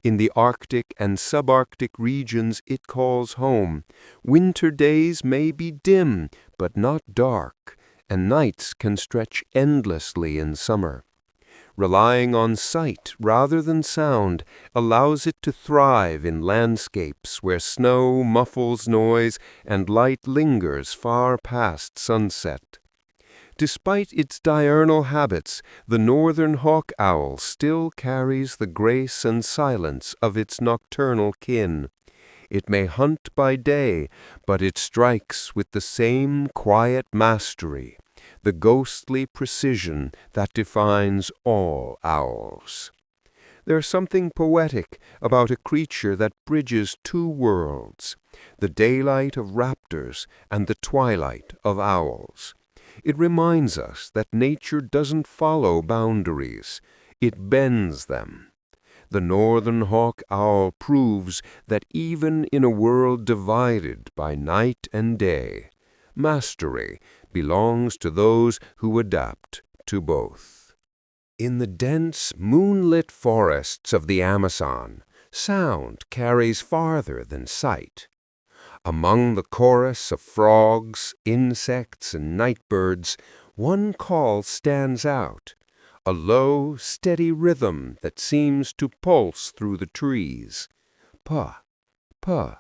C: In the Arctic and subarctic regions it calls home, winter days may be dim but not dark, and nights can stretch endlessly in summer. Relying on sight rather than sound allows it to thrive in landscapes where snow muffles noise and light lingers far past sunset. Despite its diurnal habits, the northern hawk owl still carries the grace and silence of its nocturnal kin. It may hunt by day, but it strikes with the same quiet mastery, the ghostly precision that defines all owls. There's something poetic about a creature that bridges two worlds, the daylight of raptors and the twilight of owls.
A: It reminds us that nature doesn't follow boundaries, it bends them. The northern hawk owl proves that even in a world divided by night and day, mastery belongs to those who adapt to both. In the dense, moonlit forests of the Amazon, sound carries farther than sight. Among the chorus of frogs, insects, and nightbirds, one call stands out, a low, steady rhythm that seems to pulse through the trees. Pa, pa,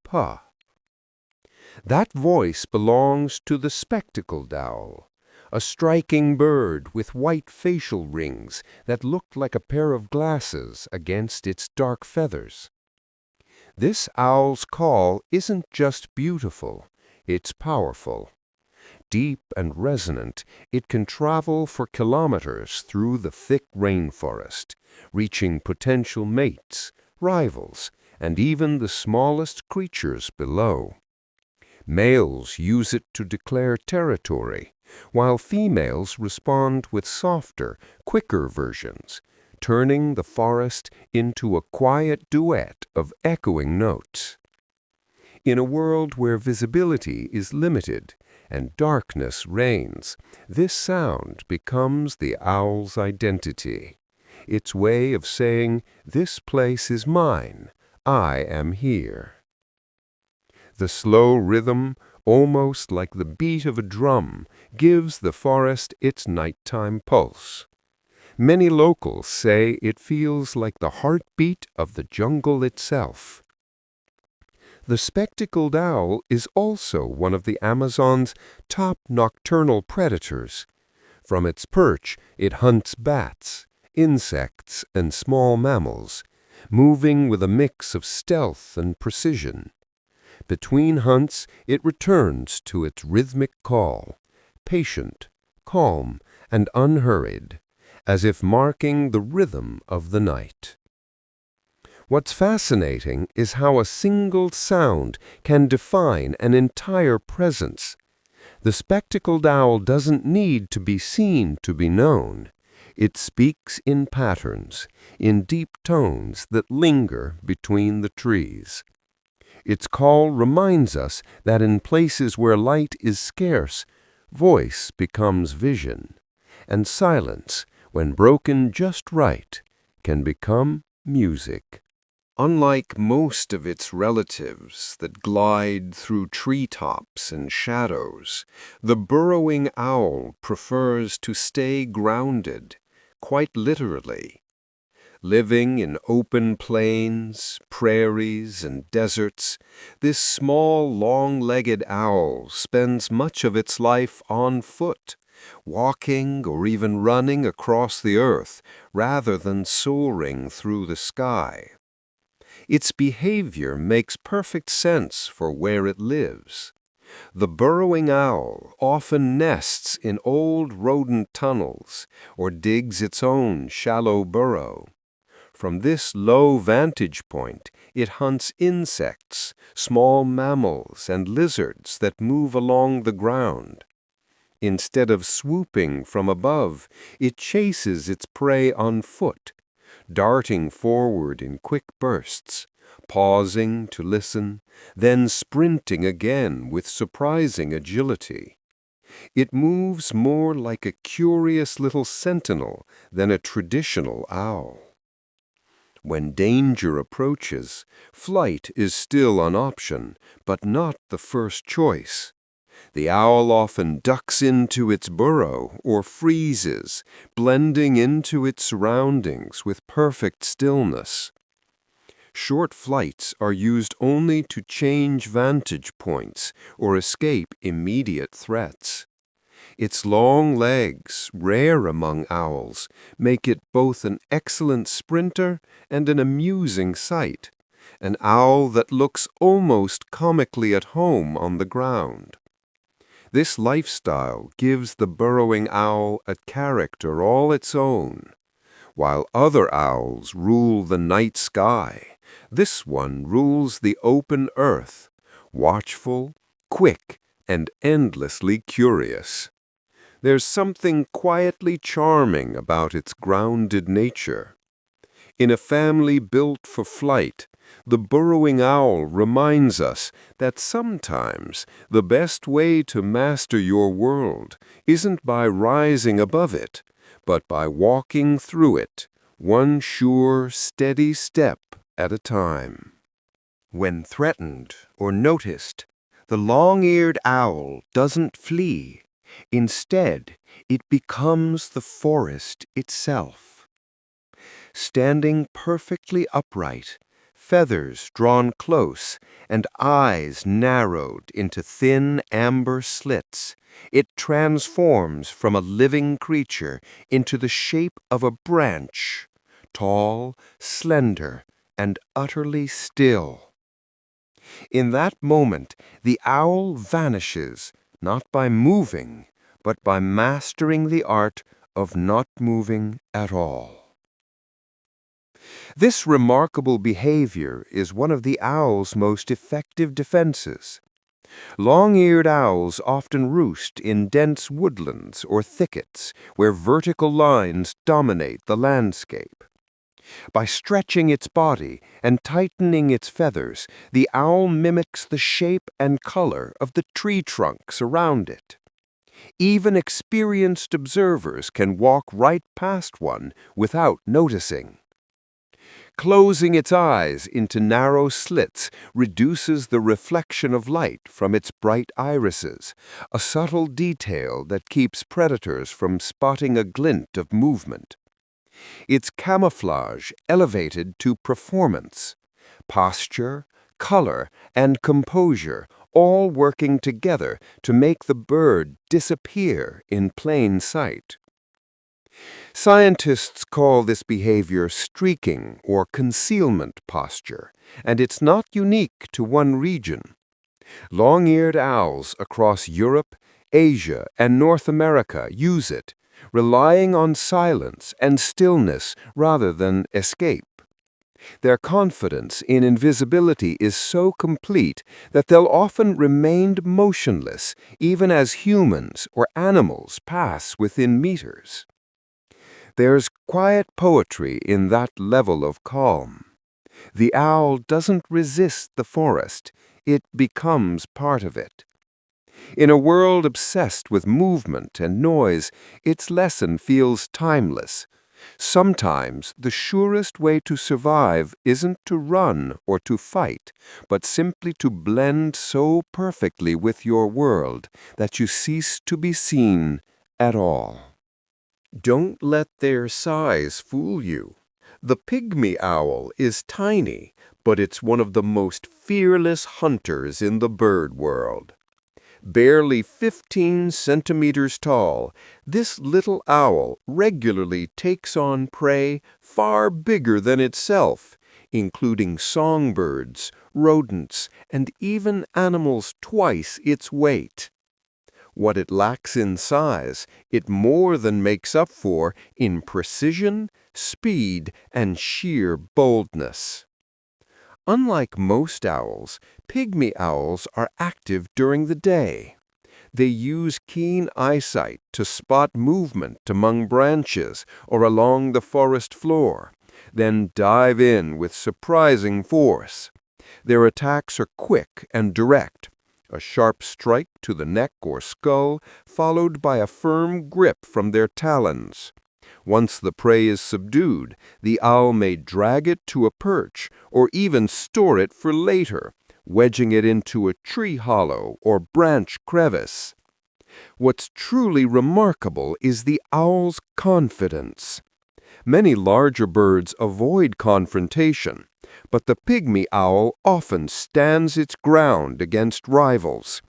A: pa. That voice belongs to the spectacled owl, a striking bird with white facial rings that looked like a pair of glasses against its dark feathers. This owl's call isn't just beautiful, it's powerful. Deep and resonant, it can travel for kilometers through the thick rainforest, reaching potential mates, rivals, and even the smallest creatures below. Males use it to declare territory, while females respond with softer, quicker versions, turning the forest into a quiet duet of echoing notes. In a world where visibility is limited and darkness reigns, this sound becomes the owl's identity. Its way of saying, "This place is mine, I am here." The slow rhythm, almost like the beat of a drum, gives the forest its nighttime pulse. Many locals say it feels like the heartbeat of the jungle itself. The spectacled owl is also one of the Amazon's top nocturnal predators. From its perch, it hunts bats, insects, and small mammals, moving with a mix of stealth and precision. Between hunts, it returns to its rhythmic call, patient, calm, and unhurried, as if marking the rhythm of the night. What's fascinating is how a single sound can define an entire presence. The spectacled owl doesn't need to be seen to be known. It speaks in patterns, in deep tones that linger between the trees. Its call reminds us that in places where light is scarce, voice becomes vision, and silence, when broken just right, can become music. Unlike most of its relatives that glide through treetops and shadows, the burrowing owl prefers to stay grounded, quite literally. Living in open plains, prairies, and deserts, this small, long-legged owl spends much of its life on foot, walking or even running across the earth rather than soaring through the sky. Its behavior makes perfect sense for where it lives. The burrowing owl often nests in old rodent tunnels or digs its own shallow burrow. From this low vantage point, it hunts insects, small mammals, and lizards that move along the ground. Instead of swooping from above, it chases its prey on foot, darting forward in quick bursts, pausing to listen, then sprinting again with surprising agility. It moves more like a curious little sentinel than a traditional owl. When danger approaches, flight is still an option, but not the first choice. The owl often ducks into its burrow or freezes, blending into its surroundings with perfect stillness. Short flights are used only to change vantage points or escape immediate threats. Its long legs, rare among owls, make it both an excellent sprinter and an amusing sight, an owl that looks almost comically at home on the ground. This lifestyle gives the burrowing owl a character all its own. While other owls rule the night sky, this one rules the open earth, watchful, quick, and endlessly curious. There's something quietly charming about its grounded nature. In a family built for flight, the burrowing owl reminds us that sometimes the best way to master your world isn't by rising above it, but by walking through it, one sure, steady step at a time.
B: When threatened or noticed, the long-eared owl doesn't flee. Instead, it becomes the forest itself. Standing perfectly upright, feathers drawn close, and eyes narrowed into thin amber slits, it transforms from a living creature into the shape of a branch, tall, slender, and utterly still. In that moment, the owl vanishes, not by moving, but by mastering the art of not moving at all. This remarkable behavior is one of the owl's most effective defenses. Long-eared owls often roost in dense woodlands or thickets where vertical lines dominate the landscape. By stretching its body and tightening its feathers, the owl mimics the shape and color of the tree trunks around it. Even experienced observers can walk right past one without noticing. Closing its eyes into narrow slits reduces the reflection of light from its bright irises, a subtle detail that keeps predators from spotting a glint of movement. Its camouflage elevated to performance, posture, color, and composure all working together to make the bird disappear in plain sight. Scientists call this behavior streaking or concealment posture, and it's not unique to one region. Long-eared owls across Europe, Asia, and North America use it, relying on silence and stillness rather than escape. Their confidence in invisibility is so complete that they'll often remain motionless even as humans or animals pass within meters. There's quiet poetry in that level of calm. The owl doesn't resist the forest, it becomes part of it. In a world obsessed with movement and noise, its lesson feels timeless. Sometimes the surest way to survive isn't to run or to fight, but simply to blend so perfectly with your world that you cease to be seen at all. Don't let their size fool you. The pygmy owl is tiny, but it's one of the most fearless hunters in the bird world. Barely 15 centimeters tall, this little owl regularly takes on prey far bigger than itself, including songbirds, rodents, and even animals twice its weight. What it lacks in size, it more than makes up for in precision, speed, and sheer boldness. Unlike most owls, pygmy owls are active during the day. They use keen eyesight to spot movement among branches or along the forest floor, then dive in with surprising force. Their attacks are quick and direct. A sharp strike to the neck or skull, followed by a firm grip from their talons. Once the prey is subdued, the owl may drag it to a perch or even store it for later, wedging it into a tree hollow or branch crevice. What's truly remarkable is the owl's confidence. Many larger birds avoid confrontation, but the pygmy owl often stands its ground against rivals.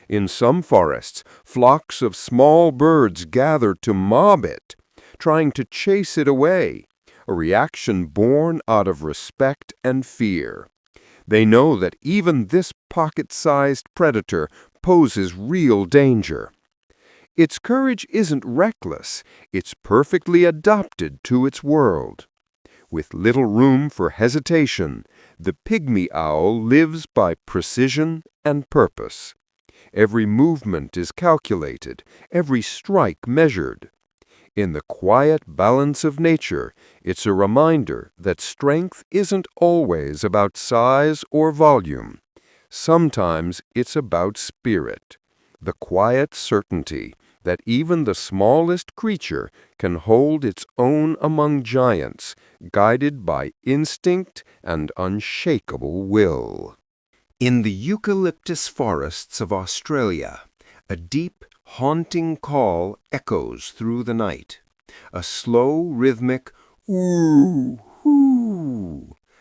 B: In some forests, flocks of small birds gather to mob it, trying to chase it away, a reaction born out of respect and fear. They know that even this pocket-sized predator poses real danger. Its courage isn't reckless, it's perfectly adapted to its world. With little room for hesitation, the pygmy owl lives by precision and purpose.
A: Every movement is calculated, every strike measured. In the quiet balance of nature, it's a reminder that strength isn't always about size or volume. Sometimes it's about spirit, the quiet certainty that even the smallest creature can hold its own among giants, guided by instinct and unshakable will.
B: In the eucalyptus forests of Australia, a deep, haunting call echoes through the night, a slow, rhythmic ooh-hoo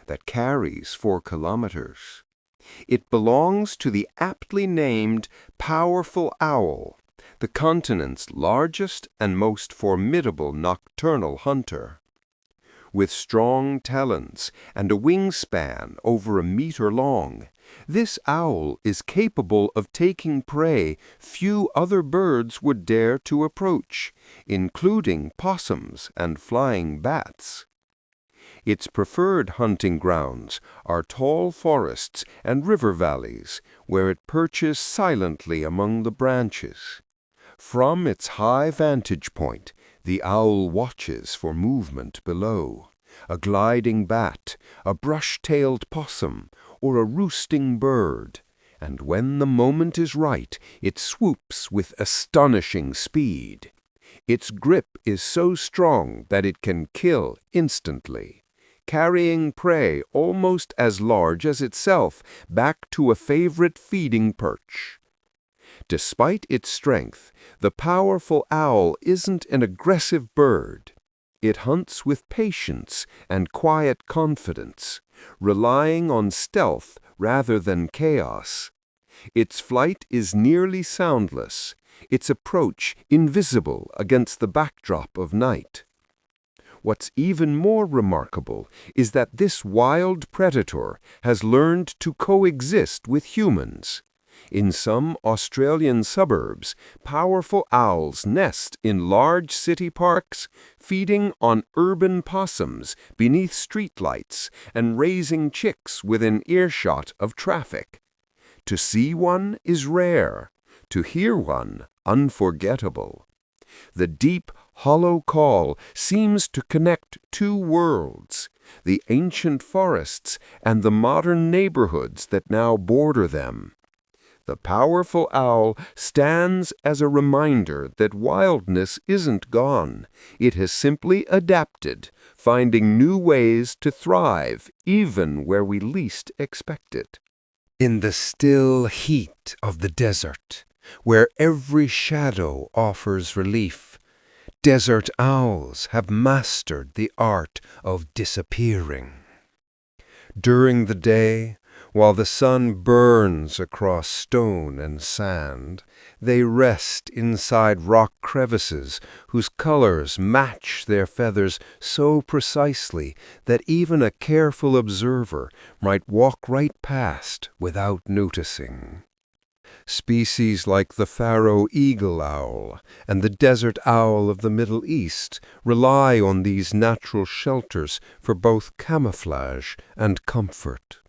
B: that carries 4 kilometers. It belongs to the aptly named powerful owl, the continent's largest and most formidable nocturnal hunter. With strong talons and a wingspan over a meter long, this owl is capable of taking prey few other birds would dare to approach, including possums and flying bats. Its preferred hunting grounds are tall forests and river valleys, where it perches silently among the branches. From its high vantage point, the owl watches for movement below. A gliding bat, a brush-tailed possum, or a roosting bird, and when the moment is right, it swoops with astonishing speed. Its grip is so strong that it can kill instantly, carrying prey almost as large as itself back to a favorite feeding perch. Despite its strength, the powerful owl isn't an aggressive bird. It hunts with patience and quiet confidence, relying on stealth rather than chaos. Its flight is nearly soundless, its approach invisible against the backdrop of night. What's even more remarkable is that this wild predator has learned to coexist with humans. In some Australian suburbs, powerful owls nest in large city parks, feeding on urban possums beneath streetlights and raising chicks within earshot of traffic. To see one is rare, to hear one unforgettable. The deep, hollow call seems to connect 2 worlds, the ancient forests and the modern neighborhoods that now border them. The powerful owl stands as a reminder that wildness isn't gone. It has simply adapted, finding new ways to thrive even where we least expect it.
C: In the still heat of the desert, where every shadow offers relief, desert owls have mastered the art of disappearing. During the day, while the sun burns across stone and sand, they rest inside rock crevices whose colors match their feathers so precisely that even a careful observer might walk right past without noticing. Species like the Faroe eagle owl and the desert owl of the Middle East rely on these natural shelters for both camouflage and comfort.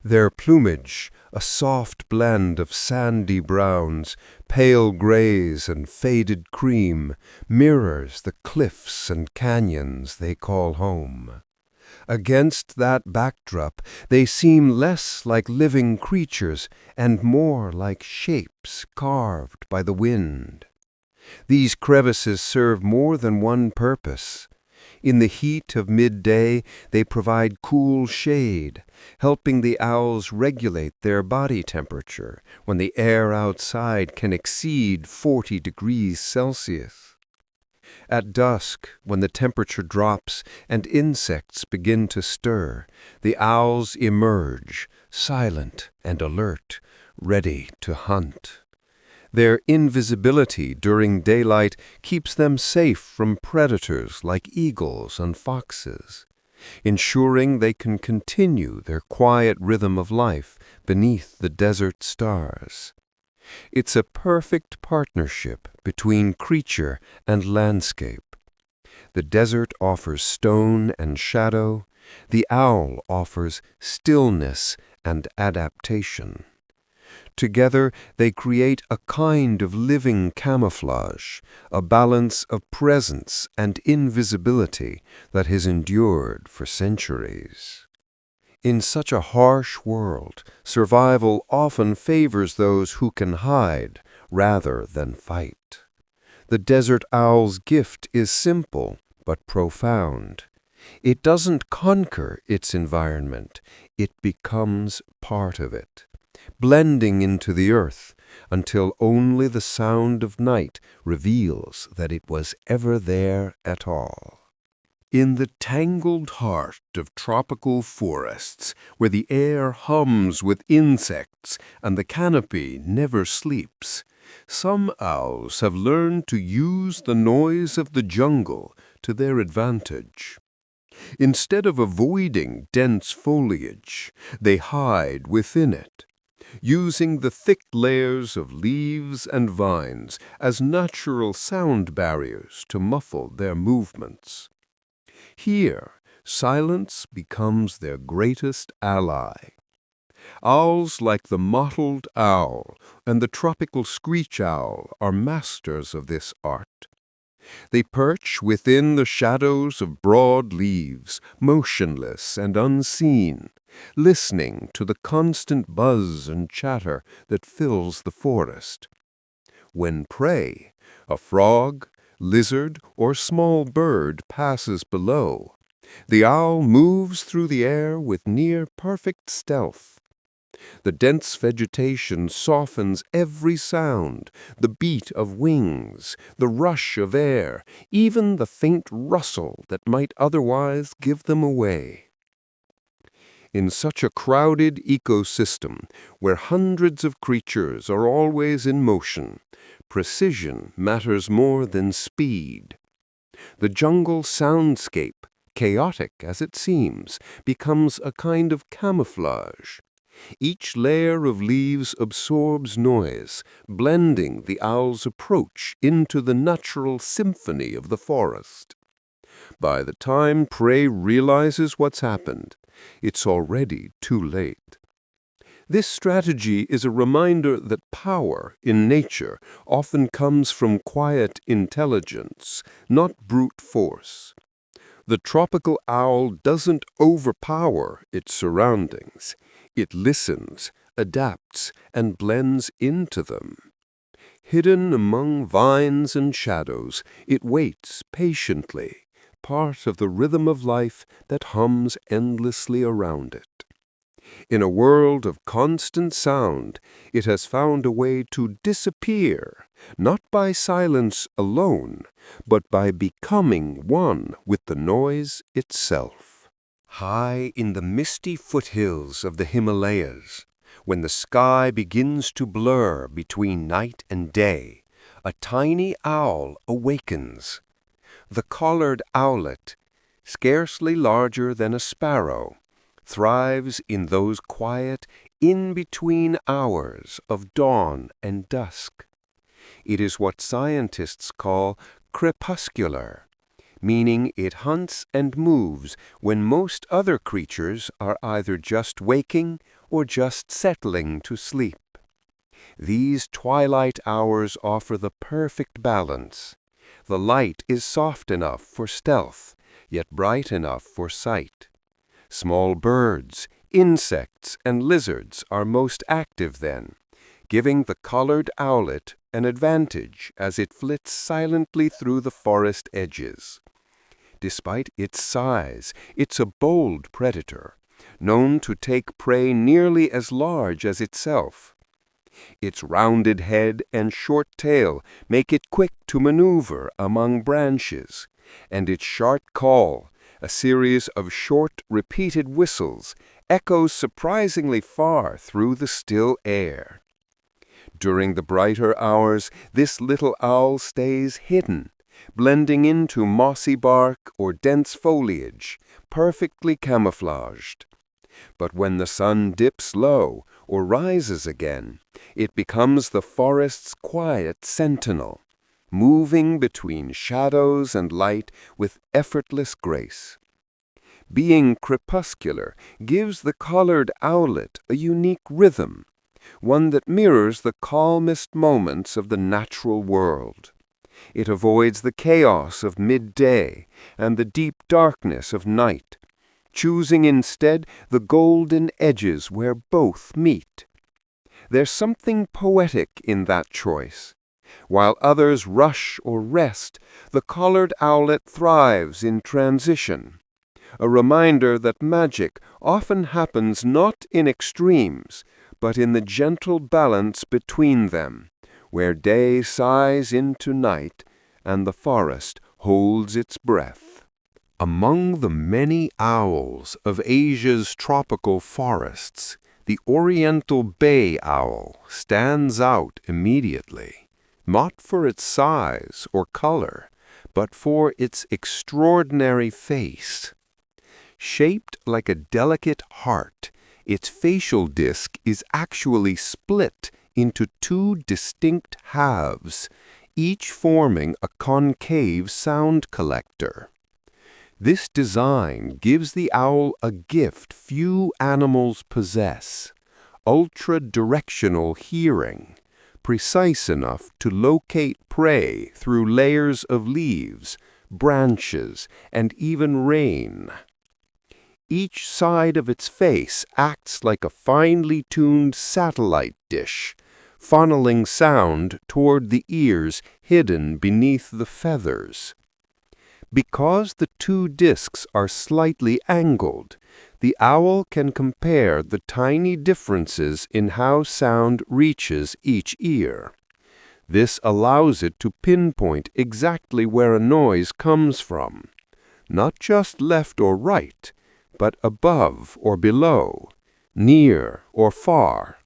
C: Their plumage, a soft blend of sandy browns, pale grays, and faded cream, mirrors the cliffs and canyons they call home. Against that backdrop, they seem less like living creatures and more like shapes carved by the wind. These crevices serve more than one purpose. In the heat of midday, they provide cool shade, helping the owls regulate their body temperature when the air outside can exceed 40 degrees Celsius. At dusk, when the temperature drops and insects begin to stir, the owls emerge, silent and alert, ready to hunt. Their invisibility during daylight keeps them safe from predators like eagles and foxes, ensuring they can continue their quiet rhythm of life beneath the desert stars. It's a perfect partnership between creature and landscape. The desert offers stone and shadow, the owl offers stillness and adaptation.
A: Together, they create a kind of living camouflage, a balance of presence and invisibility that has endured for centuries. In such a harsh world, survival often favors those who can hide rather than fight. The desert owl's gift is simple but profound. It doesn't conquer its environment, it becomes part of it, blending into the earth until only the sound of night reveals that it was ever there at all.
C: In the tangled heart of tropical forests, where the air hums with insects and the canopy never sleeps, some owls have learned to use the noise of the jungle to their advantage. Instead of avoiding dense foliage, they hide within it, using the thick layers of leaves and vines as natural sound barriers to muffle their movements. Here, silence becomes their greatest ally. Owls like the mottled owl and the tropical screech owl are masters of this art. They perch within the shadows of broad leaves, motionless and unseen, listening to the constant buzz and chatter that fills the forest. When prey, a frog, lizard, or small bird passes below, the owl moves through the air with near-perfect stealth. The dense vegetation softens every sound, the beat of wings, the rush of air, even the faint rustle that might otherwise give them away. In such a crowded ecosystem, where hundreds of creatures are always in motion, precision matters more than speed. The jungle soundscape, chaotic as it seems, becomes a kind of camouflage. Each layer of leaves absorbs noise, blending the owl's approach into the natural symphony of the forest. By the time prey realizes what's happened, it's already too late. This strategy is a reminder that power in nature often comes from quiet intelligence, not brute force. The tropical owl doesn't overpower its surroundings. It listens, adapts, and blends into them. Hidden among vines and shadows, it waits patiently, part of the rhythm of life that hums endlessly around it. In a world of constant sound, it has found a way to disappear, not by silence alone, but by becoming one with the noise itself. High in the misty foothills of the Himalayas, when the sky begins to blur between night and day, a tiny owl awakens. The collared owlet, scarcely larger than a sparrow, thrives in those quiet, in-between hours of dawn and dusk. It is what scientists call crepuscular, meaning it hunts and moves when most other creatures are either just waking or just settling to sleep. These twilight hours offer the perfect balance. The light is soft enough for stealth, yet bright enough for sight. Small birds, insects, and lizards are most active then, giving the collared owlet an advantage as it flits silently through the forest edges. Despite its size, it's a bold predator, known to take prey nearly as large as itself. Its rounded head and short tail make it quick to maneuver among branches, and its sharp call, a series of short, repeated whistles, echoes surprisingly far through the still air. During the brighter hours, this little owl stays hidden, blending into mossy bark or dense foliage, perfectly camouflaged. But when the sun dips low or rises again, it becomes the forest's quiet sentinel, moving between shadows and light with effortless grace. Being crepuscular gives the collared owlet a unique rhythm,
A: one that mirrors the calmest moments of the natural world. It avoids the chaos of midday and the deep darkness of night, choosing instead the golden edges where both meet. There's something poetic in that choice. While others rush or rest, the collared owlet thrives in transition, a reminder that magic often happens not in extremes, but in the gentle balance between them, where day sighs into night and the forest holds its breath.
C: Among the many owls of Asia's tropical forests, the oriental bay owl stands out immediately, not for its size or color, but for its extraordinary face. Shaped like a delicate heart, its facial disc is actually split into two distinct halves, each forming a concave sound collector. This design gives the owl a gift few animals possess: ultra-directional hearing, precise enough to locate prey through layers of leaves, branches, and even rain. Each side of its face acts like a finely tuned satellite dish, funneling sound toward the ears hidden beneath the feathers. Because the two discs are slightly angled, the owl can compare the tiny differences in how sound reaches each ear. This allows it to pinpoint exactly where a noise comes from, not just left or right, but above or below, near or far.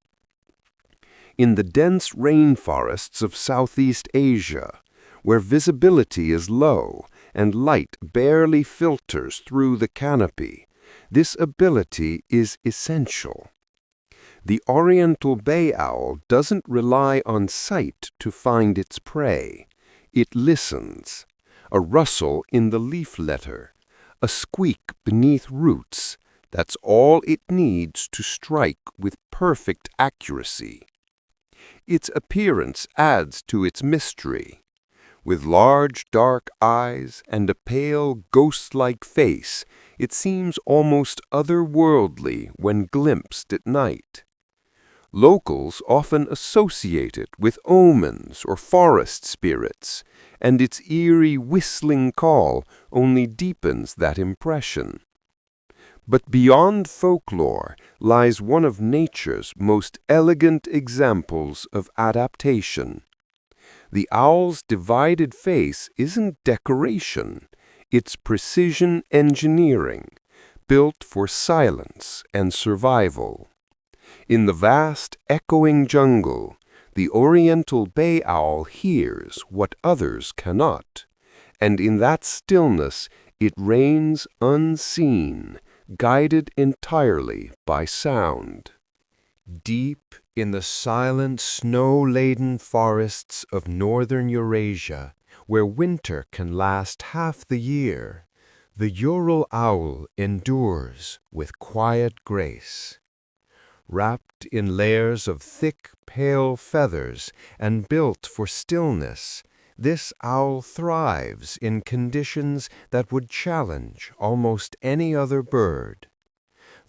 C: In the dense rainforests of Southeast Asia, where visibility is low and light barely filters through the canopy, this ability is essential. The oriental bay owl doesn't rely on sight to find its prey. It listens. A rustle in the leaf litter, a squeak beneath roots, that's all it needs to strike with perfect accuracy. Its appearance adds to its mystery. With large dark eyes and a pale ghost-like face, it seems almost otherworldly when glimpsed at night. Locals often associate it with omens or forest spirits, and its eerie whistling call only deepens that impression. But beyond folklore lies one of nature's most elegant examples of adaptation. The owl's divided face isn't decoration, it's precision engineering, built for silence and survival. In the vast, echoing jungle, the oriental bay owl hears what others cannot, and in that stillness it reigns unseen, guided entirely by sound. Deep in the silent, snow-laden forests of northern Eurasia, where winter can last half the year, the Ural owl endures with quiet grace. Wrapped in layers of thick, pale feathers and built for stillness, this owl thrives in conditions that would challenge almost any other bird.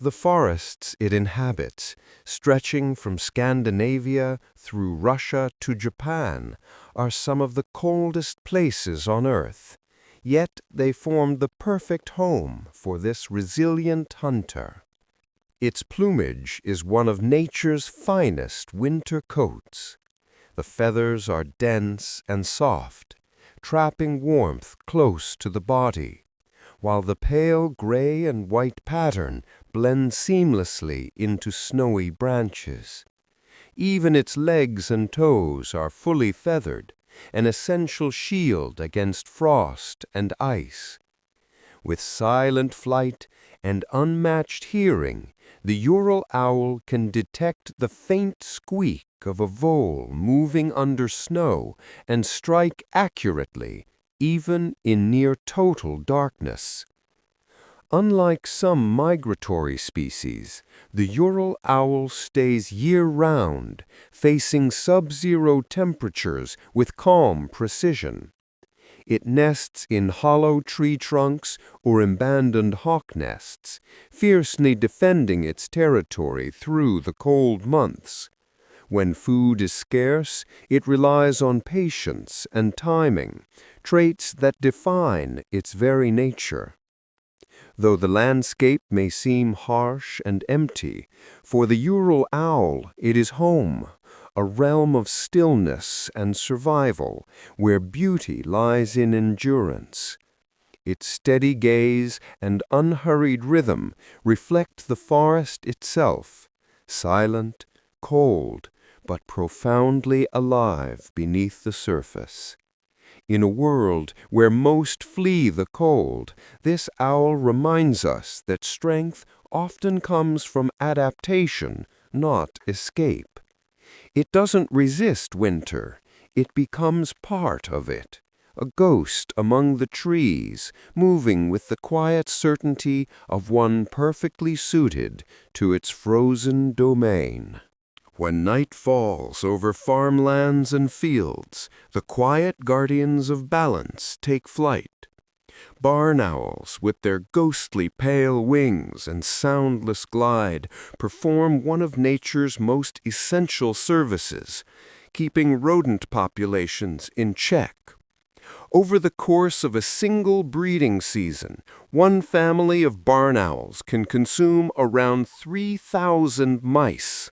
C: The forests it inhabits, stretching from Scandinavia through Russia to Japan, are some of the coldest places on Earth, yet they form the perfect home for this resilient hunter. Its plumage is one of nature's finest winter coats. The feathers are dense and soft, trapping warmth close to the body, while the pale gray and white pattern blends seamlessly into snowy branches. Even its legs and toes are fully feathered, an essential shield against frost and ice. With silent flight and unmatched hearing, the Ural owl can detect the faint squeak of a vole moving under snow and strike accurately, even in near total darkness.
A: Unlike some migratory species, the Ural owl stays year-round, facing sub-zero temperatures with calm precision. It nests in hollow tree trunks or abandoned hawk nests, fiercely defending its territory through the cold months. When food is scarce, it relies on patience and timing, traits that define its very nature. Though the landscape may seem harsh and empty, for the Ural owl it is home, a realm of stillness and survival where beauty lies in endurance. Its steady gaze and unhurried rhythm reflect the forest itself, silent, cold, but profoundly alive beneath the surface. In a world where most flee the cold, this owl reminds us that strength often comes from adaptation, not escape. It doesn't resist winter, it becomes part of it, a ghost among the trees, moving with the quiet certainty of one perfectly suited to its frozen domain. When night falls over farmlands and fields, the quiet guardians of balance take flight. Barn owls, with their ghostly pale wings and soundless glide, perform one of nature's most essential services, keeping rodent populations in check. Over the course of a single breeding season, one family of barn owls can consume around 3,000 mice.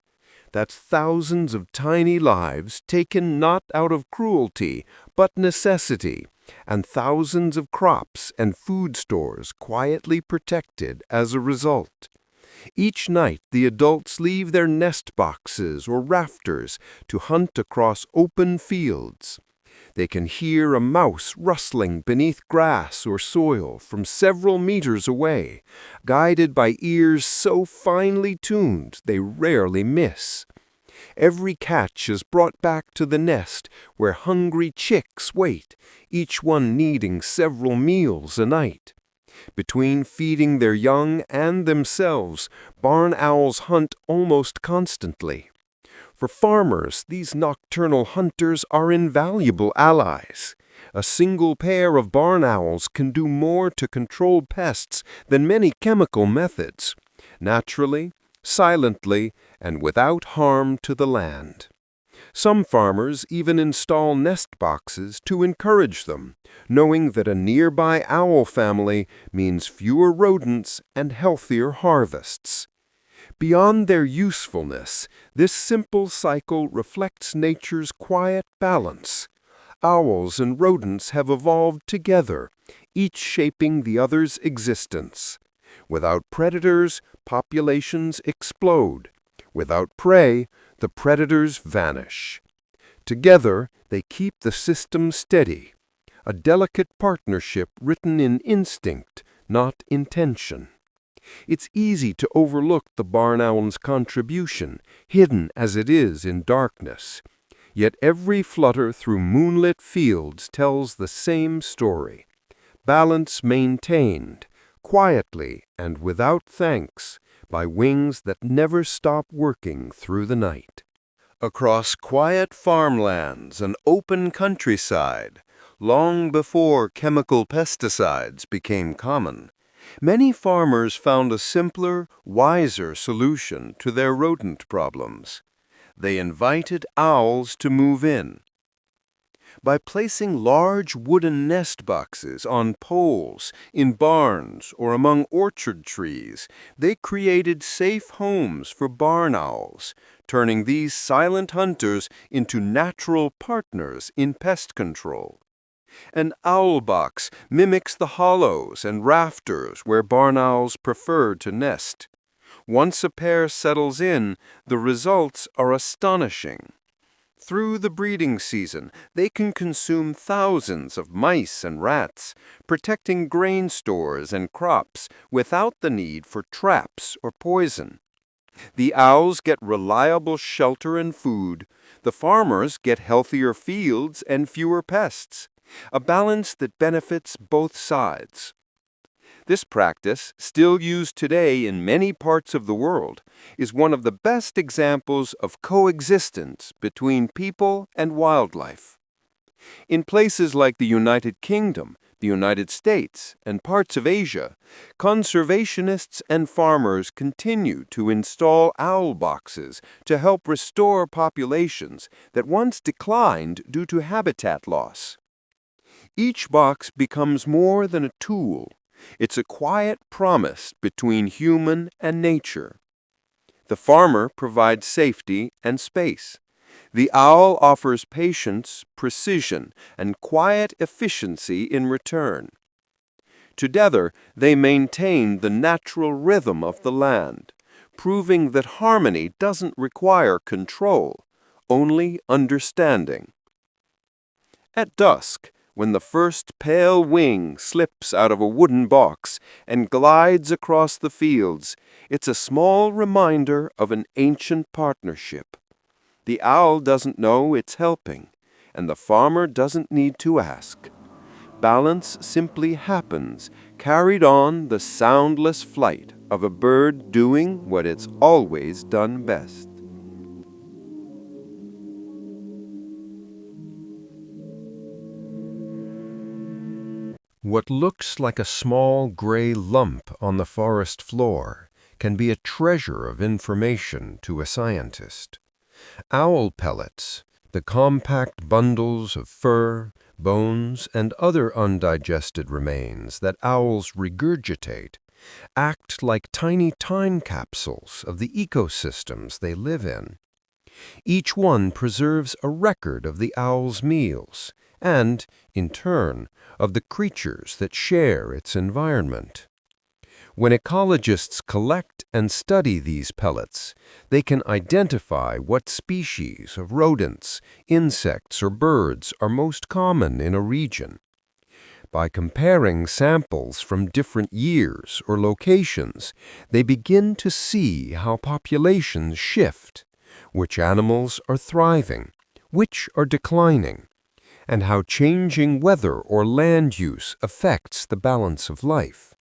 A: That's thousands of tiny lives taken not out of cruelty, but necessity, and thousands of crops and food stores quietly protected as a result. Each night, the adults leave their nest boxes or rafters to hunt across open fields. They can hear a mouse rustling beneath grass or soil from several meters away, guided by ears so finely tuned they rarely miss. Every catch is brought back to the nest where hungry chicks wait, each one needing several meals a night. Between feeding their young and themselves, barn owls hunt almost constantly. For farmers, these nocturnal hunters are invaluable allies. A single pair of barn owls can do more to control pests than many chemical methods, naturally, silently, and without harm to the land. Some farmers even install nest boxes to encourage them, knowing that a nearby owl family means fewer rodents and healthier harvests. Beyond their usefulness, this simple cycle reflects nature's quiet balance. Owls and rodents have evolved together, each shaping the other's existence. Without predators, populations explode. Without prey, the predators vanish. Together, they keep the system steady, a delicate partnership written in instinct, not intention. It's easy to overlook the barn owl's contribution, hidden as it is in darkness. Yet every flutter through moonlit fields tells the same story. Balance maintained, quietly and without thanks, by wings that never stop working through the night. Across quiet farmlands and open countryside, long before chemical pesticides became common, many farmers found a simpler, wiser solution to their rodent problems. They invited owls to move in. By placing large wooden nest boxes on poles, in barns, or among orchard trees, they created safe homes for barn owls, turning these silent hunters into natural partners in pest control. An owl box mimics the hollows and rafters where barn owls prefer to nest. Once a pair settles in, the results are astonishing. Through the breeding season, they can consume thousands of mice and rats, protecting grain stores and crops without the need for traps or poison. The owls get reliable shelter and food. The farmers get healthier fields and fewer pests. A balance that benefits both sides.
B: This practice, still used today in many parts of the world, is one of the best examples of coexistence between people and wildlife. In places like the United Kingdom, the United States, and parts of Asia, conservationists and farmers continue to install owl boxes to help restore populations that once declined due to habitat loss. Each box becomes more than a tool. It's a quiet promise between human and nature. The farmer provides safety and space. The owl offers patience, precision, and quiet efficiency in return. Together, they maintain the natural rhythm of the land, proving that harmony doesn't require control, only understanding. At dusk, when the first pale wing slips out of a wooden box and glides across the fields, it's a small reminder of an ancient partnership. The owl doesn't know it's helping, and the farmer doesn't need to ask. Balance simply happens, carried on the soundless flight of a bird doing what it's always done best.
C: What looks like a small gray lump on the forest floor can be a treasure of information to a scientist. Owl pellets, the compact bundles of fur, bones, and other undigested remains that owls regurgitate, act like tiny time capsules of the ecosystems they live in. Each one preserves a record of the owl's meals and, in turn, of the creatures that share its environment. When ecologists collect and study these pellets, they can identify what species of rodents, insects, or birds are most common in a region. By comparing samples from different years or locations, they begin to see how populations shift, which animals are thriving, which are declining, and how changing weather or land use affects the balance of life.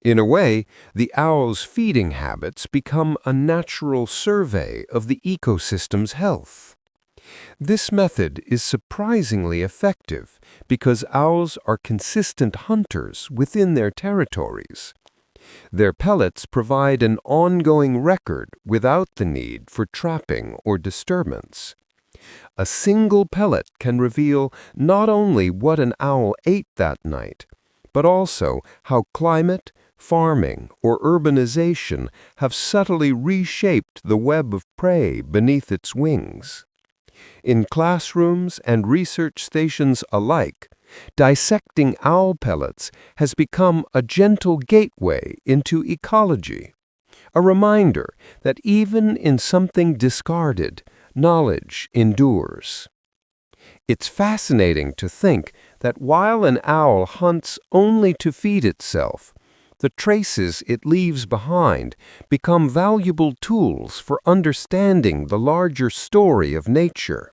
C: In a way, the owl's feeding habits become a natural survey of the ecosystem's health. This method is surprisingly effective because owls are consistent hunters within their territories. Their pellets provide an ongoing record without the need for trapping or disturbance. A single pellet can reveal not only what an owl ate that night, but also how climate, farming, or urbanization have subtly reshaped the web of prey beneath its wings. In classrooms and research stations alike, dissecting owl pellets has become a gentle gateway into ecology, a reminder that even in something discarded, knowledge endures. It's fascinating to think that while an owl hunts only to feed itself, the traces it leaves behind become valuable tools for understanding the larger story of nature.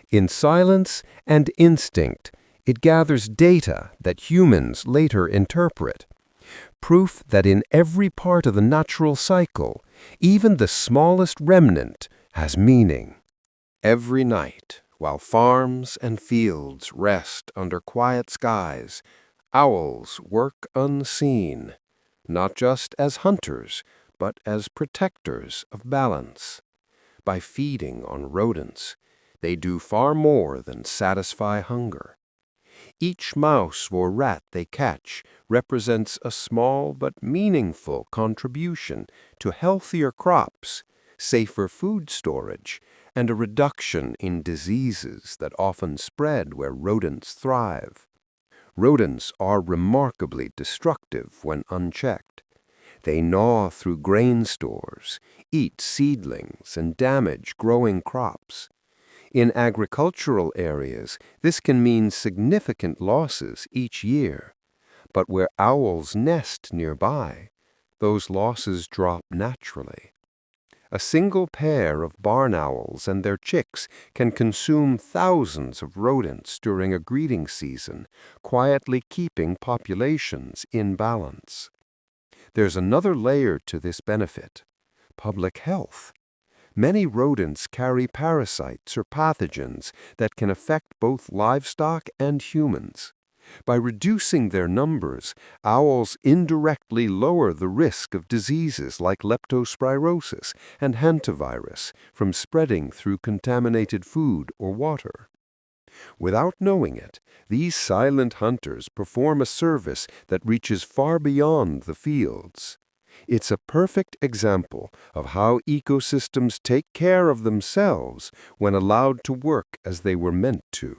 C: In silence and instinct, it gathers data that humans later interpret, proof that in every part of the natural cycle, even the smallest remnant has meaning. Every night, while farms and fields rest under quiet skies, owls work unseen, not just as hunters, but as protectors of balance. By feeding on rodents, they do far more than satisfy hunger. Each mouse or rat they catch represents a small but meaningful contribution to healthier crops, safer food storage, and a reduction in diseases that often spread where rodents thrive. Rodents are remarkably destructive when unchecked. They gnaw through grain stores, eat seedlings, and damage growing crops. In agricultural areas, this can mean significant losses each year. But where owls nest nearby, those losses drop naturally.
A: A single pair of barn owls and their chicks can consume thousands of rodents during a breeding season, quietly keeping populations in balance. There's another layer to this benefit: public health. Many rodents carry parasites or pathogens that can affect both livestock and humans. By reducing their numbers, owls indirectly lower the risk of diseases like leptospirosis and hantavirus from spreading through contaminated food or water. Without knowing it, these silent hunters perform a service that reaches far beyond the fields. It's a perfect example of how ecosystems take care of themselves when allowed to work as they were meant to.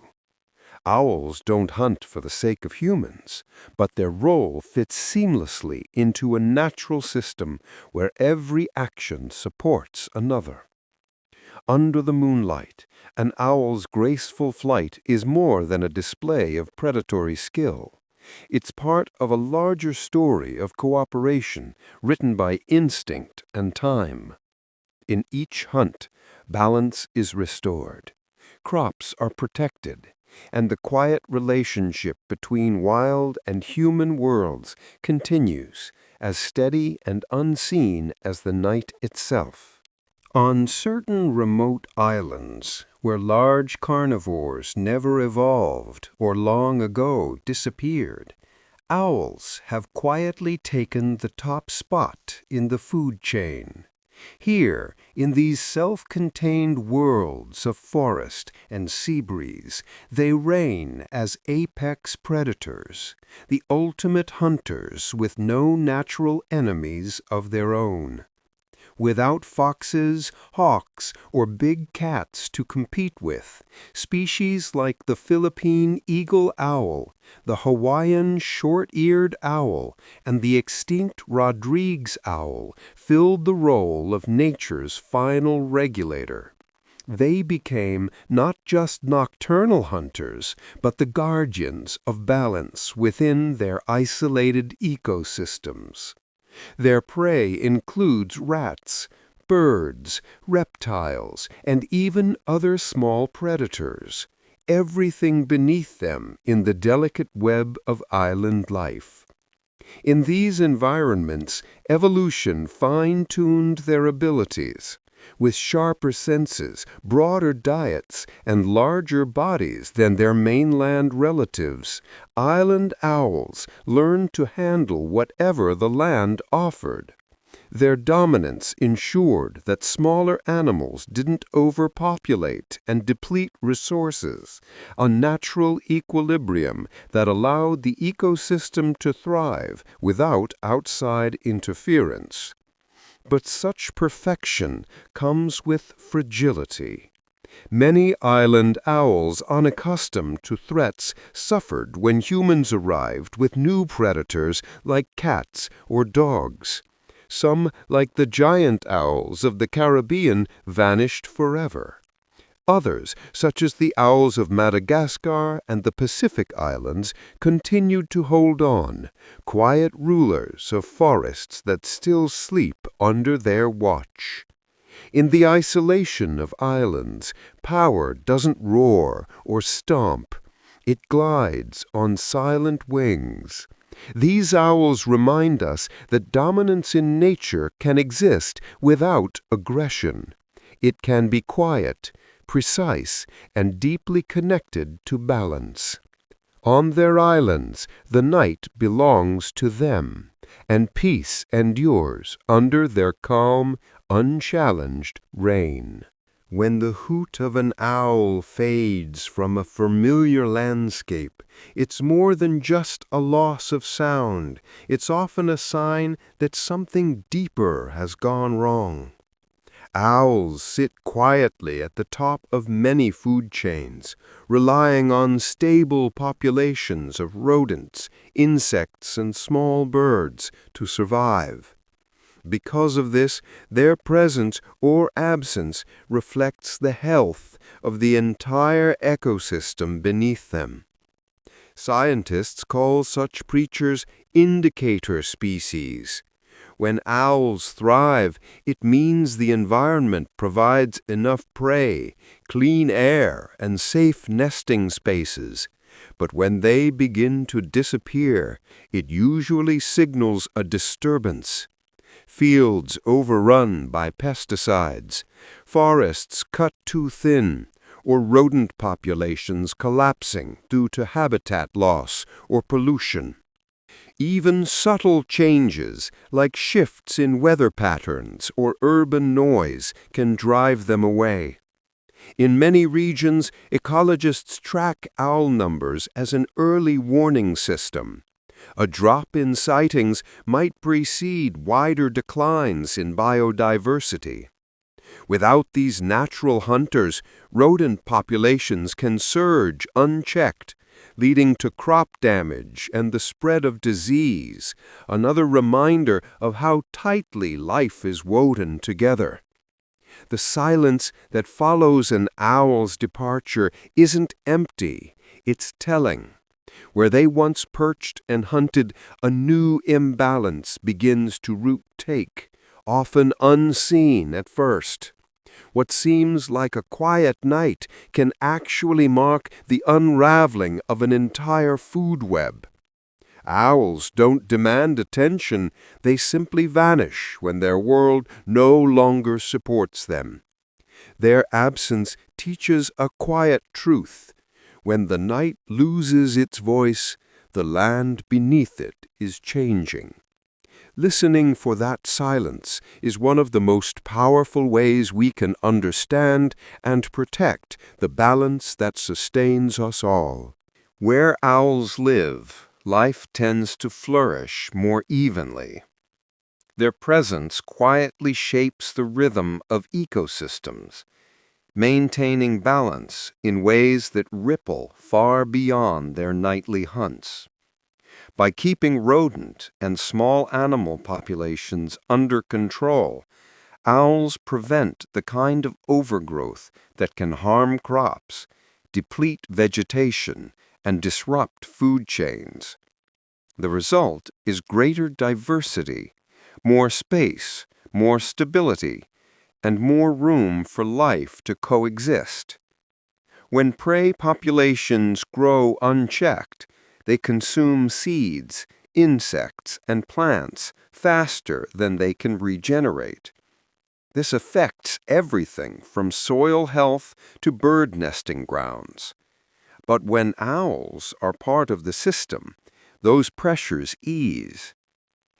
A: Owls don't hunt for the sake of humans, but their role fits seamlessly into a natural system where every action supports another. Under the moonlight, an owl's graceful flight is more than a display of predatory skill. It's part of a larger story of cooperation written by instinct and time. In each hunt, balance is restored. Crops are protected, and the quiet relationship between wild and human worlds continues, as steady and unseen as the night itself. On certain remote islands, where large carnivores never evolved or long ago disappeared, owls have quietly taken the top spot in the food chain. Here, in these self-contained worlds of forest and sea breeze, they reign as apex predators, the ultimate hunters with no natural enemies of their own. Without foxes, hawks, or big cats to compete with, species like the Philippine eagle owl, the Hawaiian short-eared owl, and the extinct Rodrigues owl filled the role of nature's final regulator. They became not just nocturnal hunters, but the guardians of balance within their isolated ecosystems. Their prey includes rats, birds, reptiles, and even other small predators, everything beneath them in the delicate web of island life. In these environments, evolution fine-tuned their abilities. With sharper senses, broader diets, and larger bodies than their mainland relatives, island owls learned to handle whatever the land offered. Their dominance ensured that smaller animals didn't overpopulate and deplete resources, a natural equilibrium that allowed the ecosystem to thrive without outside interference. But such perfection comes with fragility. Many island owls unaccustomed to threats suffered when humans arrived with new predators like cats or dogs. Some, like the giant owls of the Caribbean, vanished forever. Others, such as the owls of Madagascar and the Pacific Islands, continued to hold on, quiet rulers of forests that still sleep under their watch. In the isolation of islands, power doesn't roar or stomp. It glides on silent wings. These owls remind us that dominance in nature can exist without aggression. It can be quiet, precise, and deeply connected to balance. On their islands, the night belongs to them, and peace endures under their calm, unchallenged reign. When the hoot of an owl fades from a familiar landscape, it's more than just a loss of sound. It's often a sign that something deeper has gone wrong. Owls sit quietly at the top of many food chains, relying on stable populations of rodents, insects, and small birds to survive. Because of this, their presence or absence reflects the health of the entire ecosystem beneath them. Scientists call such creatures indicator species. When owls thrive, it means the environment provides enough prey, clean air, and safe nesting spaces. But when they begin to disappear, it usually signals a disturbance. Fields overrun by pesticides, forests cut too thin, or rodent populations collapsing due to habitat loss or pollution. Even subtle changes, like shifts in weather patterns or urban noise, can drive them away. In many regions, ecologists track owl numbers as an early warning system. A drop in sightings might precede wider declines in biodiversity. Without these natural hunters, rodent populations can surge unchecked, leading to crop damage and the spread of disease, another reminder of how tightly life is woven together. The silence that follows an owl's departure isn't empty, it's telling. Where they once perched and hunted, a new imbalance begins to root take, often unseen at first. What seems like a quiet night can actually mark the unraveling of an entire food web. Owls don't demand attention, they simply vanish when their world no longer supports them. Their absence teaches a quiet truth. When the night loses its voice, the land beneath it is changing. Listening for that silence is one of the most powerful ways we can understand and protect the balance that sustains us all. Where owls live, life tends to flourish more evenly. Their presence quietly shapes the rhythm of ecosystems, maintaining balance in ways that ripple far beyond their nightly hunts. By keeping rodent and small animal populations under control, owls prevent the kind of overgrowth that can harm crops, deplete vegetation, and disrupt food chains. The result is greater diversity, more space, more stability, and more room for life to coexist. When prey populations grow unchecked, they consume seeds, insects, and plants faster than they can regenerate. This affects everything from soil health to bird nesting grounds. But when owls are part of the system, those pressures ease.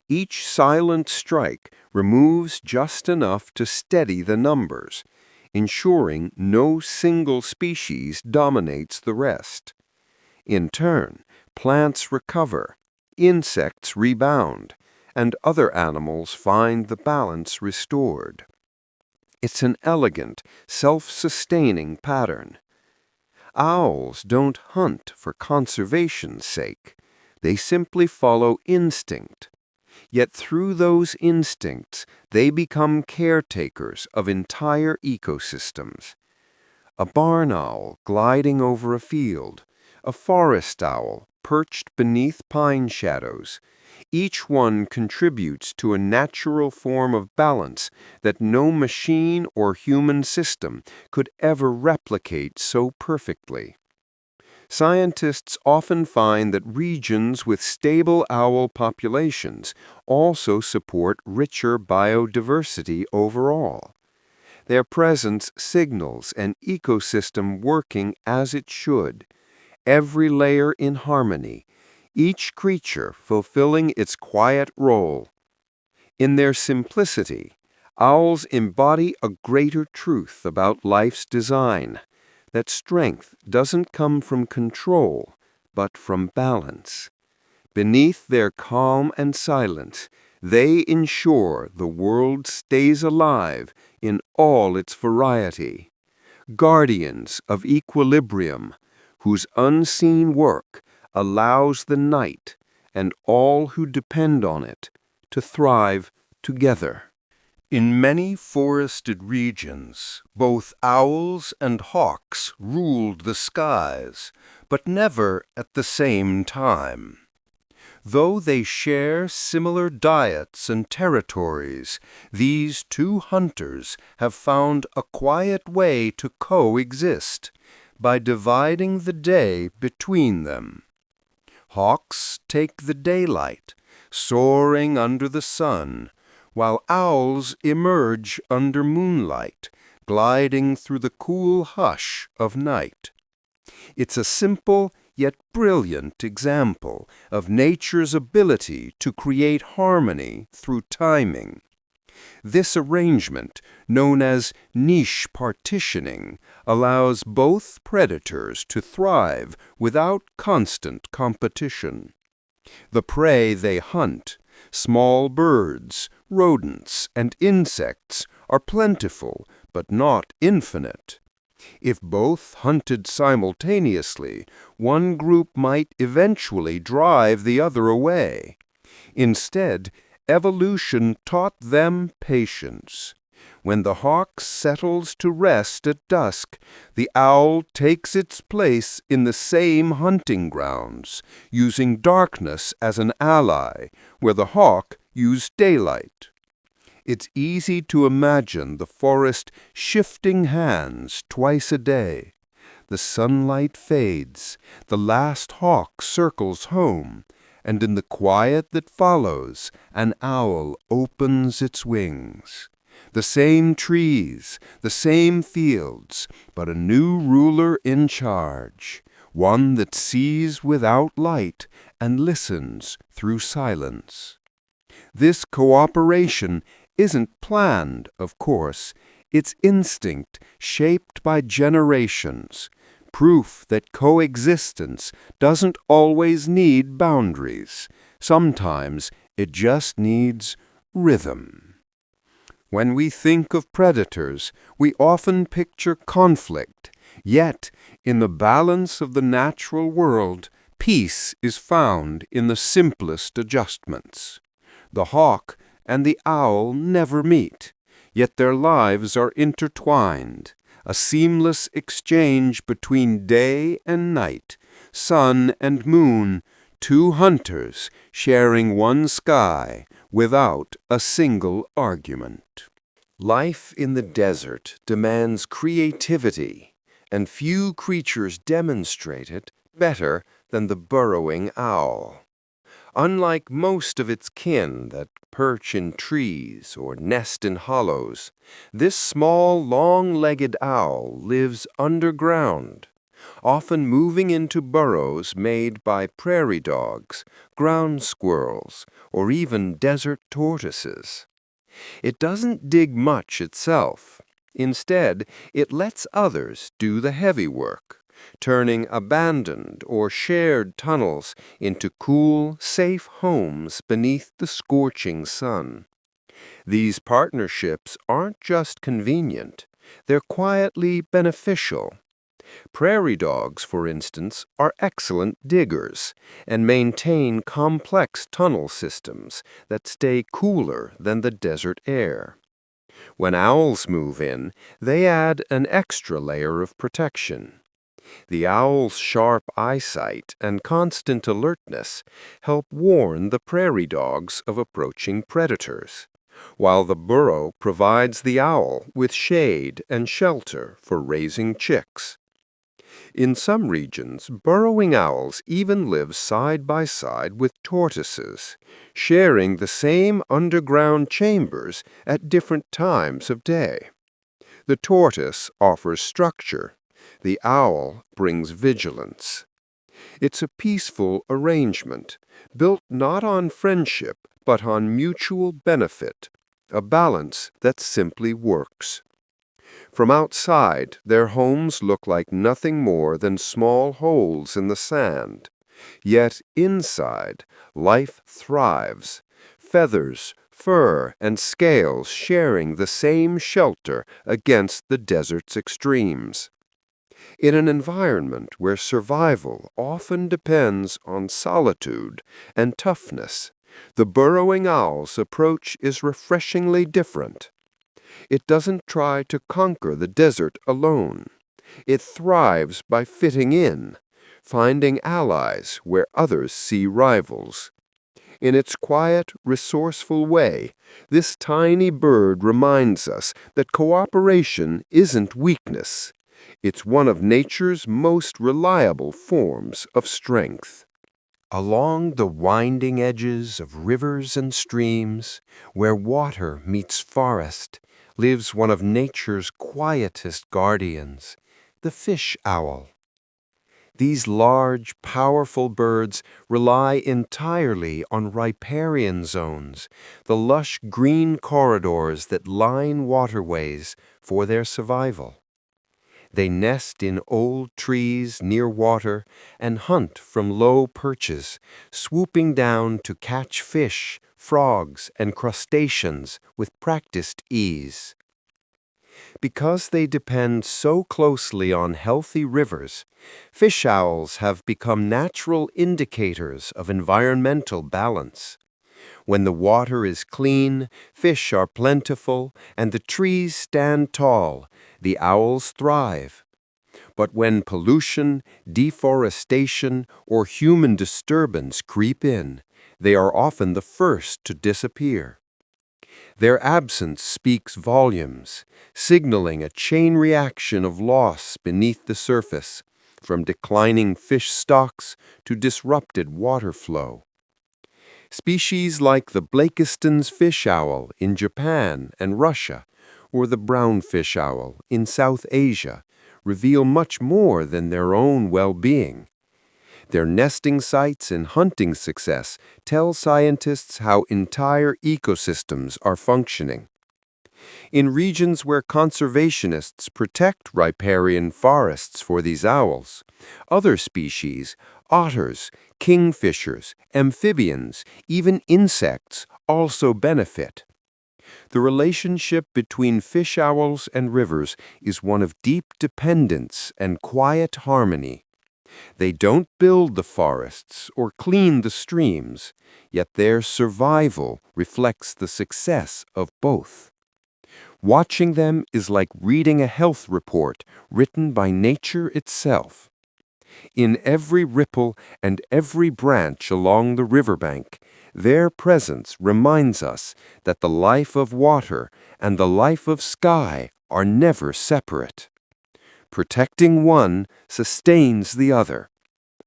A: Each silent strike removes just enough to steady the numbers, ensuring no single species dominates the rest. In turn, plants recover, insects rebound, and other animals find the balance restored. It's an elegant, self-sustaining pattern. Owls don't hunt for conservation's sake. They simply follow instinct. Yet through those instincts, they become caretakers of entire ecosystems. A barn owl gliding over a field, a forest owl perched beneath pine shadows. Each one contributes to a natural form of balance that no machine or human system could ever replicate so perfectly. Scientists often find that regions with stable owl populations also support richer biodiversity overall. Their presence signals an ecosystem working as it should, every layer in harmony, each creature fulfilling its quiet role. In their simplicity, owls embody a greater truth about life's design, that strength doesn't come from control, but from balance. Beneath their calm and silence, they ensure the world stays alive in all its variety. Guardians of equilibrium, whose unseen work allows the night and all who depend on it to thrive together. In many forested regions, both owls and hawks ruled the skies, but never at the same time. Though they share similar diets and territories, these two hunters have found a quiet way to coexist by dividing the day between them. Hawks take the daylight, soaring under the sun, while owls emerge under moonlight, gliding through the cool hush of night. It's a simple yet brilliant example of nature's ability to create harmony through timing. This arrangement, known as niche partitioning, allows both predators to thrive without constant competition. The prey they hunt, small birds, rodents, and insects, are plentiful but not infinite. If both hunted simultaneously, one group might eventually drive the other away. Instead, evolution taught them patience. When the hawk settles to rest at dusk, the owl takes its place in the same hunting grounds, using darkness as an ally, where the hawk used daylight. It's easy to imagine the forest shifting hands twice a day. The sunlight fades, the last hawk circles home, and in the quiet that follows, an owl opens its wings. The same trees, the same fields, but a new ruler in charge, one that sees without light and listens through silence. This cooperation isn't planned, of course. It's instinct shaped by generations, proof that coexistence doesn't always need boundaries. Sometimes it just needs rhythm. When we think of predators, we often picture conflict. Yet, in the balance of the natural world, peace is found in the simplest adjustments. The hawk and the owl never meet, yet their lives are intertwined, a seamless exchange between day and night, sun and moon, two hunters sharing one sky without a single argument. Life in the desert demands creativity, and few creatures demonstrate it better than the burrowing owl. Unlike most of its kin that perch in trees or nest in hollows, this small, long-legged owl lives underground, often moving into burrows made by prairie dogs, ground squirrels, or even desert tortoises. It doesn't dig much itself. Instead, it lets others do the heavy work, turning abandoned or shared tunnels into cool, safe homes beneath the scorching sun. These partnerships aren't just convenient, they're quietly beneficial. Prairie dogs, for instance, are excellent diggers and maintain complex tunnel systems that stay cooler than the desert air. When owls move in, they add an extra layer of protection. The owl's sharp eyesight and constant alertness help warn the prairie dogs of approaching predators, while the burrow provides the owl with shade and shelter for raising chicks. In some regions, burrowing owls even live side by side with tortoises, sharing the same underground chambers at different times of day. The tortoise offers structure. The owl brings vigilance. It's a peaceful arrangement, built not on friendship, but on mutual benefit, a balance that simply works. From outside, their homes look like nothing more than small holes in the sand. Yet inside, life thrives, feathers, fur, and scales sharing the same shelter against the desert's extremes. In an environment where survival often depends on solitude and toughness, the burrowing owl's approach is refreshingly different. It doesn't try to conquer the desert alone. It thrives by fitting in, finding allies where others see rivals. In its quiet, resourceful way, this tiny bird reminds us that cooperation isn't weakness. It's one of nature's most reliable forms of strength.
C: Along the winding edges of rivers and streams, where water meets forest, lives one of nature's quietest guardians, the fish owl. These large, powerful birds rely entirely on riparian zones, the lush green corridors that line waterways, for their survival. They nest in old trees near water and hunt from low perches, swooping down to catch fish, frogs, and crustaceans with practiced ease. Because they depend so closely on healthy rivers, fish owls have become natural indicators of environmental balance. When the water is clean, fish are plentiful, and the trees stand tall, the owls thrive. But when pollution, deforestation, or human disturbance creep in, they are often the first to disappear. Their absence speaks volumes, signaling a chain reaction of loss beneath the surface, from declining fish stocks to disrupted water flow. Species like the Blakiston's fish owl in Japan and Russia, or the brown fish owl in South Asia, reveal much more than their own well-being. Their nesting sites and hunting success tell scientists how entire ecosystems are functioning. In regions where conservationists protect riparian forests for these owls, other species, otters, kingfishers, amphibians, even insects, also benefit. The relationship between fish owls and rivers is one of deep dependence and quiet harmony. They don't build the forests or clean the streams, yet their survival reflects the success of both. Watching them is like reading a health report written by nature itself. In every ripple and every branch along the riverbank, their presence reminds us that the life of water and the life of sky are never separate. Protecting one sustains the other,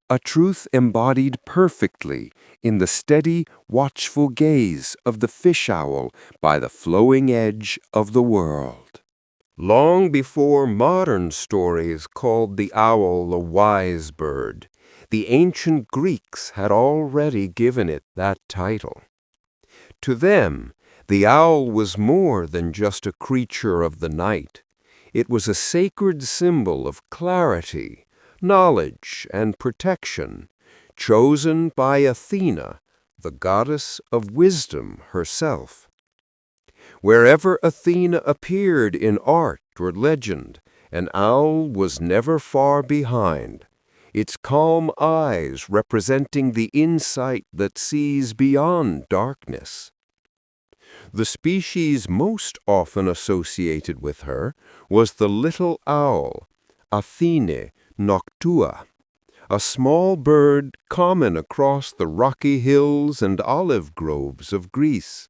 C: a truth embodied perfectly in the steady, watchful gaze of the fish owl by the flowing edge of the world. Long before modern stories called the owl a wise bird, the ancient Greeks had already given it that title. To them, the owl was more than just a creature of the night. It was a sacred symbol of clarity, knowledge, and protection, chosen by Athena, the goddess of wisdom herself. Wherever Athena appeared in art or legend, an owl was never far behind, its calm eyes representing the insight that sees beyond darkness. The species most often associated with her was the little owl, Athene noctua, a small bird common across the rocky hills and olive groves of Greece.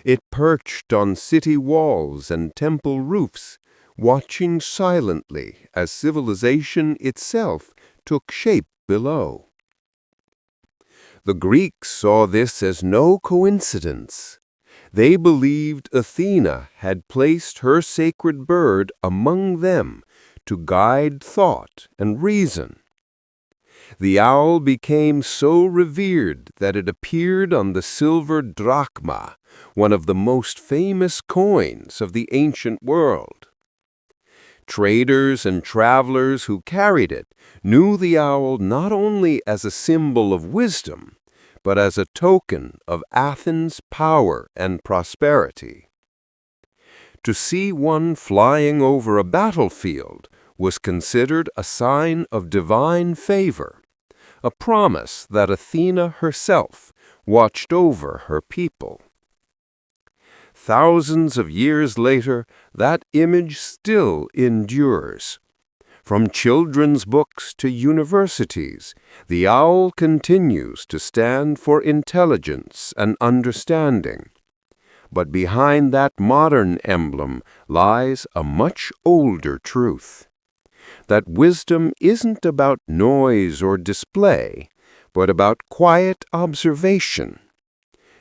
C: It perched on city walls and temple roofs, watching silently as civilization itself took shape below. The Greeks saw this as no coincidence. They believed Athena had placed her sacred bird among them to guide thought and reason. The owl became so revered that it appeared on the silver drachma, one of the most famous coins of the ancient world. Traders and travelers who carried it knew the owl not only as a symbol of wisdom, but as a token of Athens' power and prosperity. To see one flying over a battlefield was considered a sign of divine favor, a promise that Athena herself watched over her people. Thousands of years later, that image still endures.
A: From children's books to universities, the owl continues to stand for intelligence and understanding. But behind that modern emblem lies a much older truth. That wisdom isn't about noise or display, but about quiet observation.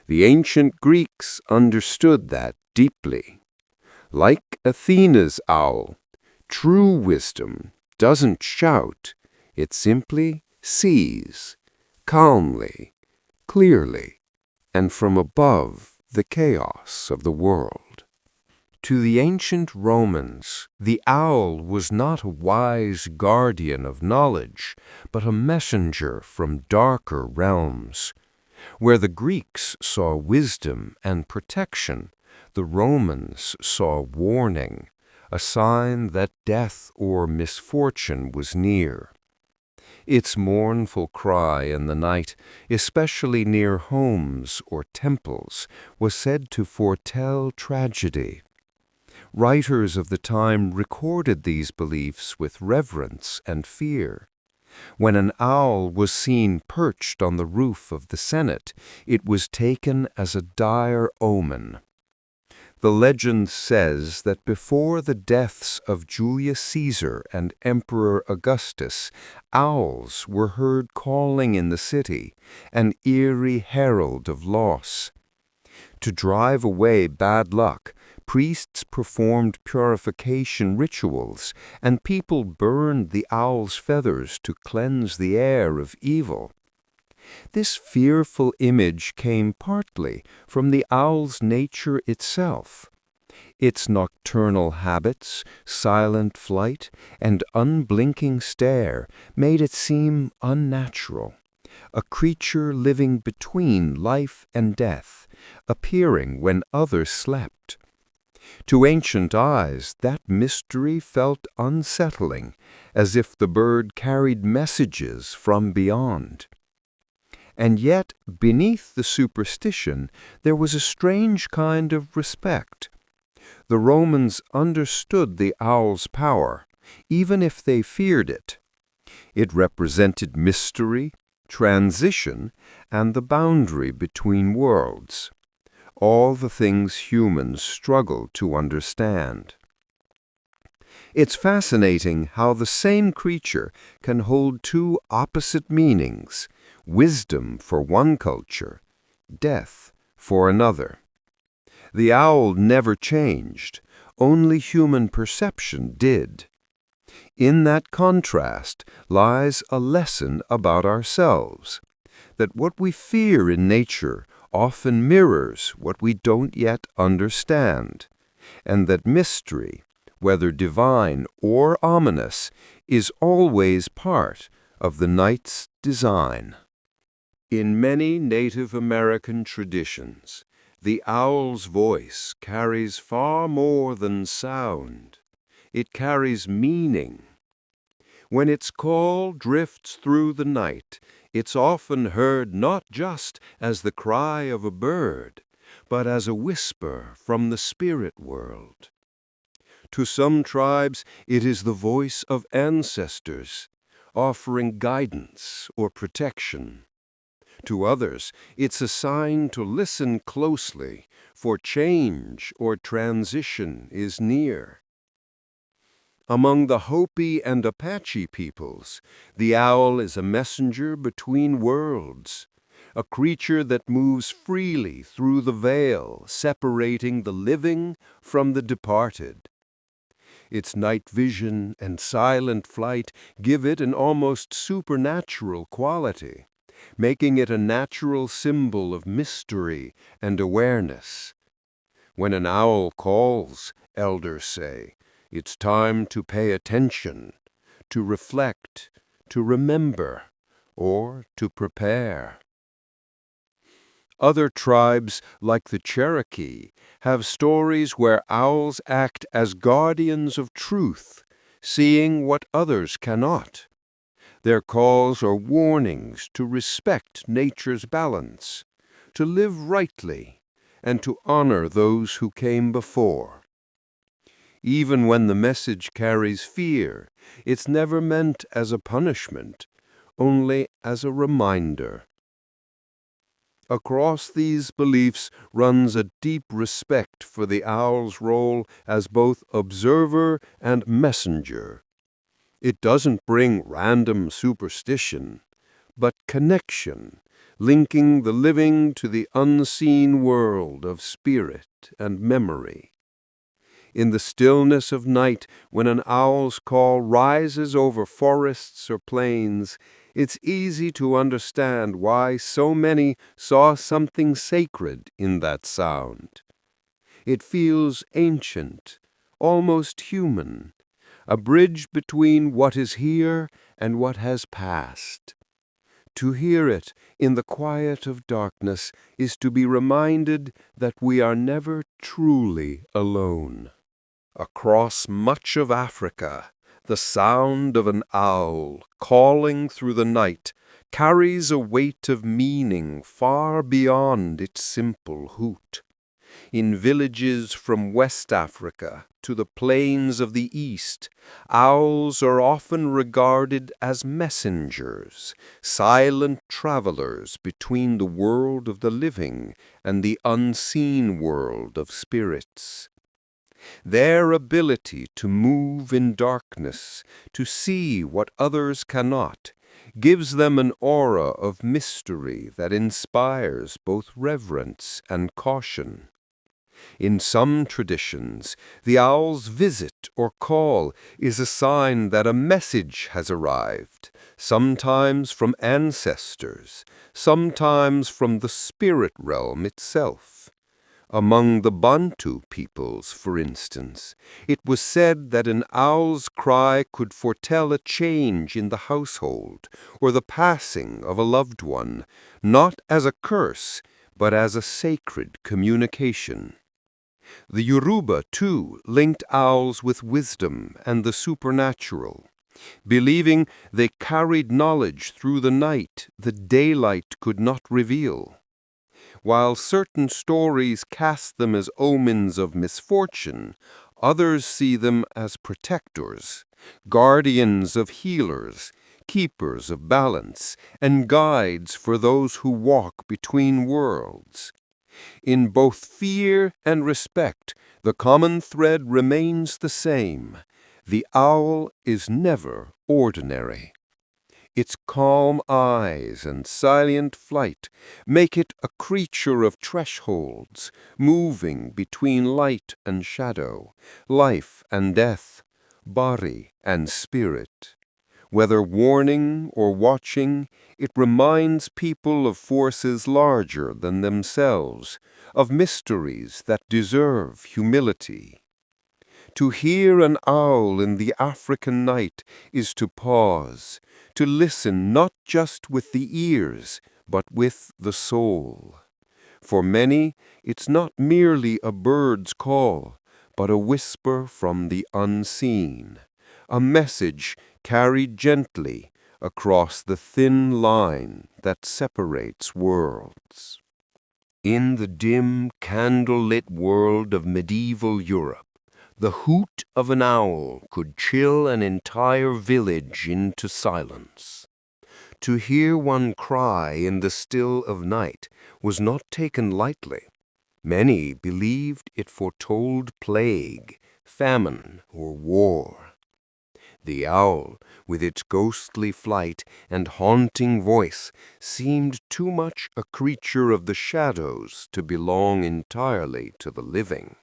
A: The ancient Greeks understood that deeply. Like Athena's owl, true wisdom doesn't shout, it simply sees, calmly, clearly, and from above the chaos of the world.
C: To the ancient Romans, the owl was not a wise guardian of knowledge, but a messenger from darker realms. Where the Greeks saw wisdom and protection, the Romans saw warning, a sign that death or misfortune was near. Its mournful cry in the night, especially near homes or temples, was said to foretell tragedy. Writers of the time recorded these beliefs with reverence and fear. When an owl was seen perched on the roof of the Senate, it was taken as a dire omen. The legend says that before the deaths of Julius Caesar and Emperor Augustus, owls were heard calling in the city, an eerie herald of loss. To drive away bad luck, priests performed purification rituals, and people burned the owl's feathers to cleanse the air of evil. This fearful image came partly from the owl's nature itself. Its nocturnal habits, silent flight, and unblinking stare made it seem unnatural, a creature living between life and death, appearing when others slept. To ancient eyes, that mystery felt unsettling, as if the bird carried messages from beyond. And yet, beneath the superstition, there was a strange kind of respect. The Romans understood the owl's power, even if they feared it. It represented mystery, transition, and the boundary between worlds, all the things humans struggle to understand. It's fascinating how the same creature can hold two opposite meanings, wisdom for one culture, death for another. The owl never changed, only human perception did. In that contrast lies a lesson about ourselves, that what we fear in nature often mirrors what we don't yet understand, and that mystery, whether divine or ominous, is always part of the night's design. In many Native American traditions, the owl's voice carries far more than sound. It carries meaning. When its call drifts through the night, it's often heard not just as the cry of a bird, but as a whisper from the spirit world. To some tribes, it is the voice of ancestors, offering guidance or protection. To others, it's a sign to listen closely, for change or transition is near. Among the Hopi and Apache peoples, the owl is a messenger between worlds, a creature that moves freely through the veil, separating the living from the departed. Its night vision and silent flight give it an almost supernatural quality, making it a natural symbol of mystery and awareness. When an owl calls, elders say, it's time to pay attention, to reflect, to remember, or to prepare. Other tribes, like the Cherokee, have stories where owls act as guardians of truth, seeing what others cannot. Their calls are warnings to respect nature's balance, to live rightly, and to honor those who came before.
A: Even when the message carries fear, it's never meant as a punishment, only as a reminder. Across these beliefs runs a deep respect for the owl's role as both observer and messenger. It doesn't bring random superstition, but connection, linking the living to the unseen world of spirit and memory. In the stillness of night, when an owl's call rises over forests or plains, it's easy to understand why so many saw something sacred in that sound. It feels ancient, almost human, a bridge between what is here and what has passed. To hear it in the quiet of darkness is to be reminded that we are never truly alone. Across much of Africa, the sound of an owl calling through the night carries a weight of meaning far beyond its simple hoot. In villages from West Africa to the plains of the East, owls are often regarded as messengers, silent travelers between the world of the living and the unseen world of spirits. Their ability to move in darkness, to see what others cannot, gives them an aura of mystery that inspires both reverence and caution. In some traditions, the owl's visit or call is a sign that a message has arrived, sometimes from ancestors, sometimes from the spirit realm itself. Among the Bantu peoples, for instance, it was said that an owl's cry could foretell a change in the household or the passing of a loved one, not as a curse, but as a sacred communication. The Yoruba, too, linked owls with wisdom and the supernatural, believing they carried knowledge through the night that daylight could not reveal. While certain stories cast them as omens of misfortune, others see them as protectors, guardians of healers, keepers of balance, and guides for those who walk between worlds. In both fear and respect, the common thread remains the same. The owl is never ordinary. Its calm eyes and silent flight make it a creature of thresholds, moving between light and shadow, life and death, body and spirit. Whether warning or watching, it reminds people of forces larger than themselves, of mysteries that deserve humility. To hear an owl in the African night is to pause, to listen not just with the ears, but with the soul. For many, it's not merely a bird's call, but a whisper from the unseen, a message carried gently across the thin line that separates worlds. In the dim, candle-lit world of medieval Europe, the hoot of an owl could chill an entire village into silence. To hear one cry in the still of night was not taken lightly. Many believed it foretold plague, famine, or war. The owl, with its ghostly flight and haunting voice, seemed too much a creature of the shadows to belong entirely to the living.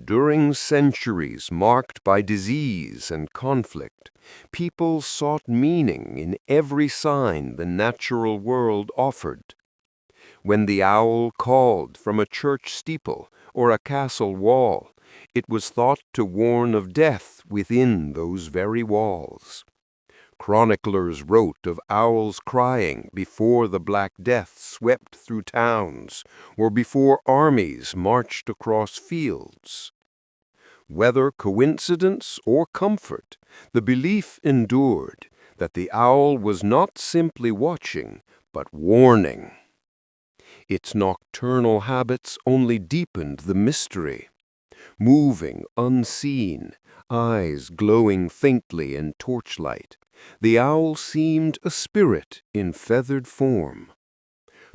A: During centuries marked by disease and conflict, people sought meaning in every sign the natural world offered. When the owl called from a church steeple or a castle wall, it was thought to warn of death within those very walls. Chroniclers wrote of owls crying before the Black Death swept through towns or before armies marched across fields. Whether coincidence or comfort, the belief endured that the owl was not simply watching, but warning. Its nocturnal habits only deepened the mystery. Moving unseen, eyes glowing faintly in torchlight, the owl seemed a spirit in feathered form.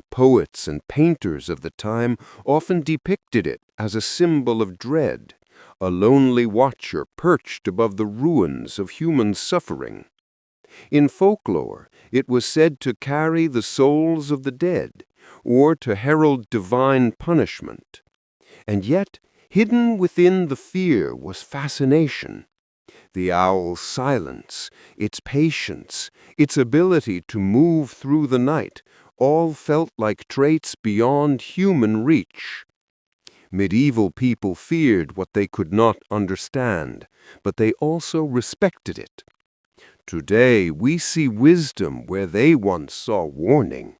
A: Poets and painters of the time often depicted it as a symbol of dread, a lonely watcher perched above the ruins of human suffering. In folklore, it was said to carry the souls of the dead, or to herald divine punishment. And yet, hidden within the fear was fascination. The owl's silence, its patience, its ability to move through the night, all felt like traits beyond human reach. Medieval people feared what they could not understand, but they also respected it. Today, we see wisdom where they once saw warning.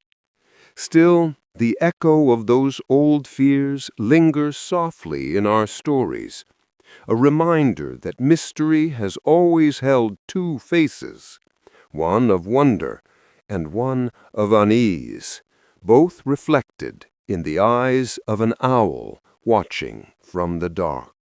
A: Still, the echo of those old fears lingers softly in our stories, a reminder that mystery has always held two faces, one of wonder and one of unease, both reflected in the eyes of an owl watching from the dark.